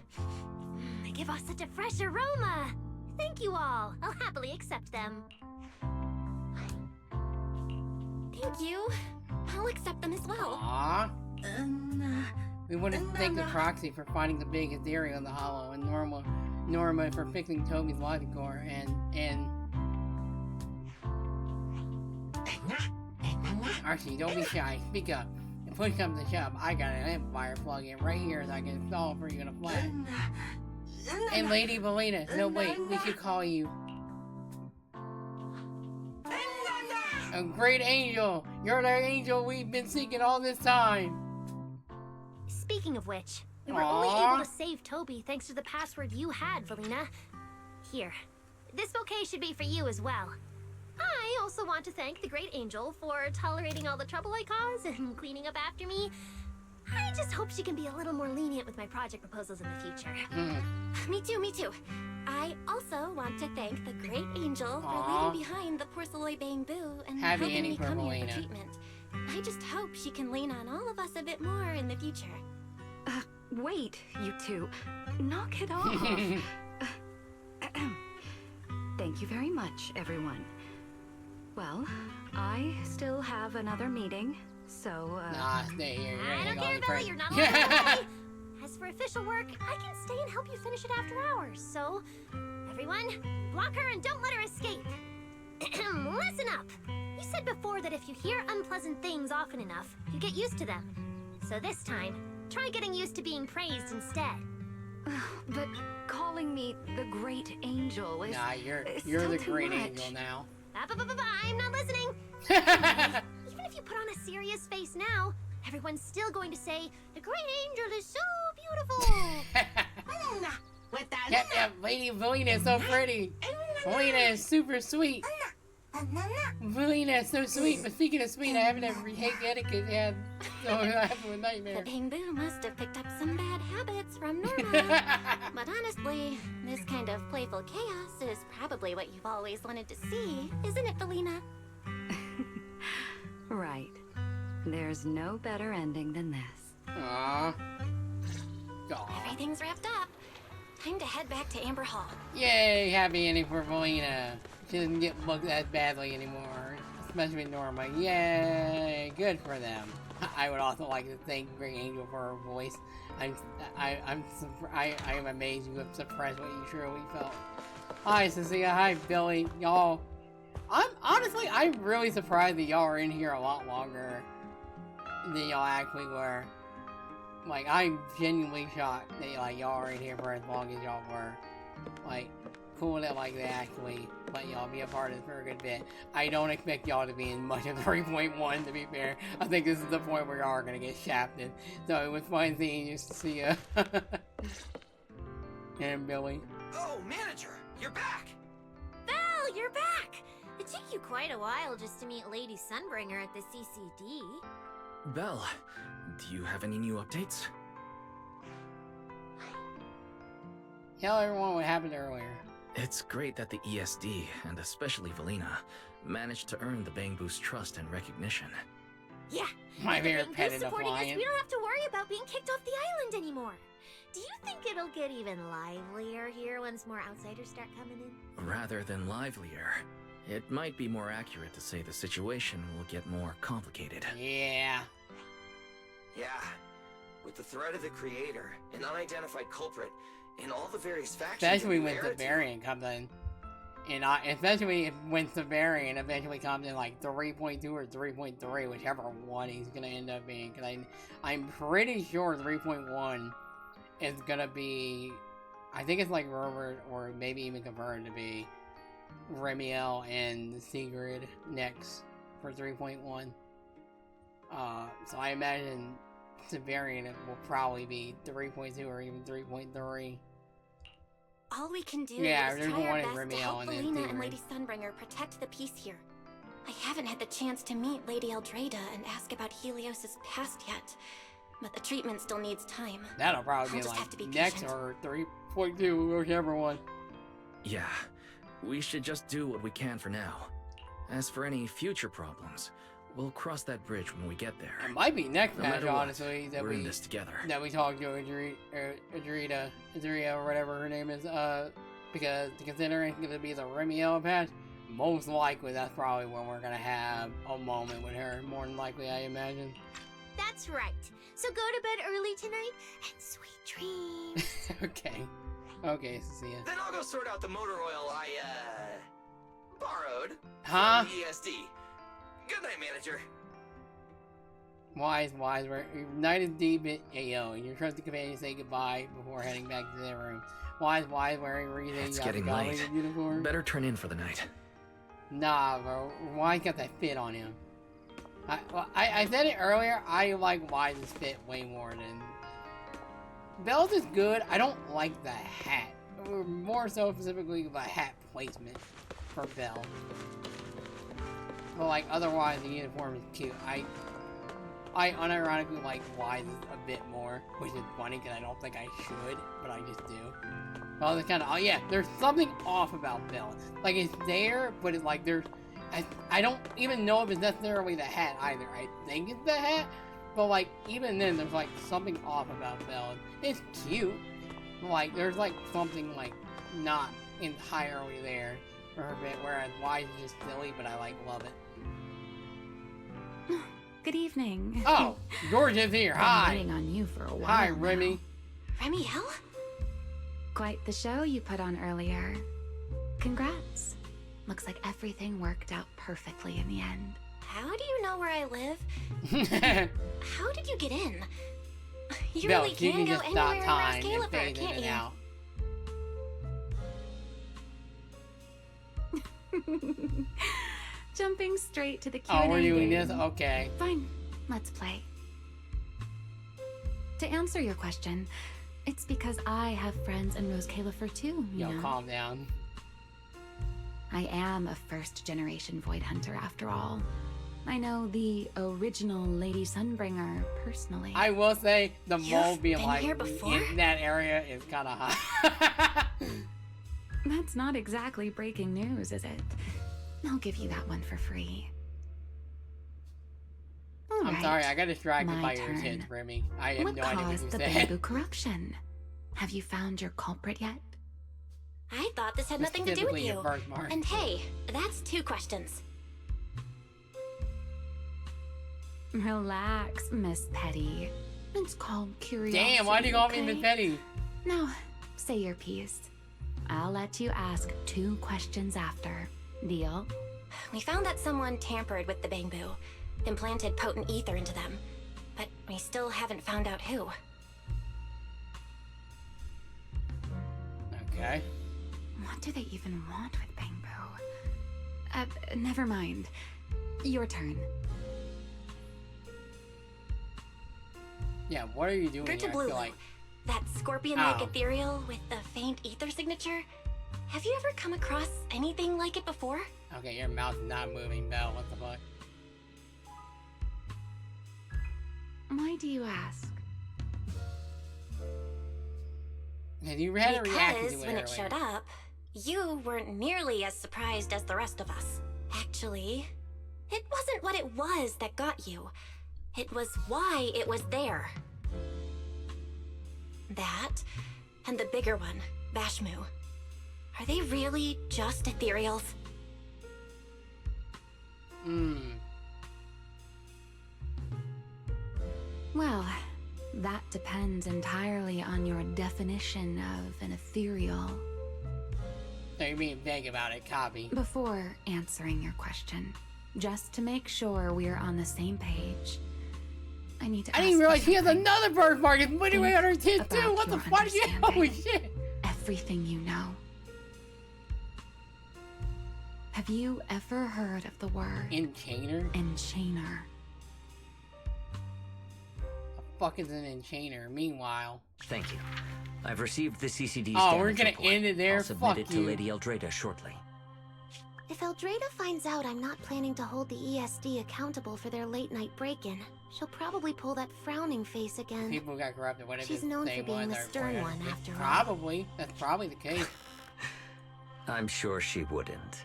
they give off such a fresh aroma. Thank you all. I'll happily accept them. Thank you. I'll accept them as well. Aww. We want to thank the Proxy for finding the biggest area on the Hollow, and Norma for fixing Toby's logic core, and Archie, don't be shy. Speak up. If push comes to shove, I got an amplifier plug-in right here that I can install for you in a flash. And Lady Belina, no wait, we should call you a great angel. You're the angel we've been seeking all this time. Speaking of which, we were only able to save Toby thanks to the password you had, Belina. Here, this bouquet should be for you as well. I also want to thank the Great Angel for tolerating all the trouble I caused and cleaning up after me. I just hope she can be a little more lenient with my project proposals in the future. Me too. I also want to thank the Great Angel for leaving behind the Porceloid Bamboo and helping me come here for treatment. I just hope she can lean on all of us a bit more in the future. Wait, you two. Knock it off. Thank you very much, everyone. Well, I still have another meeting, So, Nah, stay here. You're I don't hang on care, the Bella, train. you're not allowed to stay. As for official work, I can stay and help you finish it after hours, so... Everyone, block her and don't let her escape. Listen up! You said before that if you hear unpleasant things often enough, you get used to them. So this time, try getting used to being praised instead. But calling me the Great Angel is... Nah, you're still the too Great much. Angel now. I'm not listening. Anyway, even if you put on a serious face now, everyone's still going to say, the Great Angel is so beautiful. With that. Yeah, Lady Valina is so pretty. Valina is super sweet. Valina is so sweet. But speaking of sweet, I haven't ever hate etiquette yet. So I have a nightmare. The Bamboo must have picked up some bad habits from Norma. But honestly, this kind of playful chaos is probably what you've always wanted to see, isn't it, Valina? Right. There's no better ending than this. Aww. Everything's wrapped up. Time to head back to Amber Hall. Yay, happy ending for Valina. She doesn't get booked that badly anymore. Especially Norma. Yay, good for them. I would also like to thank Great Angel for her voice. I am amazed you have suppressed what you truly felt. Hi, Cecilia. Hi, Billy. Y'all. I'm really surprised that y'all are in here a lot longer than y'all actually were. Like, I'm genuinely shocked that like y'all are in here for as long as y'all were. Like, cool that like they actually let y'all be a part of it for a good bit. I don't expect y'all to be in much of 3.1, to be fair. I think this is the point where y'all are gonna get shafted. So it was fun seeing you, Cecilia. And Billy. Oh, manager, you're back! Belle, you're back! It took you quite a while just to meet Lady Sunbringer at the CCD. Belle, do you have any new updates? Tell everyone what happened earlier. It's great that the ESD, and especially Valina, managed to earn the Bangbu's trust and recognition. Yeah, My with the favorite Bangboos pet in the supporting us, flying. we don't have to worry about being kicked off the island anymore. Do you think it'll get even livelier here once more outsiders start coming in? Rather than livelier, it might be more accurate to say the situation will get more complicated. Yeah. Yeah. With the threat of the creator, an unidentified culprit, and all the various factions. Especially when Severian comes in. And especially when Severian eventually comes in like 3.2 or 3.3, whichever one he's gonna end up being. Because I'm pretty sure 3.1 is gonna be, I think it's like Robert, or maybe even converted to be Remiel and Sigrid next for 3.1. So I imagine Severian will probably be 3.2 or even 3.3. All we can do Yeah, is there's try our one in best to Remiel help and then Valina and Sigrid. Lady Sunbringer protect the peace here. I haven't had the chance to meet Lady Eldrada and ask about Helios's past yet, but the treatment still needs time. That'll probably I'll be just like have to be next patient. or 3.2, whichever one. Yeah, we should just do what we can for now. As for any future problems, we'll cross that bridge when we get there. It might be next No match, matter what, honestly, that we're we in this together. that we talk to Adrita, or whatever her name is, because considering it's gonna be the Remiel patch, most likely that's probably when we're gonna have a moment with her. More than likely, I imagine. That's right. So go to bed early tonight and sweet dreams. Okay, Cecilia. Then I'll go sort out the motor oil I, borrowed. Huh? From the ESD. Good night, manager. Wise, we're United Deep Ayo. Your trusted companion say goodbye before heading back to their room. Wise, wearing reason. It's getting late. Uniform. Better turn in for the night. Nah, bro. Wise got that fit on him. I said it earlier. I like Wise's fit way more than Belle's is good. I don't like the hat. Or more so specifically the hat placement for Belle. But like otherwise, the uniform is cute. I unironically like Wise a bit more, which is funny because I don't think I should, but I just do. Well, it's kind of, oh yeah, there's something off about Belle. Like it's there, but it's like there's, I don't even know if it's necessarily the hat either. I think it's the hat, but like even then, there's like something off about Belle. It's cute, but like there's like something like not entirely there for her bit, whereas Wise is just silly, but I like love it. good evening. Oh, George is here. Been Hi. waiting on you for a while. Hi, now. Remy. Remiel? Quite the show you put on earlier. Congrats. Looks like everything worked out perfectly in the end. How do you know where I live? How did you get in? You Belle, really you can go just stop anywhere in time and Rascalifer, phase in can't and you? out. Jumping straight to the Q&A. Oh, we're doing game. this? Okay. Fine, let's play. To answer your question, it's because I have friends in Rascalifer too, you Yo, know. calm down. I am a first-generation Void Hunter after all. I know the original Lady Sunbringer personally. I will say the mole being been like here before? in that area is kind of hot. That's not exactly breaking news, is it? I'll give you that one for free. All I'm right, sorry, I got distracted my by your turn. kids, Remy. I have What no idea what caused you the said. bamboo corruption? Have you found your culprit yet? I thought this had nothing to do with Specifically your you. birthmark. And hey, that's 2 questions. Relax, Miss Petty. It's called curiosity. Damn, why do you call me okay? Miss Petty? Now, say your piece. I'll let you ask 2 questions after. Deal? We found that someone tampered with the bamboo, implanted potent ether into them, but we still haven't found out who. Okay. What do they even want with bamboo? Never mind. Your turn. Yeah, what are you doing here? I Blue, feel like... that scorpion-like Oh. ethereal with the faint ether signature. Have you ever come across anything like it before? Okay, your mouth's not moving, Belle. What the fuck? Why do you ask? Have you had a reaction Because to it when earlier? it showed up, you weren't nearly as surprised as the rest of us. Actually, it wasn't what it was that got you. It was why it was there. That, and the bigger one, Bashmu. Are they really just ethereals? Well, that depends entirely on your definition of an ethereal. So you're being vague about it, copy. Before answering your question, just to make sure we're on the same page, I need to I ask didn't realize you he has something. another birthmark. It's putting away on her tits too. about What the your fuck? Yeah, holy understanding. shit. Everything you know. Have you ever heard of the word Enchainer? enchainer? Fuck is an enchainer? Meanwhile. Thank you. I've received the CCD's Oh, we're damage gonna report. end it there? I'll submit Fuck it to you. Lady Eldrada shortly. If Eldrada finds out I'm not planning to hold the ESD accountable for their late-night break-in, she'll probably pull that frowning face again. People got corrupted. What She's known for being the stern one, after all. Probably. That's probably the case. I'm sure she wouldn't.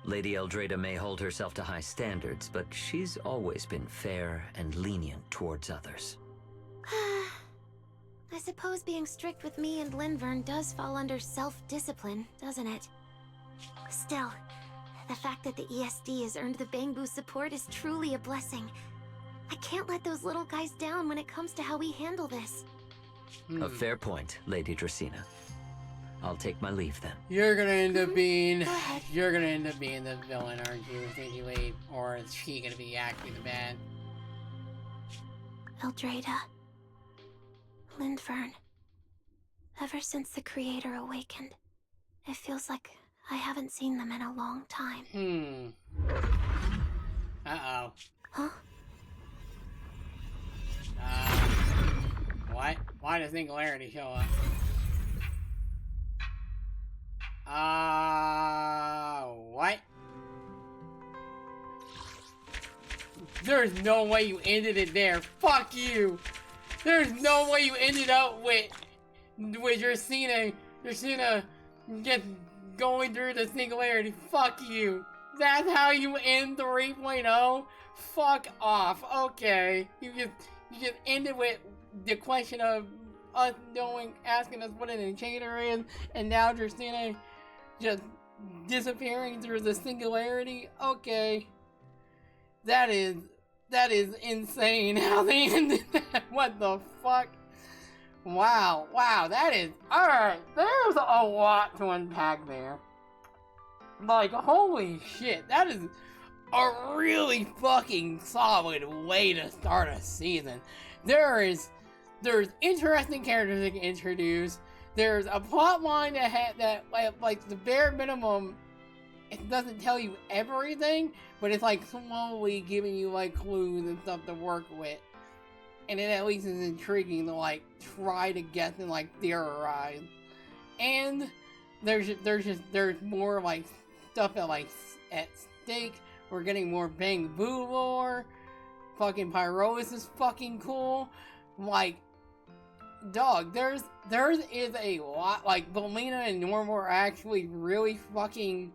Lady Eldrada may hold herself to high standards, but she's always been fair and lenient towards others. I suppose being strict with me and Linvern does fall under self-discipline, doesn't it? Still, the fact that the ESD has earned the Bangbu support is truly a blessing. I can't let those little guys down when it comes to how we handle this. A fair point, Lady Dracena. I'll take my leave then. You're gonna end up being... You're gonna end up being the villain, aren't you? Think you leave? Or is she gonna be actually the bad? Eldrada. Linvern. Ever since the Creator awakened, it feels like I haven't seen them in a long time. Uh-oh. Huh? What? Why does Singularity show up? What? There's no way you ended it there. Fuck you! There's no way you ended up with Dracena just going through the Singularity. Fuck you. That's how you end 3.0? Fuck off. Okay. You just ended with the question of us asking us what an enchanter is, and now Dracena just disappearing through the Singularity. Okay. That is that is insane how they ended that. What the fuck? Wow, that is... Alright, there's a lot to unpack there. Like, holy shit, that is a really fucking solid way to start a season. There's interesting characters they can introduce. There's a plot line that like the bare minimum, it doesn't tell you everything, but it's like slowly giving you like clues and stuff to work with. And it at least is intriguing to like try to guess and like theorize. And there's more like stuff at stake. We're getting more Bang Boo lore. Fucking Pyrolis is fucking cool. Like, dog, there is a lot. Like, Belina and Norma are actually really fucking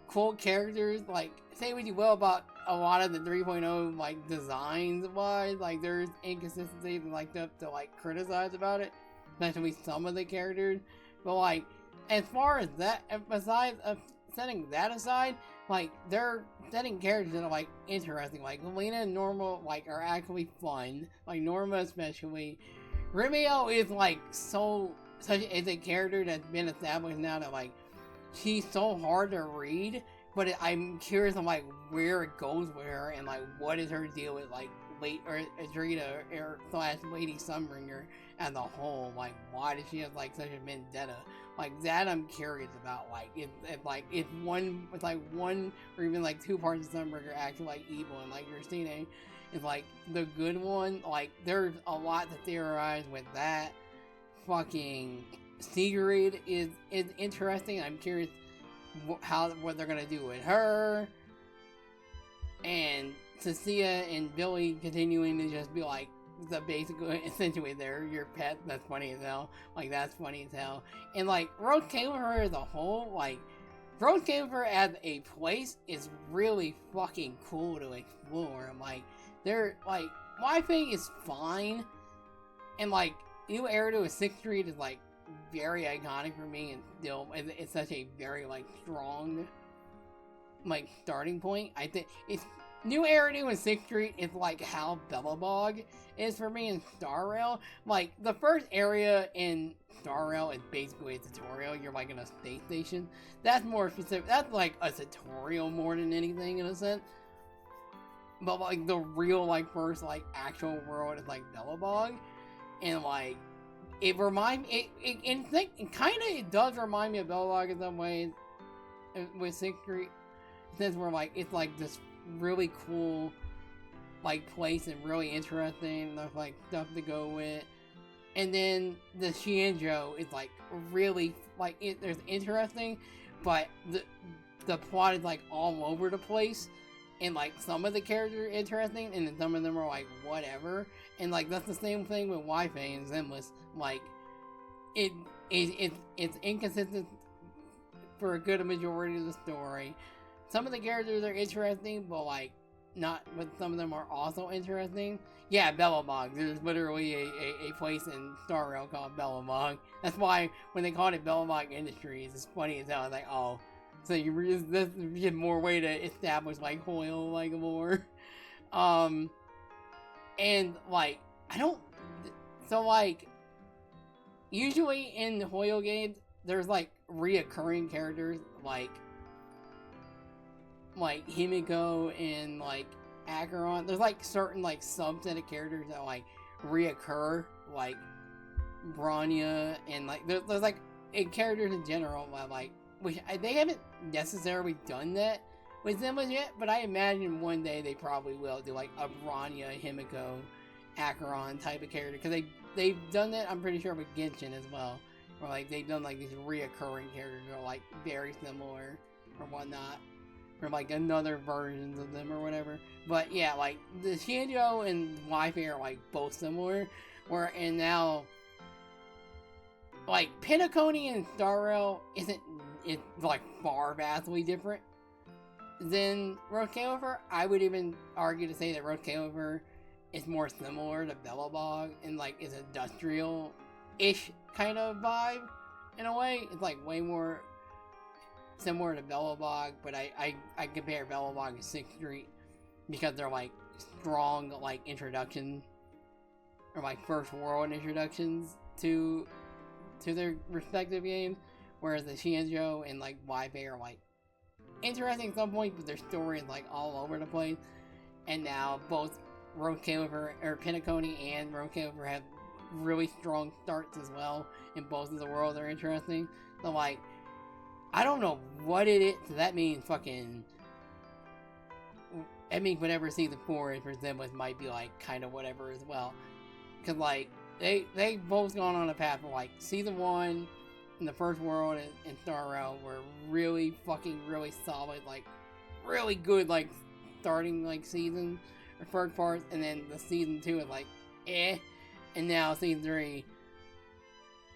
cool characters. Like, say what you will about a lot of the 3.0 like designs wise. Like, there's inconsistencies and like stuff to like criticize about it, especially some of the characters. But like, as far as that, besides setting that aside, like, they're setting characters that are, like, interesting. Like, Lena and Norma, like, are actually fun. Like, Norma especially. Rimeo is, like, such a character that's been established now that, like, she's so hard to read. But I'm curious on, like, where it goes with her and, like, what is her deal with, like, Adrita / Lady Sunbringer as a whole. Like, why does she have, like, such a vendetta? Like, that I'm curious about. Like, if one or even like two parts of Sunbreaker are actually like evil, and like Christina is like the good one. Like, there's a lot to theorize with that. Fucking Sigrid is interesting. I'm curious what they're gonna do with her, and Cecilia and Billy continuing to just be like the basic, essentially they're your pet. That's funny as hell. Like, that's funny as hell. And like Rose Caver as a whole, like Rose Caver as a place is really fucking cool to explore. Like, they're like, Wi-Fi is fine, and like New Eridu with 6th Street is like very iconic for me, and still it's such a very like strong like starting point. I think it's New Eridu and 6th Street is like how Bellabog is for me in Star Rail. Like, the first area in Star Rail is basically a tutorial. You're like in a space station. That's more specific. That's like a tutorial more than anything in a sense. But like the real like first like actual world is like Bellabog, and like it reminds it does remind me of Bellabog in some ways with 6th Street. Since we're like, it's like this really cool like place and really interesting. There's like stuff to go with, and then the Shianjo is like really like there's interesting, but the plot is like all over the place, and like some of the characters are interesting, and then some of them are like whatever. And like that's the same thing with Wi-Fi and Zenless. Like it's inconsistent for a good majority of the story. Some of the characters are interesting, but like but some of them are also interesting. Yeah, Bellabog. There's literally a place in Star Rail called Bellabog. That's why when they called it Bellabog Industries, it's funny as hell. It's like, oh, so this is more way to establish like Hoyle like more. And like usually in Hoyle games there's like reoccurring characters like Himiko and like Acheron. There's like certain like subset of characters that like reoccur, like Bronya, and like there's like characters in general like which they haven't necessarily done that with them as yet, but I imagine one day they probably will do like a Bronya, Himiko, Acheron type of character, because they've done that, I'm pretty sure, with Genshin as well, where like they've done like these reoccurring characters that are like very similar or whatnot, or like another versions of them or whatever. But yeah, like the Shinjo and Wi-Fi are like both similar, and now like Penacony and Star Rail it's like far vastly different than Road Caliber. I would even argue to say that Road Caliber is more similar to Bellabog and like is industrial-ish kind of vibe in a way. It's like way more similar to Bellabog, but I compare Bellabog to 6th Street because they're like strong like introduction or like first world introductions to their respective games, whereas the Shinjo and like YP are like interesting at some point, but their story is like all over the place. And now both Road Caliber or Penacony and Road Caliber have really strong starts as well, and both of the worlds are interesting. So like, I don't know what it is. So that means fucking. I mean, whatever season 4 is for Zenless might be like kind of whatever as well, because like they both gone on a path where like season 1 and the first world and Star Rail were really fucking really solid, like really good like starting like season or first parts, and then the season 2 is like and now season 3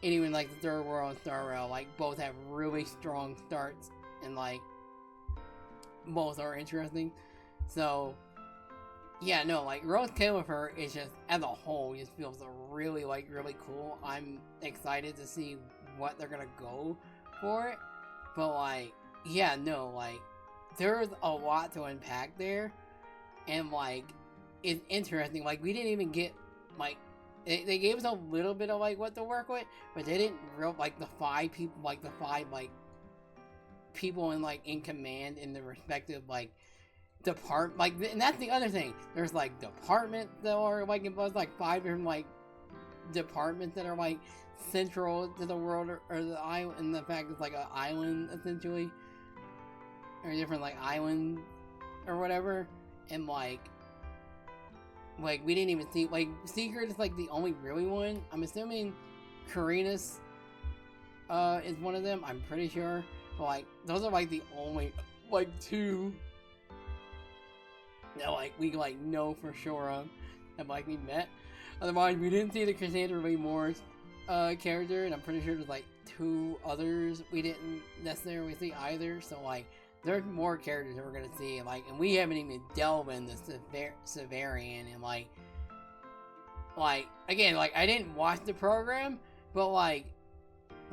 and even like the third world and Star Rail like both have really strong starts and like both are interesting. So yeah, no, like Rose Califer is just as a whole just feels really like really cool. I'm excited to see what they're gonna go for it, but like yeah, no, like there's a lot to unpack there, and like it's interesting. Like we didn't even get like they gave us a little bit of like what to work with, but they didn't real like the five people in like in command in the respective like department, like, and that's the other thing. There's like departments that are like it was like 5 different like departments that are like central to the world or the island, and the fact it's like an island essentially, or different like islands or whatever, and like we didn't even see like Secret is like the only really one. I'm assuming Karina's is one of them. I'm pretty sure, but like those are like the only like 2 that like we like know for sure of that like we met. Otherwise, we didn't see the Cassandra Ray Morris character, and I'm pretty sure there's like 2 others we didn't necessarily see either. So like, there's more characters that we're gonna see, like, and we haven't even delved into Severian, and like again, like I didn't watch the program, but like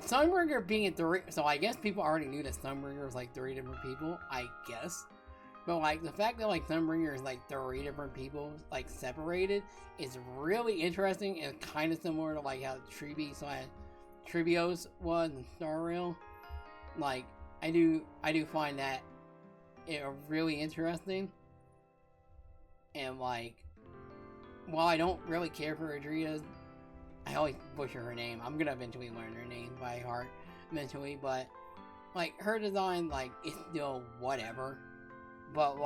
Sunbringer being 3, so I guess people already knew that Sunbringer was like 3 different people, I guess. But like the fact that like Sunbringer is like 3 different people like separated is really interesting, and kind of similar to like how Tribios was in Star Rail. Like I do find that really interesting, and like while I don't really care for Adria's, I always butcher her name. I'm gonna eventually learn her name by heart eventually, but like her design like is still whatever. But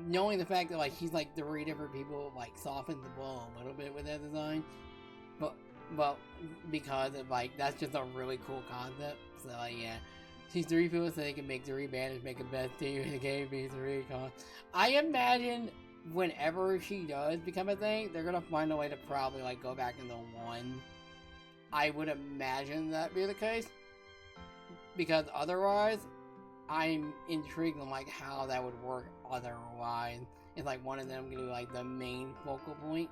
knowing the fact that like she's like 3 different people like softens the blow a little bit with that design, but because of like that's just a really cool concept. So yeah, she's 3 people, so they can make 3 banners, make a best team in the game, be 3 I imagine whenever she does become a thing, they're gonna find a way to probably like go back into 1. I would imagine that be the case. Because otherwise, I'm intrigued on like how that would work otherwise. It's like one of them gonna be like the main focal point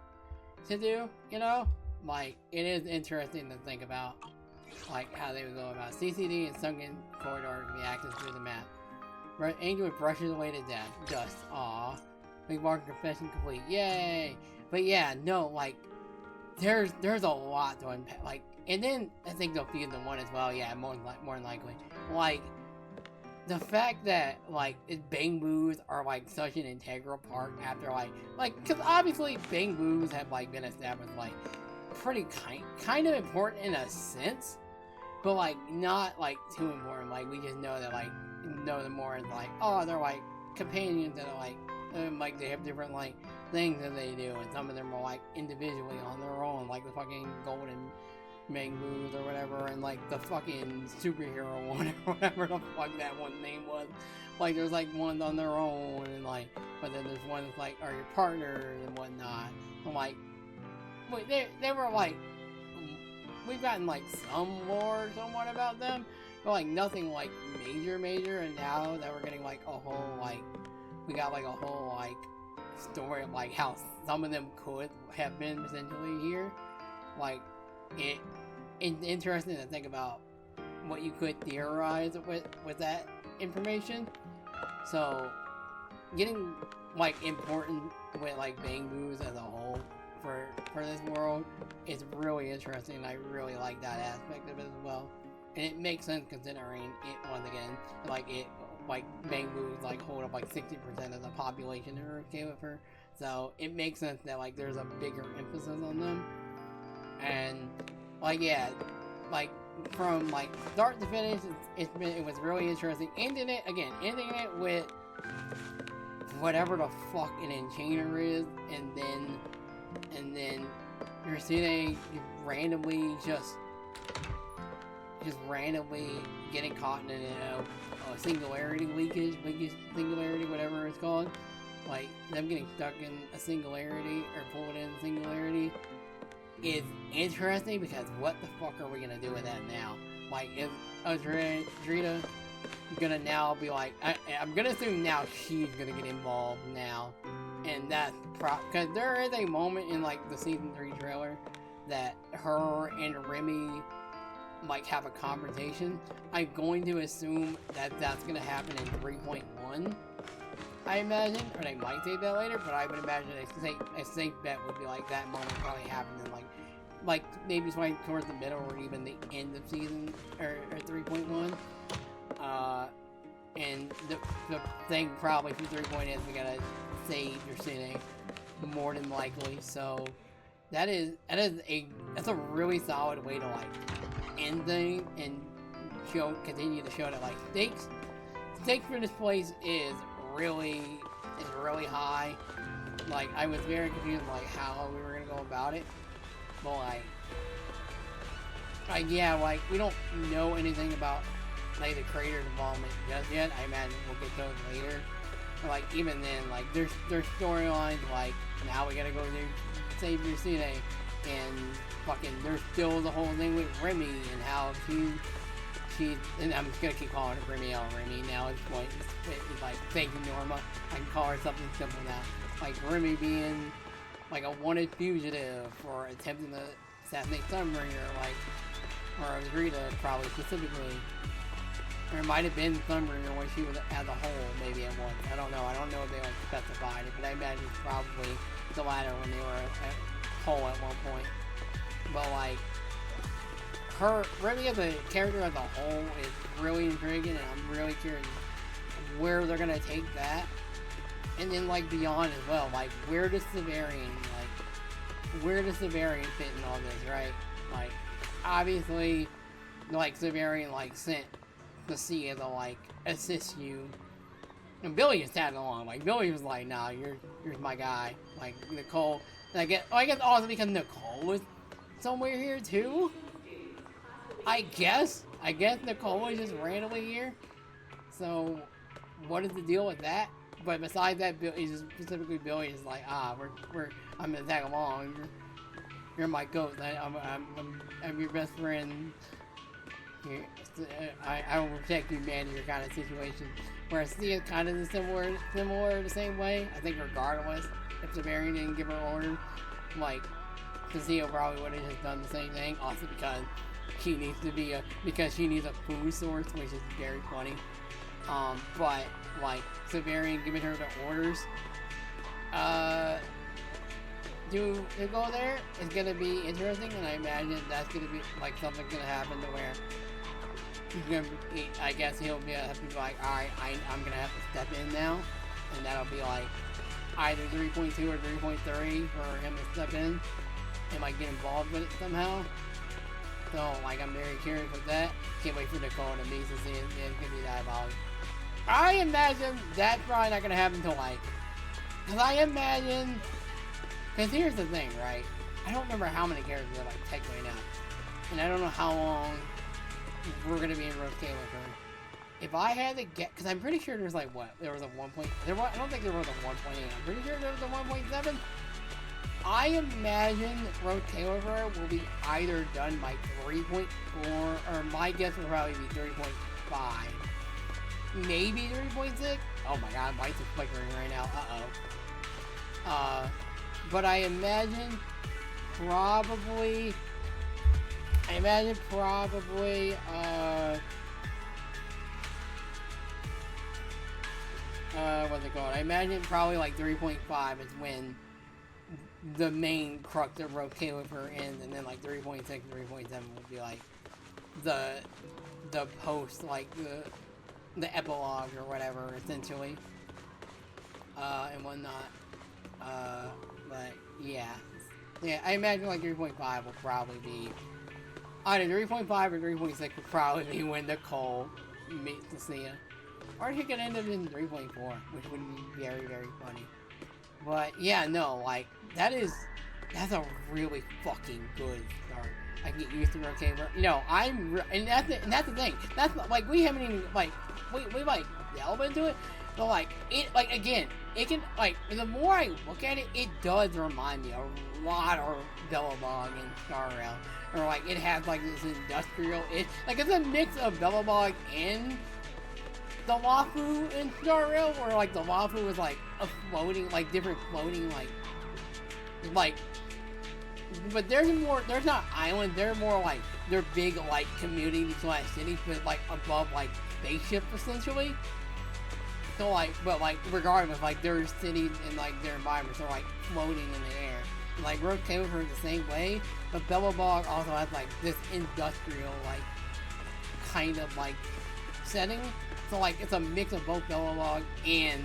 to do, you know? Like, it is interesting to think about like how they would go about CCD and sunken corridor can be accessed through the map. Right, Angel brushes away to death. Dust. Aww. Big Mark confession complete. Yay! But yeah, no, like there's a lot to unpack. Like, and then I think they'll feed the 1 as well. Yeah, more than likely. Like the fact that like Bang Boos are like such an integral part after like because obviously Bang Boos have like been established like pretty kind of important in a sense, but like not like too important. Like we just know that like know them more as like, oh, they're like companions that are like they have different like things that they do, and some of them are like individually on their own, like the fucking golden Mangoos or whatever, and like the fucking superhero one or whatever the fuck that one name was. Like there's like ones on their own, and like, but then there's ones like are your partners and whatnot. I'm like, wait, they were like, we've gotten like some lore somewhat about them, but like nothing like major. And now that we're getting like a whole like, we got like a whole like story of like how some of them could have been essentially here. Like it's interesting to think about what you could theorize with that information. So getting like important with like Bangbus as a whole for this world is really interesting, and I really like that aspect of it as well. And it makes sense considering it, once again, like Bangbus like hold up like 60% of the population that are okay with her. So it makes sense that like there's a bigger emphasis on them. And like yeah, like from like start to finish, it was really interesting. Ending it with whatever the fuck an enchainer is, and then you're sitting randomly just randomly getting caught in a singularity leakage, singularity, whatever it's called. Like them getting stuck in a singularity or pulled in a singularity is interesting, because what the fuck are we gonna do with that now? Like, is Drita gonna now be like, I'm gonna assume now she's gonna get involved now, and that's because there is a moment in like the season 3 trailer that her and Remy might have a conversation. I'm going to assume that that's gonna happen in 3.1. I imagine, or they might say that later, but I would imagine a safe bet would be like that moment probably happened in like maybe it's like towards the middle or even the end of season or 3.1. And the thing probably for 3.1 is we gotta save your city more than likely. So that's a really solid way to like end things and continue to show that like stakes for this place is really high. Like I was very confused like how we were gonna go about it, but like yeah, like we don't know anything about like the creator's involvement just yet. I imagine we'll get those later. But, like even then, like there's storylines like now we gotta go save your city, and fucking there's still the whole thing with Remy and how she and I'm just gonna keep calling her Remy now at this point. It's like thank you, Norma. I can call her something simple now. Like Remy being like a wanted fugitive for attempting to assassinate Sunbringer, like, or Rita probably specifically. Or it might have been Sunbringer when she was as a whole, maybe at once. I don't know if they like specified it, but I imagine it's probably the latter when they were at whole at one point. But like Remy as a character as a whole is really intriguing, and I'm really curious where they're gonna take that, and then like beyond as well. Like where does Severian fit in all this, right? Like obviously, like Severian like sent the Sea to like assist you, and Billy just tagged along. Like Billy was like, "Nah, you're my guy." Like Nicole, I guess also because Nicole was somewhere here too. I guess Nicole is just randomly here. So, what is the deal with that? But besides that, Billy is like, I'm gonna tag along. You're my ghost. I'm your best friend. I will protect you, man, in your kind of situation. Whereas C is kind of similar the same way. I think regardless, if Severian didn't give her orders, like, Casio probably would have just done the same thing. Also because she needs a food source, which is very funny. But like Severian giving her the orders to go there is gonna be interesting, and I imagine that's gonna be like something's gonna happen to where I guess he'll be have to be like, alright, I'm gonna have to step in now, and that'll be like either 3.2 or 3.3 for him to step in and like get involved with it somehow. So like I'm very curious with that. Can't wait for Nicole to meet to see it. It's gonna be diabolical. I imagine that's probably not gonna happen until like, because here's the thing, right? I don't remember how many characters are like technically now, and I don't know how long we're gonna be in rotate with her. If I had to get, because I'm pretty sure there's like there was a 1. I don't think there was a 1.8. I'm pretty sure there was a 1.7. I imagine Road Tailor will be either done by 3.4, or my guess would probably be 3.5. Maybe 3.6? Oh my god, my lights are flickering right now. But I imagine probably I imagine probably, what's it called? I imagine probably like 3.5 is when the main crux of Road Caliber ends, and then like 3.6, 3.7 will be like the post, like the epilogue or whatever, essentially, and whatnot. But yeah, I imagine like 3.5 will probably be either 3.5 or 3.6 will probably be when Nicole meets Lucia. Or he could end up in 3.4, which would be very, very funny. But yeah, no, like that's a really fucking good start. I get used to Road, you know, and that's the thing. That's like we haven't even like we like delve into it, but like it like again, it can like the more I look at it, it does remind me a lot of Bellabog and Star Rail. Or like it has like this industrial, like it's a mix of Bellabog and the Wafu in Star Rail, where like the Wafu is like a floating, like different floating, like, but there's not islands, they're more like, they're big like communities slash cities, but like above like spaceships essentially. So like, but like regardless, like their cities and like their environments are like floating in the air. Like Road Caliber is the same way, but Bellabog also has like this industrial like kind of like setting. So like it's a mix of both Bellabog and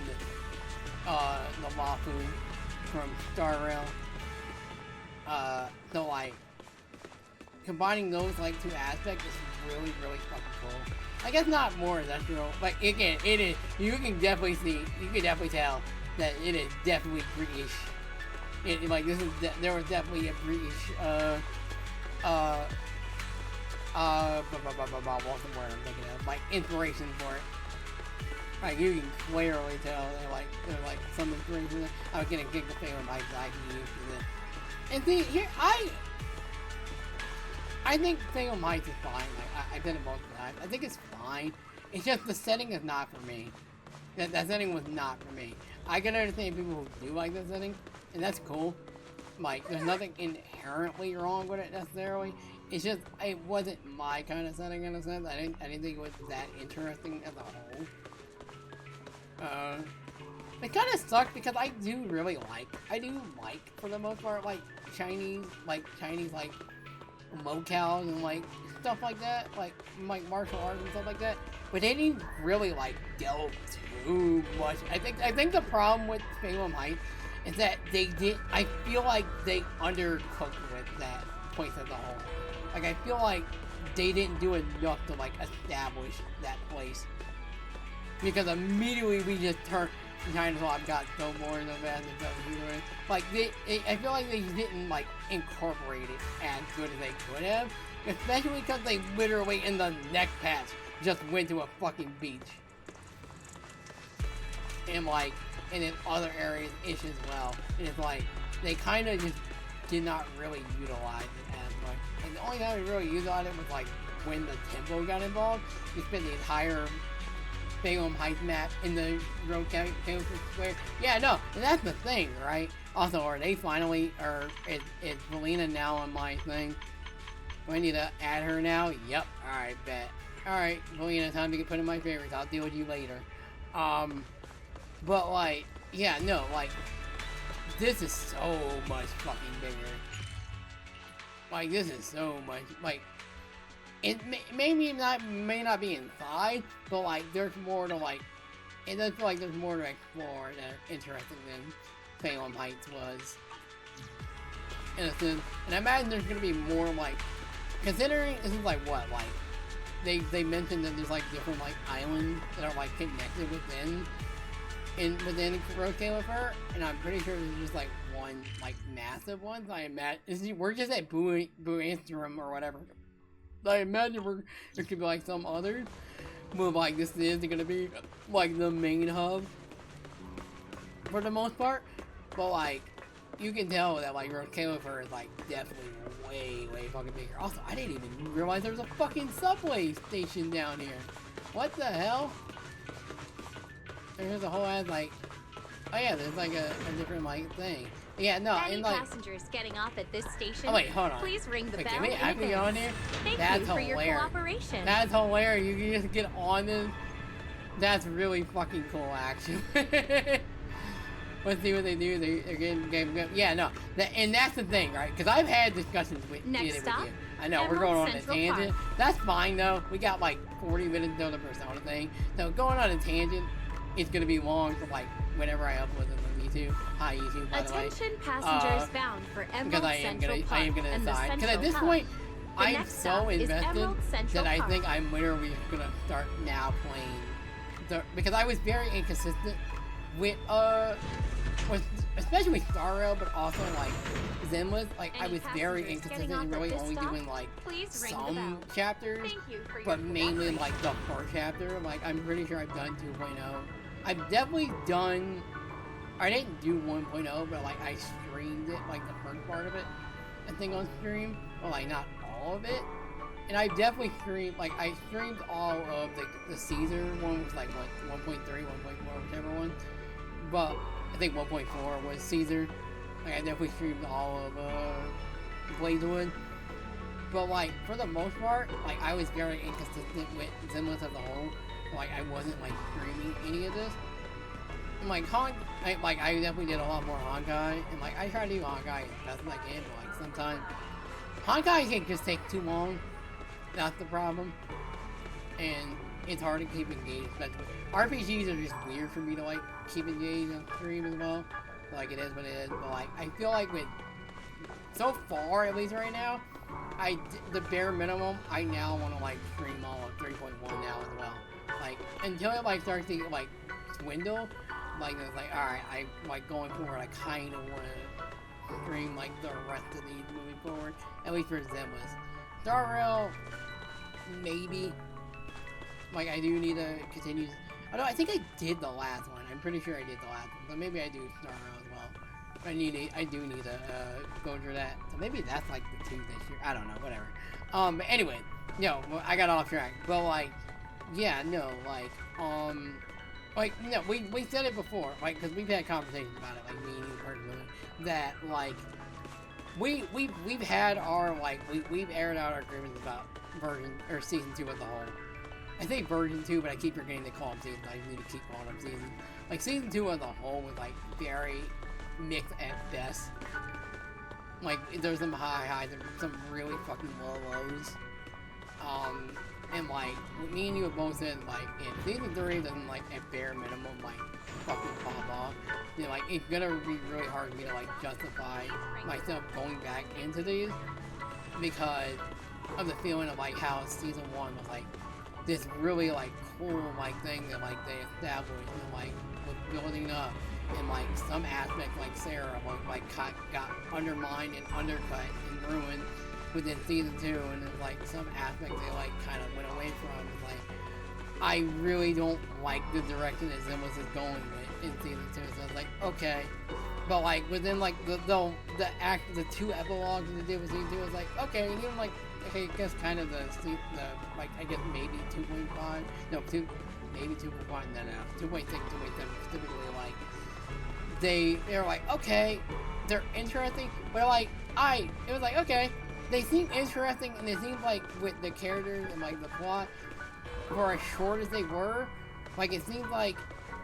the Wafu from Star Rail. So like combining those like two aspects is really, really fucking cool. I guess not more industrial, but again, it is. You can definitely tell that it is definitely British. Like this is there was definitely a British what's the word I'm thinking of? Like inspiration for it. Like you can clearly tell there's like some inspiration. I was getting kicked the thing with my used to this. And see here I think Salem Heights is fine. Like I've done it both times. I think it's fine. It's just the setting is not for me. That setting was not for me. I can understand people who do like that setting, and that's cool. Like there's nothing inherently wrong with it necessarily. It's just it wasn't my kind of setting in a sense. I didn't think it was that interesting as a whole. It kind of sucked because I do like for the most part like Chinese locales and like stuff like that, like martial arts and stuff like that. But they didn't really like delve too much. I think the problem with Salem Heights is that I feel like they undercooked with that place as a whole. Like I feel like they didn't do enough to like establish that place. Because immediately we just turned China's got so bored so bad and so like I feel like they didn't like incorporate it as good as they could have. Especially because they literally in the next patch just went to a fucking beach. And like and in other areas ish as well. And it's like they kinda just did not really utilize it as much. And the only time we really utilized it was like when the tempo got involved. We spent the entire Salem Heights map in the Road Caliber Square. Yeah, no, and that's the thing, right? Also, are they finally, or is Valina now on my thing? Do I need to add her now? Yep, alright, bet. Alright, Valina, time to get put in my favorites. I'll deal with you later. But like, yeah, no, like, this is so much fucking bigger. Like, this is so much, like, it may not be inside, but like there's more to like. It does feel like there's more to explore that interesting than Salem Heights was. In a sense, and I imagine there's gonna be more like, considering this is like what like they mentioned that there's like different like islands that are like connected within Road Caliber, and I'm pretty sure there's just like one like massive one. So I imagine we're just at Buastrum or whatever. I imagine there could be like some others, but like this is gonna be like the main hub for the most part. But like you can tell that like Road Caliber is like definitely way fucking bigger. Also, I didn't even realize there was a fucking subway station down here. What the hell? There's a whole ass like Oh yeah, there's like a different like thing. Yeah, no, Any and like. passengers getting off at this station, Oh wait, hold on. please ring the Wait, bell can we in actually get on advance. here? Thank That's you for your hilarious. cooperation. That's hilarious. You can just get on this. That's really fucking cool, actually. Let's see what they do. They're getting. Yeah, no. And that's the thing, right? Because I've had discussions with you. I know, we're going on a tangent. That's fine, though. We got like 40 minutes until the Persona thing. So going on a tangent is going to be long for like whenever I upload them on YouTube. Hi, YouTube, by the way. Attention passengers bound for Emerald Central Park. I am going to decide. Because at this point, I'm so invested that I think I'm literally going to start now playing. Because I was very inconsistent with especially with Star Rail, but also like Zenless. Like I was very inconsistent and really only doing like some chapters, but mainly like the first chapter. Like I'm pretty sure I've done 2.0. I've definitely done. I didn't do 1.0, but like I streamed it, like the first part of it, I think on stream, but like not all of it. And I definitely streamed, like I streamed all of the Caesar one, was like what 1.3, 1.4, whichever one. But I think 1.4 was Caesar. Like I definitely streamed all of Blazewood. But like for the most part, like I was very inconsistent with Zenless as a whole. Like I wasn't like streaming any of this. And like I definitely did a lot more Honkai, and like I try to do Honkai as best as I can, but like sometimes Honkai can just take too long. That's the problem, and it's hard to keep engaged. Especially RPGs are just weird for me to like keep engaged on stream as well. Like it is what it is, but like I feel like with so far, at least right now, the bare minimum I now want to like stream all of 3.1 now as well. Like until it like starts to like dwindle, like it's like all right, I like going forward, I kind of want to stream like the rest of these moving forward, at least for Zenless. Star Rail, maybe. Like I do need to continue. I think I did the last one. I'm pretty sure I did the last one, but maybe I do Star Rail as well. I do need to go through that. So maybe that's like the 2 this year. I don't know. Whatever. But anyway, no, I got off track. But like, yeah, no, like no, we said it before, like, because we've had conversations about it, like me and you personally, that like we've had our like we've aired out our agreements about season 2 as a whole. I say version 2, but I keep forgetting to call them seasons. I need to keep calling them seasons. Like season 2 as a whole was like very mixed at best. Like there's some high highs and some really fucking low lows. And like me and you have both said like if season 3 doesn't like at bare minimum like fucking pop off, then like it's gonna be really hard for me to like justify myself going back into these because of the feeling of like how season 1 was like this really like cool like thing that like they established and like was building up, and like some aspects like Sarah like got undermined and undercut and ruined within season 2, and then like some aspects they like kind of went away from. It's like I really don't like the direction that Zenless is going with in season 2. So I was like, okay, but like within like the 2 epilogues that they did with season 2, I was like, okay, and even like okay, I guess kind of the like I guess maybe 2.5, no 2, maybe 2.1, no 2.6, 2.7 specifically like they're like okay, they're interesting, but like it was like okay. They seem interesting, and it seems like with the characters and like the plot, for as short as they were, like it seems like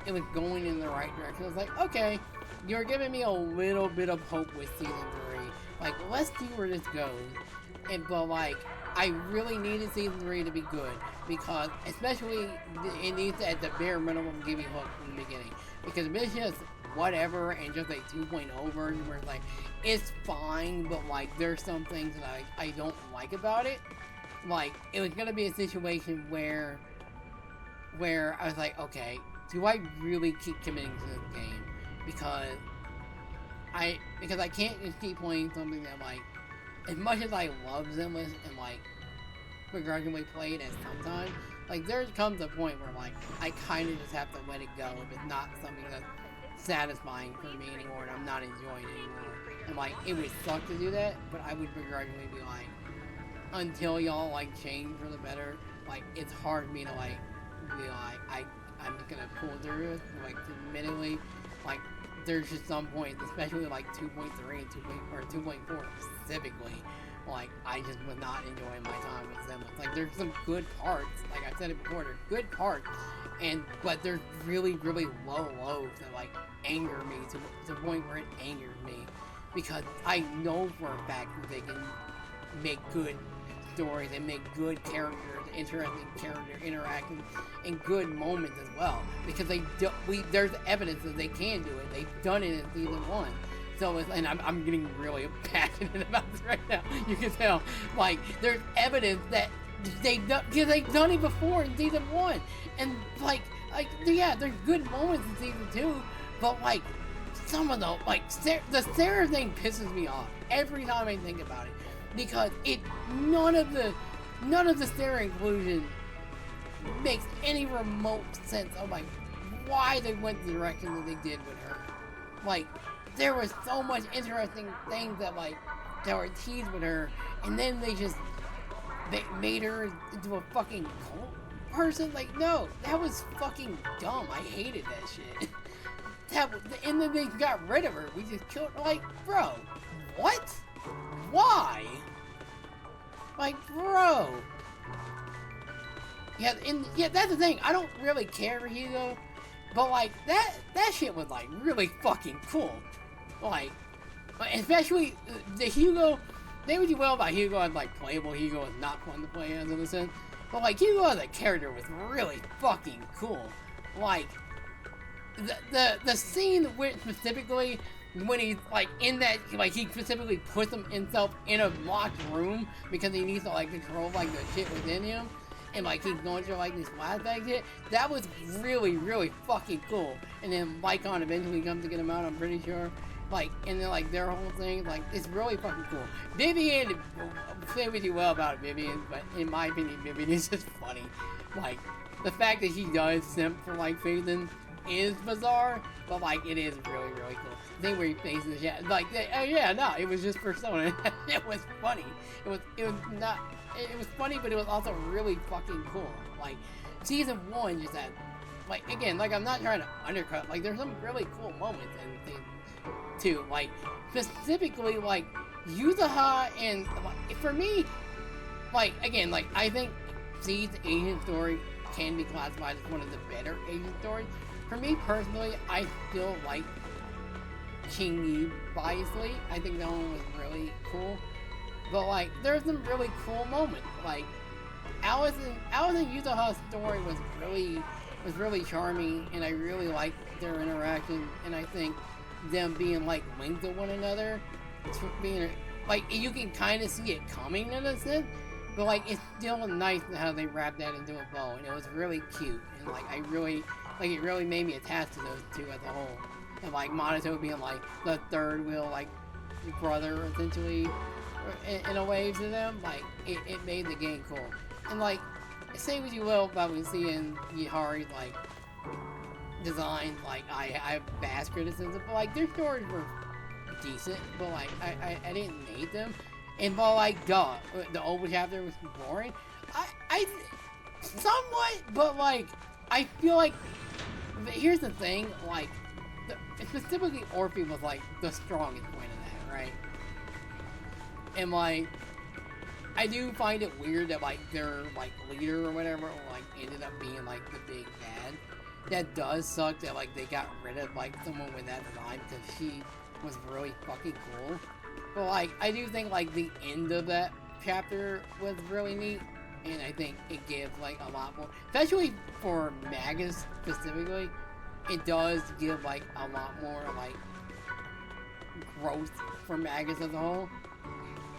it was going in the right direction. I was like, okay, you're giving me a little bit of hope with season 3. Like, let's see where this goes. But like, I really needed season 3 to be good because, especially, it needs to, at the bare minimum, give me hope from the beginning. Because if it's just whatever and just a 2.0 version where it's like it's fine, but like there's some things that I don't like about it, like it was gonna be a situation where I was like, okay, do I really keep committing to this game? Because I can't just keep playing something that like, as much as I love Zenless and like begrudgingly play it at sometimes, like there comes a point where like I kind of just have to let it go if it's not something that's satisfying for me anymore and I'm not enjoying it anymore. And like it would suck to do that, but I would begrudgingly be like, until y'all like change for the better, like it's hard for me to like be like I'm just gonna pull through it. Like admittedly, like there's just some points, especially like 2.3 and 2.4 specifically, like I just was not enjoying my time with Zenless. Like there's some good parts, like I said it before, there's good parts, but there's really low lows that like anger me to the point where it angers me, because I know for a fact that they can make good stories and make good characters, interesting character interactions, and good moments as well. Because there's evidence that they can do it. They've done it in season 1. So and I'm getting really passionate about this right now. You can tell, like there's evidence that they've done it before in season 1, and like yeah, there's good moments in season 2, but like some of the the Sarah thing pisses me off every time I think about it. Because none of the Sarah inclusion makes any remote sense of like why they went the direction that they did with her. Like there was so much interesting things that were teased with her, and then they made her into a fucking cult person. Like no, that was fucking dumb. I hated that shit. And then they got rid of her. We just killed her. Like bro, what? Why? Like, bro. Yeah, that's the thing. I don't really care for Hugo, but like that shit was like really fucking cool. Like, especially the Hugo. They would do well about Hugo as like playable. Hugo is not fun to play as in a sense, but like Hugo as a character was really fucking cool. Like, the scene with specifically. When he's like in that, like he specifically puts himself in a locked room because he needs to like control like the shit within him, and like he's going through like this flashback shit. That was really fucking cool. And then Lycon eventually comes to get him out, I'm pretty sure. Like, and then like their whole thing, like it's really fucking cool. Vivian, say what you will about Vivian, but in my opinion, Vivian is just funny. Like the fact that he does simp for like Phaethon is bizarre, but like it is really cool. The thing where he faces the shit, like it was just Persona. It was funny. It was funny, but it was also really fucking cool. Like season 1 just had, like again, like I'm not trying to undercut. Like there's some really cool moments in season 2. Like specifically like Yuzuha, and like, for me, like again, like I think Z's Asian story can be classified as one of the better Asian stories. For me personally, I still like King Yu biasly. I think that one was really cool. But like, there's some really cool moments. Like, Alice and Yuzuha's story was really charming, and I really liked their interaction. And I think them being like linked to one another, being like you can kind of see it coming in a sense. But like, it's still nice how they wrapped that into a bow, and it was really cute. And like, it really made me attached to those two as a whole. And like, Monato being like the third wheel, like brother essentially, in a way to them. Like, it made the game cool. And like, say what you will about me seeing Yihari's like designs. Like, I have vast criticism, but like their stories were decent. But like, I didn't hate them. And but like, the old chapter was boring. I somewhat, but like, I feel like, here's the thing, like, specifically Orphe was like the strongest point of that, right? And like, I do find it weird that like their like leader or whatever like ended up being like the big bad. That does suck that like they got rid of like someone with that design because she was really fucking cool. But like, I do think like the end of that chapter was really neat, and I think it gives like a lot more, especially for Magus specifically. It does give like a lot more like growth for Magus as a whole.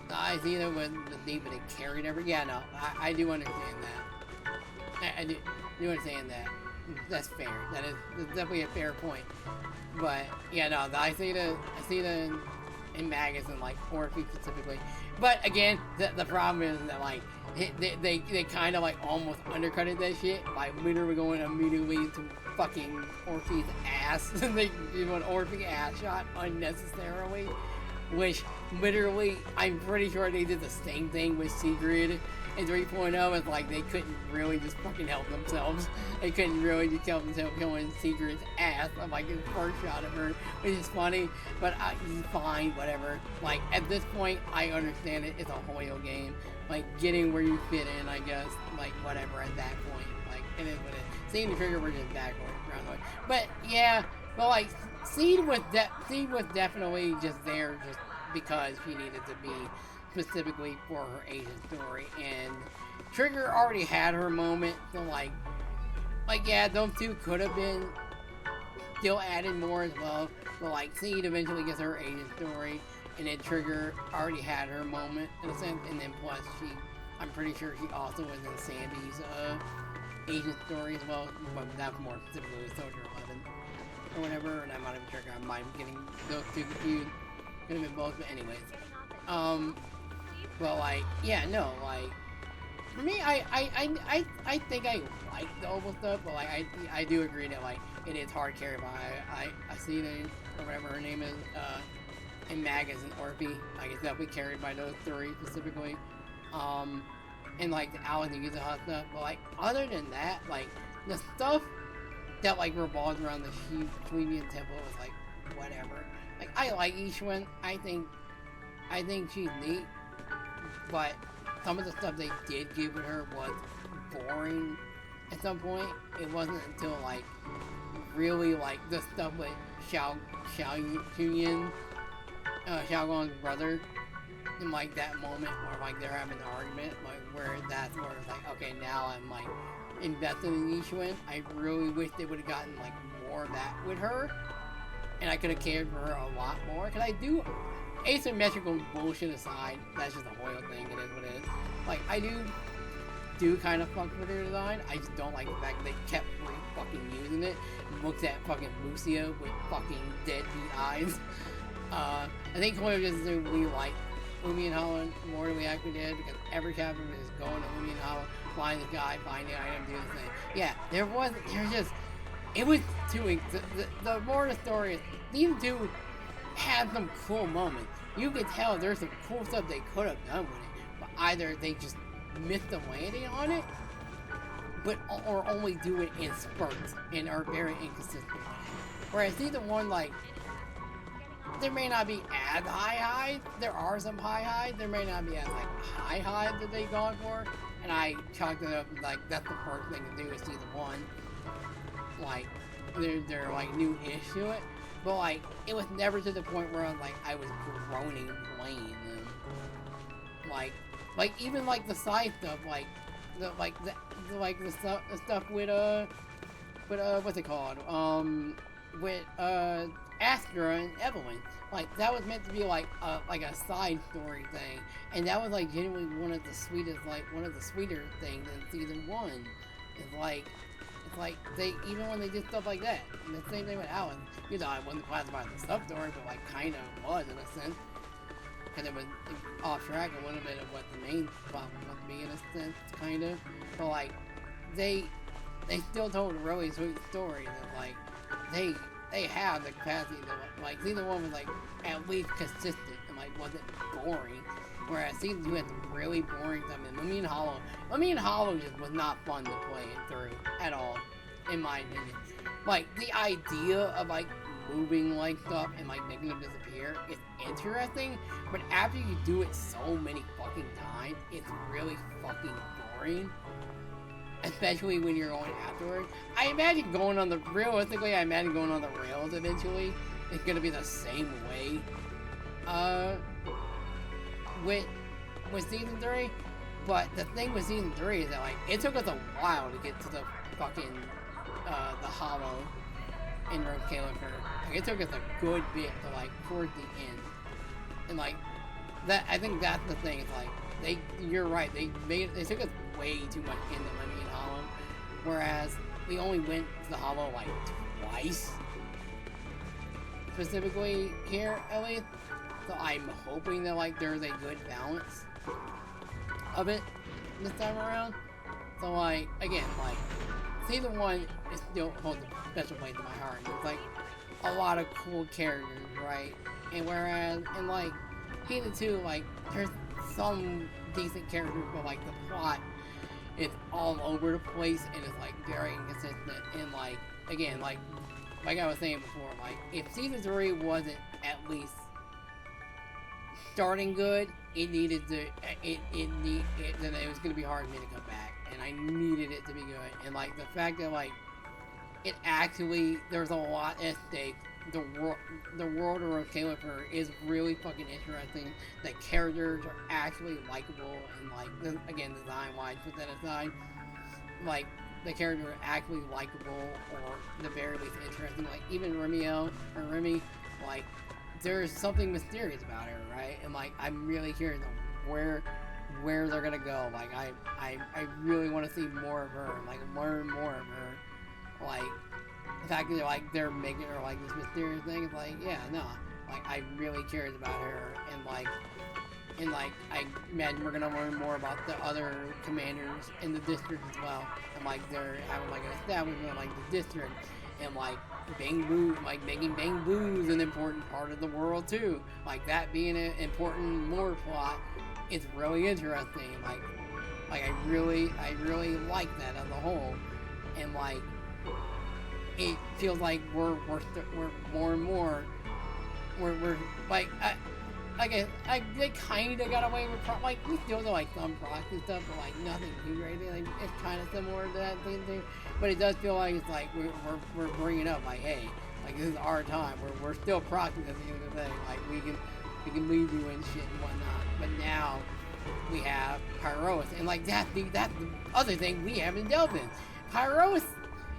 I see that when the demon carried every. Yeah, no, I do understand that. I do understand that. That's fair. That is definitely a fair point. But yeah, no, I see the in Magus and like Orphe specifically. But again, the problem is that like they kind of like almost undercutted that shit by literally going immediately to fucking Orphe's ass. And they do an Orphe ass shot unnecessarily, which literally, I'm pretty sure they did the same thing with Sigrid in 3.0. It's like they couldn't really just fucking help themselves. They couldn't really just help themselves killing Sigrid's ass on like his first shot of her, which is funny, but fine, whatever. Like, at this point, I understand it. It's a Hoyle game. Like, getting where you fit in, I guess, like, whatever at that point. Like, it is what it is. Seeing the trigger, we're just backward, around the way. But, yeah, but, like, Seed was definitely just there just because she needed to be specifically for her Asian story, and Trigger already had her moment, so like yeah, those two could have been still added more as well, but like Seed eventually gets her Asian story, and then Trigger already had her moment in a sense, and then plus I'm pretty sure she also was in Sandy's Asian story as well, but that's more specifically Soldier 11 or whatever, and I might have Trigger, I might be getting those two confused, could have been both, but anyways, but like, yeah, no, like, for me, I think I like the Opal stuff, but like, I do agree that like, it is hard carried by, I see the, or whatever her name is, and Magus and Orphe, like, it's definitely carried by those three specifically, and like, the Alice and Yuzuha stuff, but like, other than that, like, the stuff that like, revolves around the Shuinian Temple is like, whatever, like, I like Ishwan, I think she's neat, but some of the stuff they did give with her was boring at some point. It wasn't until like really like the stuff with Xiao Yunyan, Xiaoguang's brother, in like that moment where like they're having an argument, like where that's where it's like, okay, now I'm like invested in Yishuan. I really wish they would have gotten like more of that with her, and I could have cared for her a lot more, because I do. Asymmetrical bullshit aside, that's just a Hoyle thing, it is what it is. Like, I do kind of fuck with her design, I just don't like the fact that they kept fucking using it. Looked at fucking Lucia with fucking deadbeat eyes. I think Hoyle just really liked Umi and Holland more than we actually did, because every chapter was just going to Umi and Holland, find the guy, find the item, do the thing. Yeah, it was too, the more the story is, these two had some cool moments. You could tell there's some cool stuff they could have done with it, but either they just missed the landing on it, or only do it in spurts and are very inconsistent. Whereas either one, like, there may not be as high, there are some high, there may not be as like high that they've gone for, and I chalked it up like that's the first thing to do is season one. Like, they're like new-ish to it. But like, it was never to the point where I was groaning playing them. Like even like the side stuff, like the stuff with what's it called? With Astra and Evelyn. Like that was meant to be like a side story thing, and that was like genuinely one of the sweeter things in season one. It's like they, even when they did stuff like that, and the same thing with Alan, you know, I wasn't classified as a sub-story, but like kind of was in a sense, because it was off track a little bit of what the main plot was supposed to be in a sense, kind of, but like, they still told a really sweet story that like, they have the capacity to, like, season one was like, at least consistent, and like, wasn't boring. Whereas season 2 had some really boring stuff, and Mummy and Hollow just was not fun to play it through at all, in my opinion. Like, the idea of like moving like stuff and like making them disappear is interesting, but after you do it so many fucking times, it's really fucking boring. Especially when you're going afterwards. I imagine going on the rails eventually. It's gonna be the same way. With season 3, but the thing with season 3 is that like it took us a while to get to the fucking the Hollow in Rogue Califer. Like it took us a good bit to like towards the end, and like that. I think that's the thing. It's like you're right. They took us way too much into Lemmy and Hollow, whereas we only went to the Hollow like twice, specifically here at least. So I'm hoping that like there's a good balance of it this time around. So like, again, like, season 1 is still holds a special place in my heart. It's like, a lot of cool characters, right? And whereas in like Season 2, like there's some decent characters, but like the plot is all over the place and it's like very inconsistent. And like again, like I was saying before, like if Season 3 wasn't at least starting good, it needed to then it was gonna be hard for me to come back, and I needed it to be good. And like the fact that like it actually there's a lot at stake. The world around Caliper is really fucking interesting. The characters are actually likable, and like again, design wise, put that aside, like the characters are actually likable, or the very least interesting. Like even Remy, like there's something mysterious about her, right? And like I'm really curious on where they're gonna go. Like I really want to see more of her, like learn more of her. Like the fact that they're making her like this mysterious thing is like, yeah, no, like I'm really curious about her, and like I imagine we're gonna learn more about the other commanders in the district as well, and like they're having like an establishment of like the district, and like Bangbu, like making Bangbu's an important part of the world too, like that being an important more plot. It's really interesting. Like I really like that as a whole, and like it feels like we're more and more we're like they kind of got away with like we still do like some proxy stuff, but like nothing too crazy. Like it's kind of similar to that thing, but it does feel like it's like we're bringing up like, hey, like this is our time. We're still proxying at the end of the day. Like we can leave you and shit and whatnot. But now we have Pyrois, and like that's the other thing we haven't delved in. Pyrois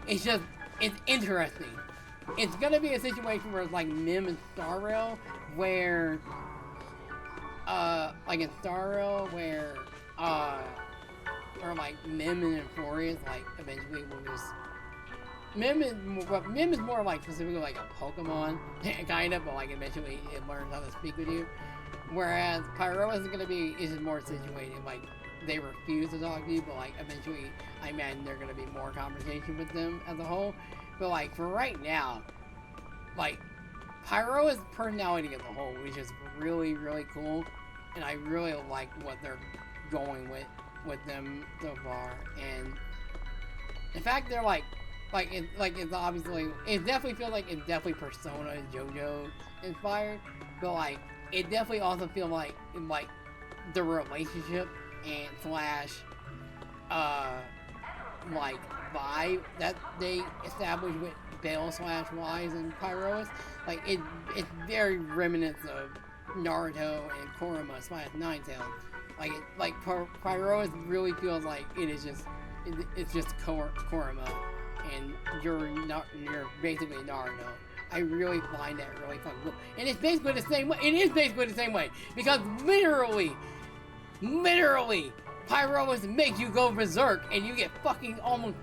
is just it's interesting. It's gonna be a situation where it's like Mim and Star Rail, where like in Star Rail where or like Mim and Euphorius like eventually will just Mim is more like specifically like a Pokemon kind of, but like eventually it learns how to speak with you. Whereas Pyrois is gonna be just more situated, like they refuse to talk to you, but like eventually I imagine there's gonna be more conversation with them as a whole. But like for right now, like Pyrois' personality as a whole, which is really, really cool, and I really like what they're going with them so far. And in fact, they're it's obviously it definitely feels like it's definitely Persona and JoJo inspired, but like it definitely also feels like the relationship and slash like vibe that they established with Bell / Wise and Pyrois, like it's very remnants of Naruto and Kurama / Ninetales. Like Pyrois really feels like it's just Kurama, and you're basically Naruto. I really find that really fucking cool, and it's basically the same way. It is basically the same way because literally, Pyrois makes you go berserk, and you get fucking almost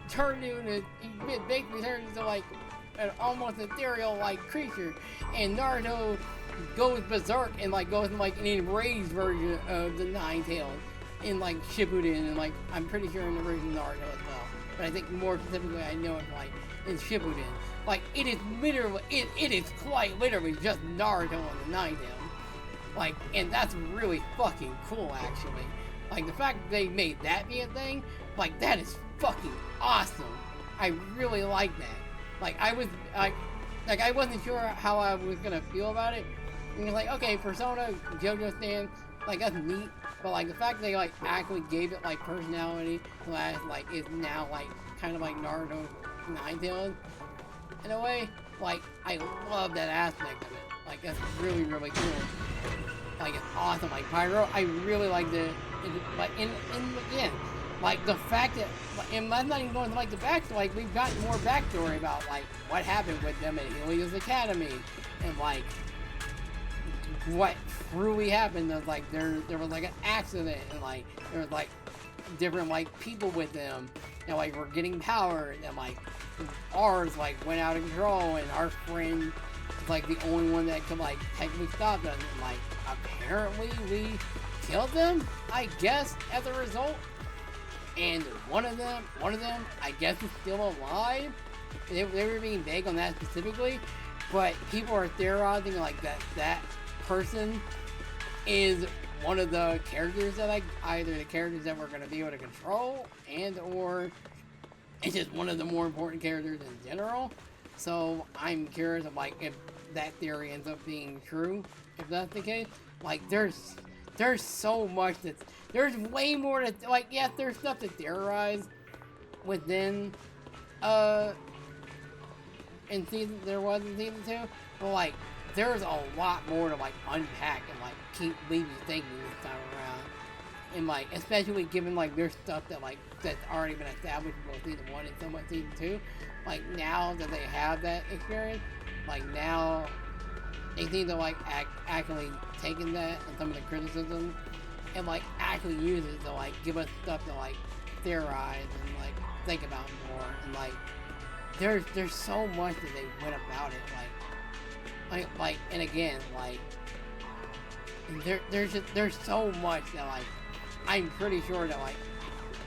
turned into, basically turned into like an almost ethereal like creature, and Naruto goes berserk and like goes in like an enraged version of the Ninetales in like Shippuden, and like I'm pretty sure in the version of Naruto as well, but I think more specifically I know it like in Shippuden. Like it is literally, it is quite literally just Naruto and the Ninetales, like, and that's really fucking cool actually. Like the fact that they made that be a thing, like that is fucking awesome. I really like that. Like I wasn't sure how I was gonna feel about it. And it's like, okay, Persona, JoJo stand, like that's neat. But like the fact that they like actually gave it like personality / like is now like kind of like Naruto Ninetales in a way. Like I love that aspect of it. Like that's really, really cool. Like it's awesome. Like Pyro, I really like like in again, like the fact that, and I'm not even going to like the backstory. Like we've gotten more backstory about like what happened with them at Helios Academy, and like what truly happened. There's like there was like an accident, and like there was like different like people with them, and like we're getting power, and like ours like went out of control, and our friend was like the only one that could like technically stop them, and like apparently we killed them, I guess, as a result. And one of them, I guess, is still alive. They were being vague on that specifically, but people are theorizing like that person is one of the characters that either the characters that we're going to be able to control, and or it's just one of the more important characters in general. So I'm curious of like if that theory ends up being true, if that's the case. Like there's so much there's way more to like. Yes, there's stuff to theorize within in season there was in season 2, but like there's a lot more to like unpack and like leave you thinking this time around. And like especially given like there's stuff that like that's already been established in both season 1 and somewhat season 2. Like now that they have that experience, like now they seem to like actually taking that and some of the criticism and like actually use it to like give us stuff to like theorize and like think about more. And like there's so much that they went about it like and again like there's so much that like I'm pretty sure that like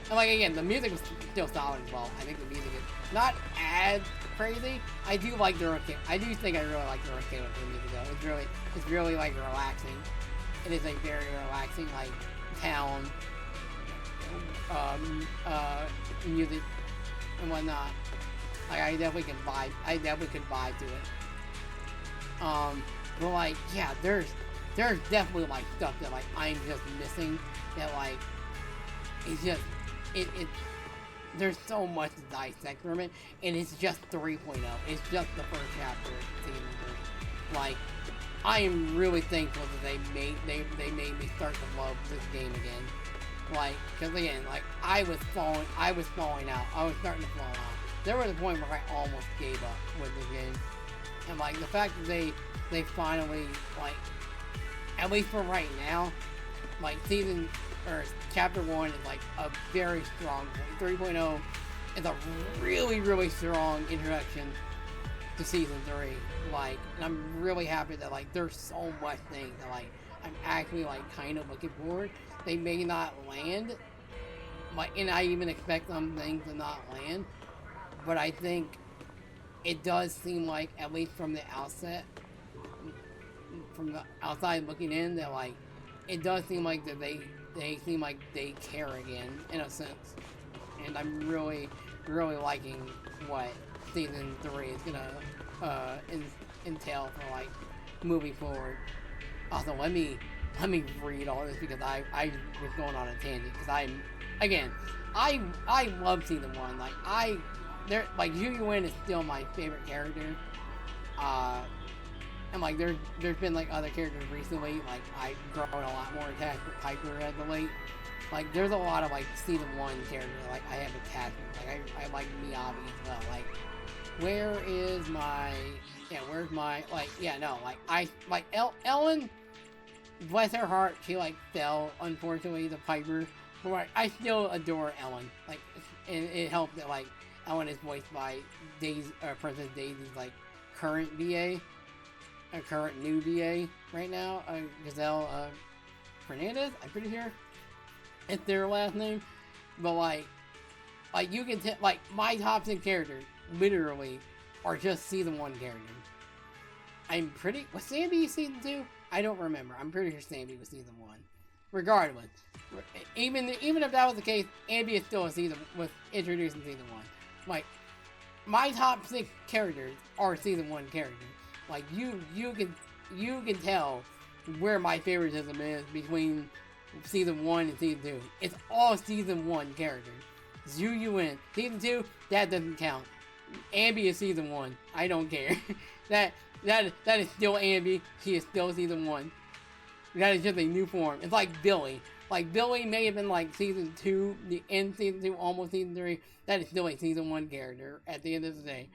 and like again the music was still solid as well. I think the music is not as crazy. I do like the arcade. I do think I really like the arcade with the music though. It's really like relaxing. It is a very relaxing like town music and whatnot. Like I definitely can vibe to it. But like yeah, there's definitely like stuff that like I'm just missing that like it's just it there's so much to dissect from it, and it's just 3.0. It's just the first chapter of season 3. Like I am really thankful that they made me start to love this game again. Like, because again, like I was falling out. I was starting to fall out. There was a point where I almost gave up with this game, and like the fact that they finally like, at least for right now, like chapter 1 is like a very strong point. 3.0 is a really strong introduction to season 3. Like, and I'm really happy that like there's so much things that like I'm actually like kind of looking forward. They may not land, like, and I even expect some things to not land, but I think it does seem like, at least from the outset, from the outside looking in, that like it does seem like that they seem like they care again in a sense, and I'm really liking what season 3 is gonna entail for like moving forward. Also, let me read all this because I was going on a tangent because I love season 1. Like Yu Yuan is still my favorite character. And like there's been like other characters recently. Like I've grown a lot more attached with Piper as of late. Like there's a lot of like season 1 characters like I have attachment. Like I like Miyabi as well. Like where's my Ellen, bless her heart, she like fell unfortunately to Piper. But like, I still adore Ellen. Like, and it helped that like Ellen is voiced by Princess Daisy's like current VA, a current new VA right now, Gazelle Fernandez. I'm pretty sure it's their last name. But like you can tell, like my top 10 characters literally are just season 1 characters. Was Sandy season 2? I don't remember. I'm pretty sure Sandy was season 1. Regardless, even if that was the case, Ambi is still was introduced in season 1. Like my top 6 characters are season 1 characters. Like you can tell where my favoritism is between season 1 and season 2. It's all season 1 characters. Zhu Yuan, season 2, that doesn't count. Ambi is season 1. I don't care. that is still Ambi. She is still season 1. That is just a new form. It's like Billy. Like Billy may have been like season 2, the end season 2, almost season 3. That is still a season 1 character at the end of the day.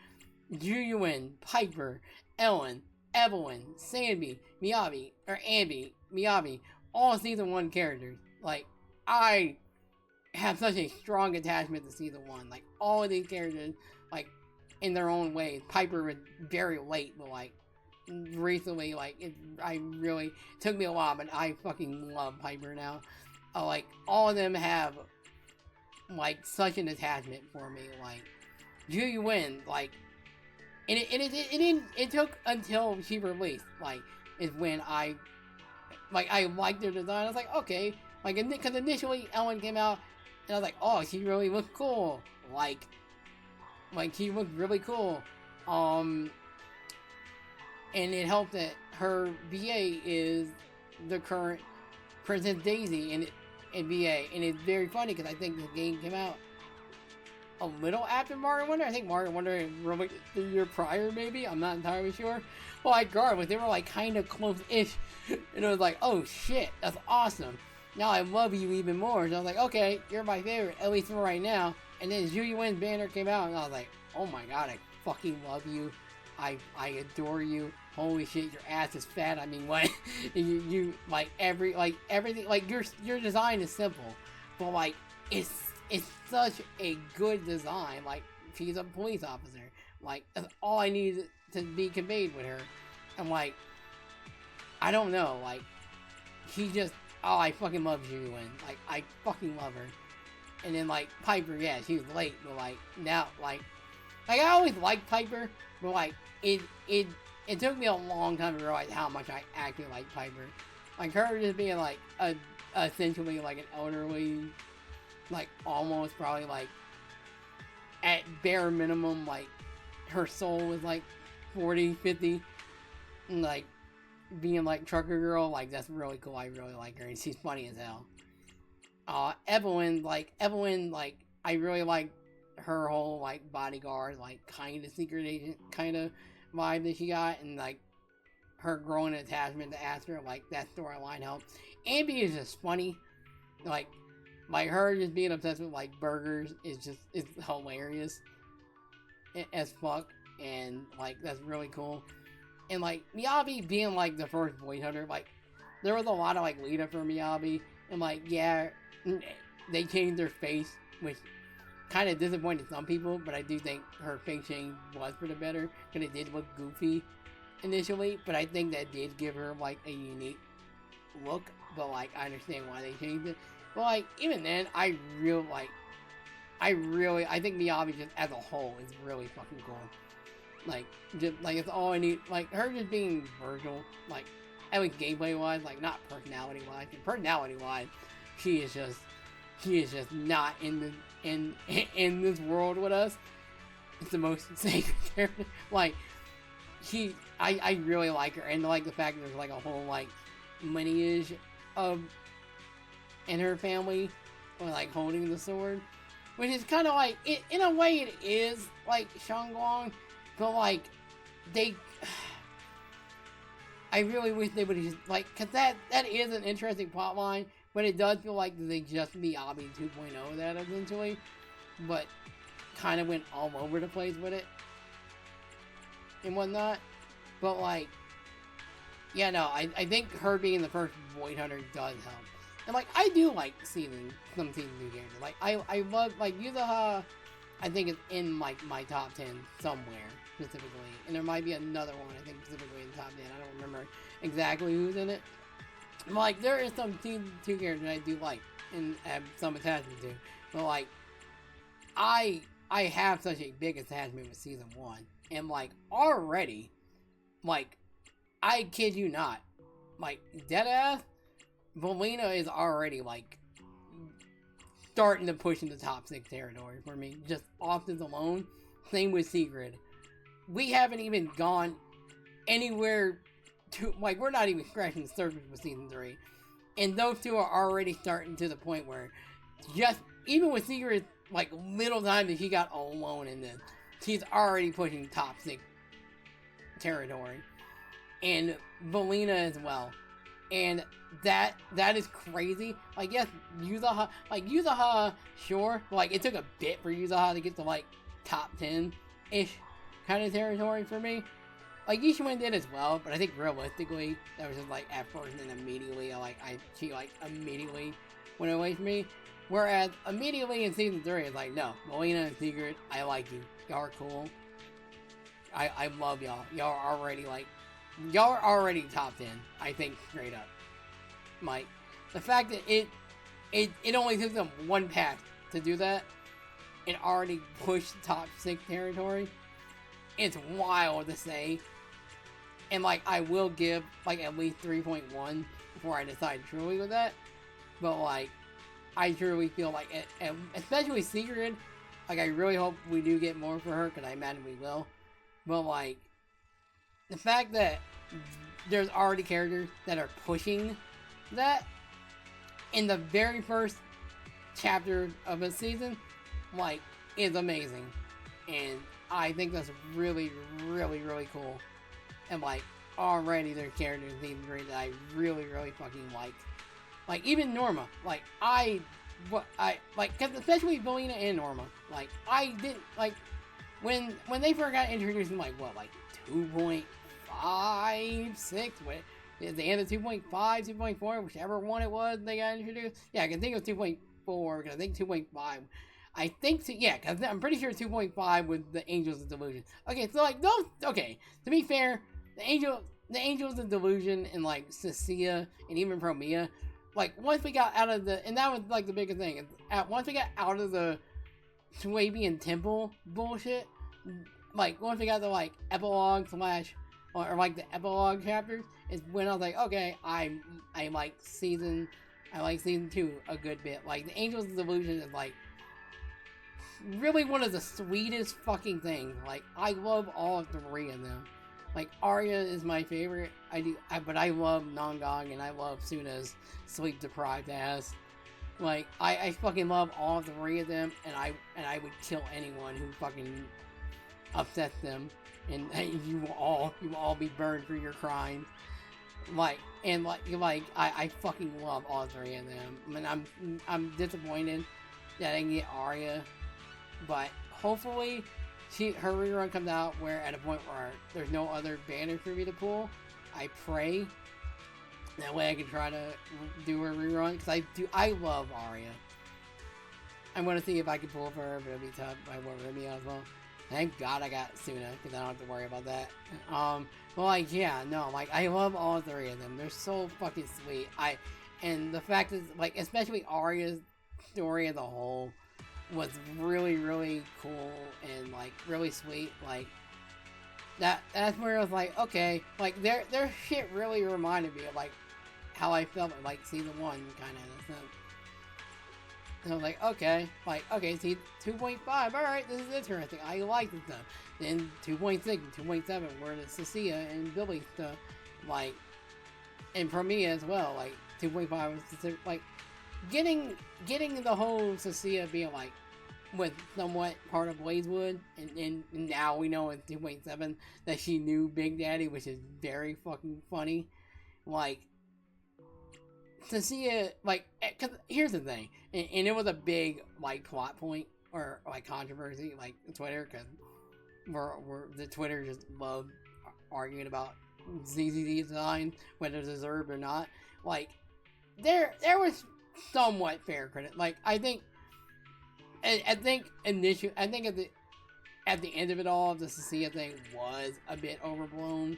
Zhu Yuan, Piper, Ellen, Evelyn, Sandy, Miyabi, all season 1 characters. Like, I have such a strong attachment to season 1. Like, all of these characters, like, in their own ways. Piper was very late, but like, recently, like, it took me a while, but I fucking love Piper now. Like, all of them have, like, such an attachment for me. Like, Zhu Yuan, like, And it didn't, it took until she released, like, is when I liked her design. I was like, okay, like, because initially Ellen came out, and I was like, oh, she really looked cool, like she looked really cool, and it helped that her VA is the current Princess Daisy in VA, and it's very funny because I think the game came out a little after Mario Wonder. I think Mario Wonder really the year prior, maybe. I'm not entirely sure. Well, like, regardless, they were like kind of close-ish, and it was like, oh shit, that's awesome. Now I love you even more. So I was like, okay, you're my favorite, at least for right now. And then Zhu Yuan's banner came out, and I was like, oh my god, I fucking love you. I adore you. Holy shit, your ass is fat. I mean, what? you like everything. Like your design is simple, but like it's such a good design. Like, she's a police officer. Like, that's all I need to be conveyed with her. I'm like, I don't know. Like, she just, oh, I fucking love Zhu Yuan. Like, I fucking love her. And then like Piper, yeah, she was late, but like now, like I always liked Piper, but like it took me a long time to realize how much I actually like Piper. Like, her just being like essentially like an elderly, like almost probably like at bare minimum, like her soul is like 40, 50, and like being like trucker girl, like that's really cool. I really like her, and she's funny as hell. Evelyn, I really like her whole, like, bodyguard, like, kind of secret agent kind of vibe that she got, and, like, her growing attachment to Aster, like, that storyline helped. Ambi is just funny. Like, her just being obsessed with, like, burgers is hilarious as fuck, and, like, that's really cool. And, like, Miyabi being, like, the first voice hunter, like, there was a lot of, like, lead up for Miyabi, and, like, yeah, they changed their face, which kind of disappointed some people, but I do think her face change was for the better, because it did look goofy initially, but I think that did give her, like, a unique look, but, like, I understand why they changed it. But, like, even then, I think Miyabi just as a whole is really fucking cool. Like, just, like, it's all I need, like, her just being Virgil, like, at least gameplay-wise, like, not personality-wise, and personality-wise, she is just not in this world with us. It's the most sacred character. Like, I really like her, and like the fact that there's like a whole like lineage of in her family, or like holding the sword, which is kind of like in a way it is like Shangguang, but like I really wish they would have just like, cause that is an interesting plot line. But it does feel like they just Miyabi 2.0 that eventually, but kind of went all over the place with it and whatnot. But like, yeah, no, I think her being the first void hunter does help. And like, I do like seeing some season 2 characters. Like, I love, like, Yuzaha, I think it's in like my top 10 somewhere specifically, and there might be another one I think specifically in the top 10. I don't remember exactly who's in it. Like, there is some season 2 characters I do like and have some attachment to, but like, I have such a big attachment with season 1, and like already, like, I kid you not, like deadass, Valina is already like starting to push into top 6 territory for me, just off this alone. Same with Sigrid. We haven't even gone anywhere to, like, we're not even scratching the surface with season 3, and those two are already starting to the point where, just even with Sigrid, like, little time that she got alone in this, she's already pushing top 6 territory, and Valina as well, and that is crazy. Like, yes, Yuzaha, sure, but like, it took a bit for Yuzaha to get to like top 10-ish kind of territory for me. Like, Yishuin did as well, but I think realistically, that was just like at first, and then immediately, she immediately went away from me. Whereas, immediately in season 3, it's like, no, Melina and Sigrid, I like you. Y'all are cool. I love y'all. Y'all are already top 10, I think, straight up. Like, the fact that it only took them one pass to do that, and already pushed top 6 territory, it's wild to say. And like, I will give like at least 3.1 before I decide truly with that. But like, I truly feel like, especially with Secret, like I really hope we do get more for her, because I imagine we will. But like, the fact that there's already characters that are pushing that in the very first chapter of a season, like, is amazing. And I think that's really, really, really cool. And like, already there are characters in season 3 that I really, really fucking like. Like, even Norma. Like, cause especially Belina and Norma. Like, I didn't, like, when they first got introduced in, like, what, like, 2.56? What, at the end of 2.5, 2.4, whichever one it was they got introduced? Yeah, I can think of 2.4, because I think 2.5. I think, yeah, because I'm pretty sure 2.5 was the Angels of Delusion. Okay, so, like, those, okay, to be fair, the Angels of Delusion and, like, Cecilia and even Promia, like, once we got out of the, and that was, like, the biggest thing, once we got out of the Swabian Temple bullshit, like, once we got the, like, epilogue / or like, the epilogue chapters, is when I was like, okay, I like season 2 a good bit. Like, the Angels of Delusion is, like, really one of the sweetest fucking things. Like, I love all 3 of them. Like, Arya is my favorite. But I love Nongong, and I love Suna's sleep-deprived ass. Like, I fucking love all 3 of them, and I would kill anyone who fucking upsets them, and you will all be burned for your crimes. Like, and I fucking love all 3 of them. I mean, I'm disappointed that I didn't get Arya, but hopefully her rerun comes out where at a point where there's no other banner for me to pull. I pray that way I can try to do a rerun, because I love Arya. I'm gonna see if I can pull for her, but it'll be tough. I won't Remy as well. Thank God I got Suna, because I don't have to worry about that. Well, like, yeah, no, like, I love all 3 of them. They're so fucking sweet. And the fact is, like, especially Arya's story as a whole was really, really cool and, like, really sweet. Like, that's where I was like, okay, like, their shit really reminded me of, like, how I felt in, like, season 1, kind of, in a sense. And I was like, okay, see, 2.5, alright, this is interesting, I like this stuff. Then 2.6 and 2.7 were the Cecilia and Billy stuff, like, and for me as well, like, 2.5 was, like, getting the whole Cecilia being, like, with somewhat part of Blazewood, and now we know in 2.7 that she knew Big Daddy, which is very fucking funny. Like, Cecilia, like, cause here's the thing, and it was a big, like, plot point, or, like, controversy, like, Twitter, cause the Twitter just loved arguing about ZZZ design, whether it's deserved or not. Like, there was somewhat fair credit. Like, I think at the end of it all, the Cecilia thing was a bit overblown.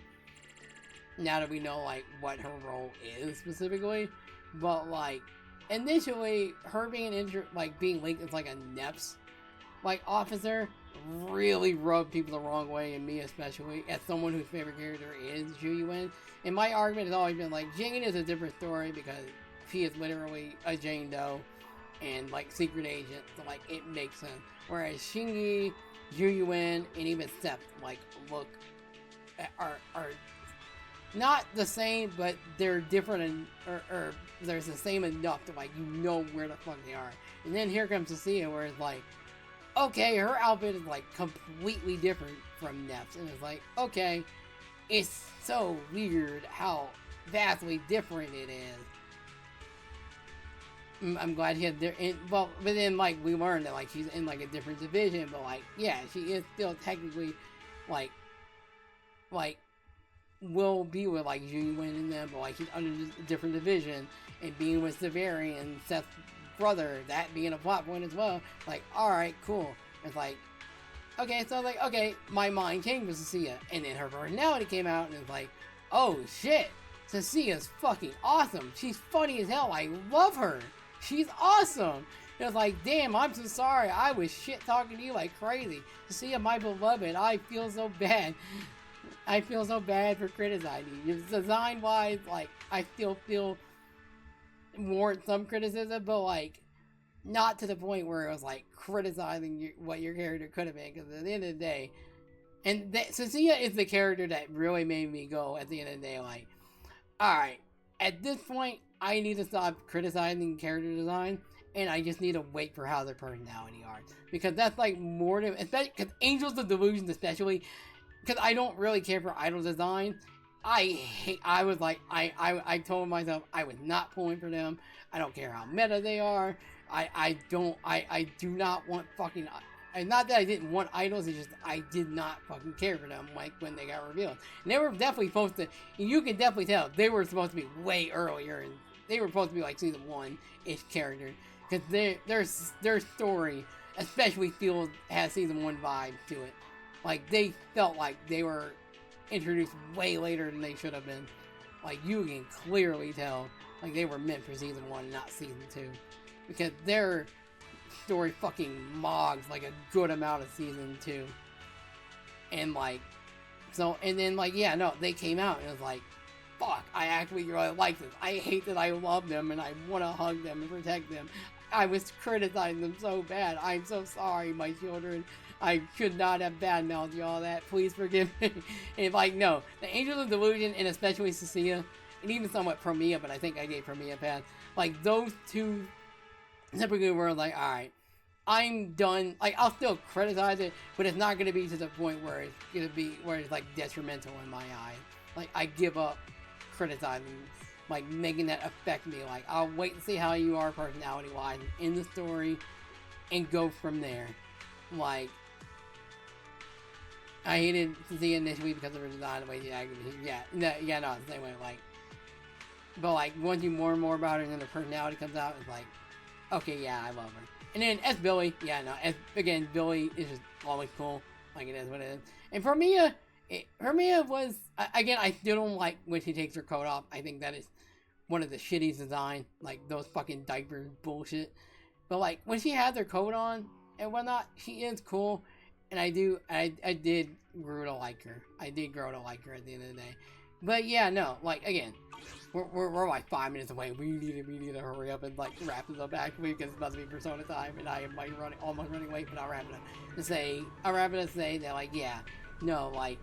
Now that we know, like, what her role is specifically. But, like, initially, her being being linked as, like, a NEPS, like, officer really rubbed people the wrong way, and me especially, as someone whose favorite character is Zhu Yuan. And my argument has always been, like, Jane is a different story because she is literally a Jane Doe and, like, secret agent, so, like, it makes sense. Whereas Shinji, Zhu Yuan, and even Seth, like, are not the same, but they're different, and or there's the same enough to, like, you know where the fuck they are. And then here comes Cecilia, where it's like, okay, her outfit is, like, completely different from Neff's, and it's like, okay, it's so weird how vastly different it is. I'm glad she had but then, like, we learned that, like, she's in, like, a different division, but, like, yeah, she is still technically, like, will be with, like, Zhu Yuan and them, but, like, she's under a different division, and being with Severian, Seth's brother, that being a plot point as well, like, alright, cool. It's like, okay, so, like, okay, my mind changed with Cecilia, and then her personality came out, and it's like, oh, shit, Cecilia's fucking awesome, she's funny as hell, I love her, she's awesome, It was like, damn, I'm so sorry. I was shit talking to you like crazy. See, my beloved, I feel so bad. I feel so bad for criticizing you. Design wise, like, I still feel warrant some criticism, but like, not to the point where it was like criticizing what your character could have been. Because at the end of the day, and Cecilia is the character that really made me go at the end of the day, like, alright, at this point, I need to stop criticizing character design, and I just need to wait for how their personality are. Because that's like more than, especially, because Angels of Delusions especially, because I don't really care for idol design, I told myself I was not pulling for them. I don't care how meta they are. I do not want fucking, and not that I didn't want idols, it's just I did not fucking care for them like when they got revealed. And they were definitely supposed to, you can definitely tell, they were supposed to be way earlier, and they were supposed to be like season 1-ish character. Because their story, especially feels, has season 1 vibe to it. Like, they felt like they were introduced way later than they should have been. Like, you can clearly tell, like, they were meant for season 1, not season 2. Because their story fucking mogs, like, a good amount of season 2. And, like, so, and then, like, yeah, no, they came out, and it was like, fuck, I actually really like this. I hate that I love them, and I want to hug them and protect them. I was criticizing them so bad. I'm so sorry, my children. I should not have badmouthed you all that. Please forgive me. And like, no. The Angels of Delusion, and especially Cecilia, and even somewhat Promia, but I think I gave Promia a pass. Like, those two typically were like, alright, I'm done. Like, I'll still criticize it, but it's not going to be to the point where it's going to be, where it's like detrimental in my eyes. Like, I give up criticizing, like, making that affect me. Like, I'll wait and see how you are personality-wise in the story, and go from there. Like, I hated Cecilia initially because of her design, the way she acted. No, the same way, like, but, like, once you more and more about her, and then her personality comes out, it's like, okay, yeah, I love her. And then, as Billy, again, Billy is just always cool, like, it is what it is. And for Mia, Hermia was, again, I still don't like when she takes her coat off. I think that is one of the shittiest design, like those fucking diaper bullshit. But like when she has her coat on and whatnot, she is cool, and I did grow to like her. I did grow to like her at the end of the day. But yeah, no, like again, we're like 5 minutes away. We need to hurry up and like wrap this up actually because it's about to be Persona time, and I am like almost running late. But I'll wrap it up to say that like yeah, no, like.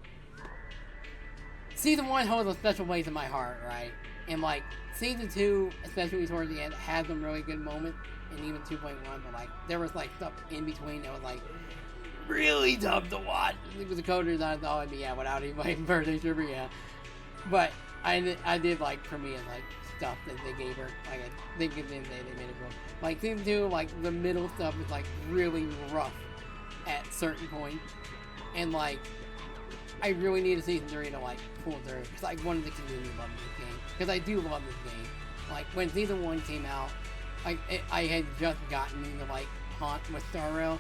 Season 1 holds a special place in my heart, right? And like, Season 2, especially towards the end, had some really good moments, and even 2.1, but like, there was like stuff in between that was like, really tough to watch. It was the coders, I thought it'd be, yeah, without even my birthday trivia, yeah. But I did like, for me, like, stuff that they gave her. Like, I think at the end of the day, they made it cool. Like, Season 2, like, the middle stuff is like, really rough at certain points. And like, I really need a Season 3 to like pull through, because I wanted the community to love this game, because I do love this game. Like when Season 1 came out, I had just gotten into like Haunt with Star Rail,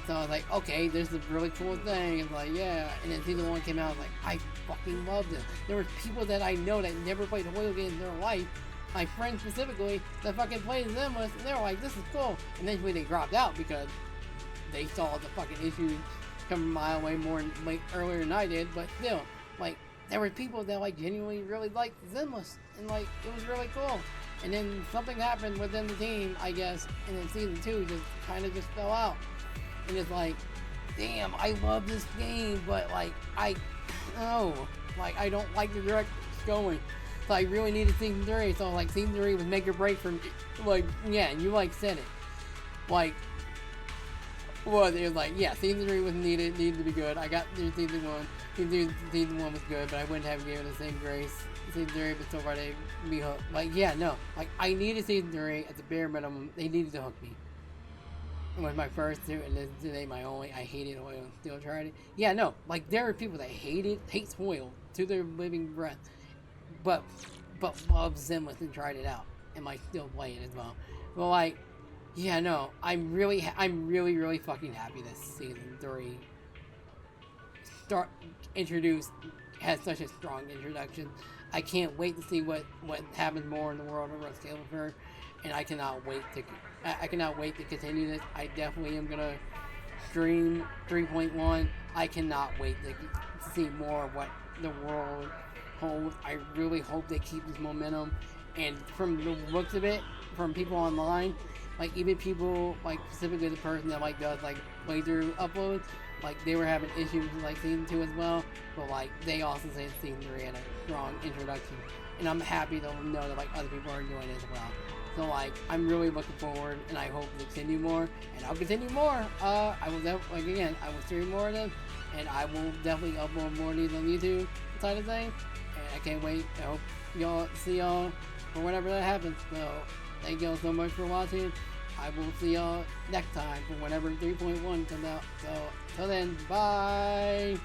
so I was like, okay, this is a really cool thing. It's like, yeah, and then Season 1 came out, I was like, I fucking love this. There were people that I know that never played horror games in their life, my friends specifically, that fucking played Zenless, and they were like, this is cool. And then they dropped out because they saw the fucking issues come a mile away earlier than I did, but still, like, there were people that, like, genuinely really liked Zenless, and, like, it was really cool. And then something happened within the team, I guess, and then Season 2 just kind of just fell out. And it's like, damn, I love this game, but, like, I don't like the direction it's going. So I really needed Season 3, so, like, Season 3 was make or break from, like, yeah, you, like, said it. Like, well, it was like, yeah, Season 3 was needed to be good. I got through Season 1. Season 1 was good, but I wouldn't have given it the same grace. Season 3 was still ready to be hooked. Like, yeah, no. Like, I needed Season 3 at the bare minimum. They needed to hook me. It was my first two, and then today my only. I hated Oil and still tried it. Yeah, no. Like, there are people that hate Oil to their living breath, but love Zenless and tried it out, and might still play it as well. But, like, yeah, no, I'm really fucking happy that Season 3 has such a strong introduction. I can't wait to see what happens more in the world of Rust Gale. and I cannot wait to continue this. I definitely am gonna stream 3.1. I cannot wait to see more of what the world holds. I really hope they keep this momentum, and from the looks of it, from people online, like even people like specifically the person that like does like playthrough uploads, like they were having issues with like season 2 as well, but like they also said season 3 had a strong introduction, and I'm happy to know that like other people are doing it as well. So like I'm really looking forward, and I hope to continue more, and I'll continue more. I will definitely I will stream more of them, and I will definitely upload more of these on YouTube side of things, and I can't wait. I hope y'all see y'all for whenever that happens. So thank y'all so much for watching. I will see y'all next time for whenever 3.1 comes out. So till then, bye.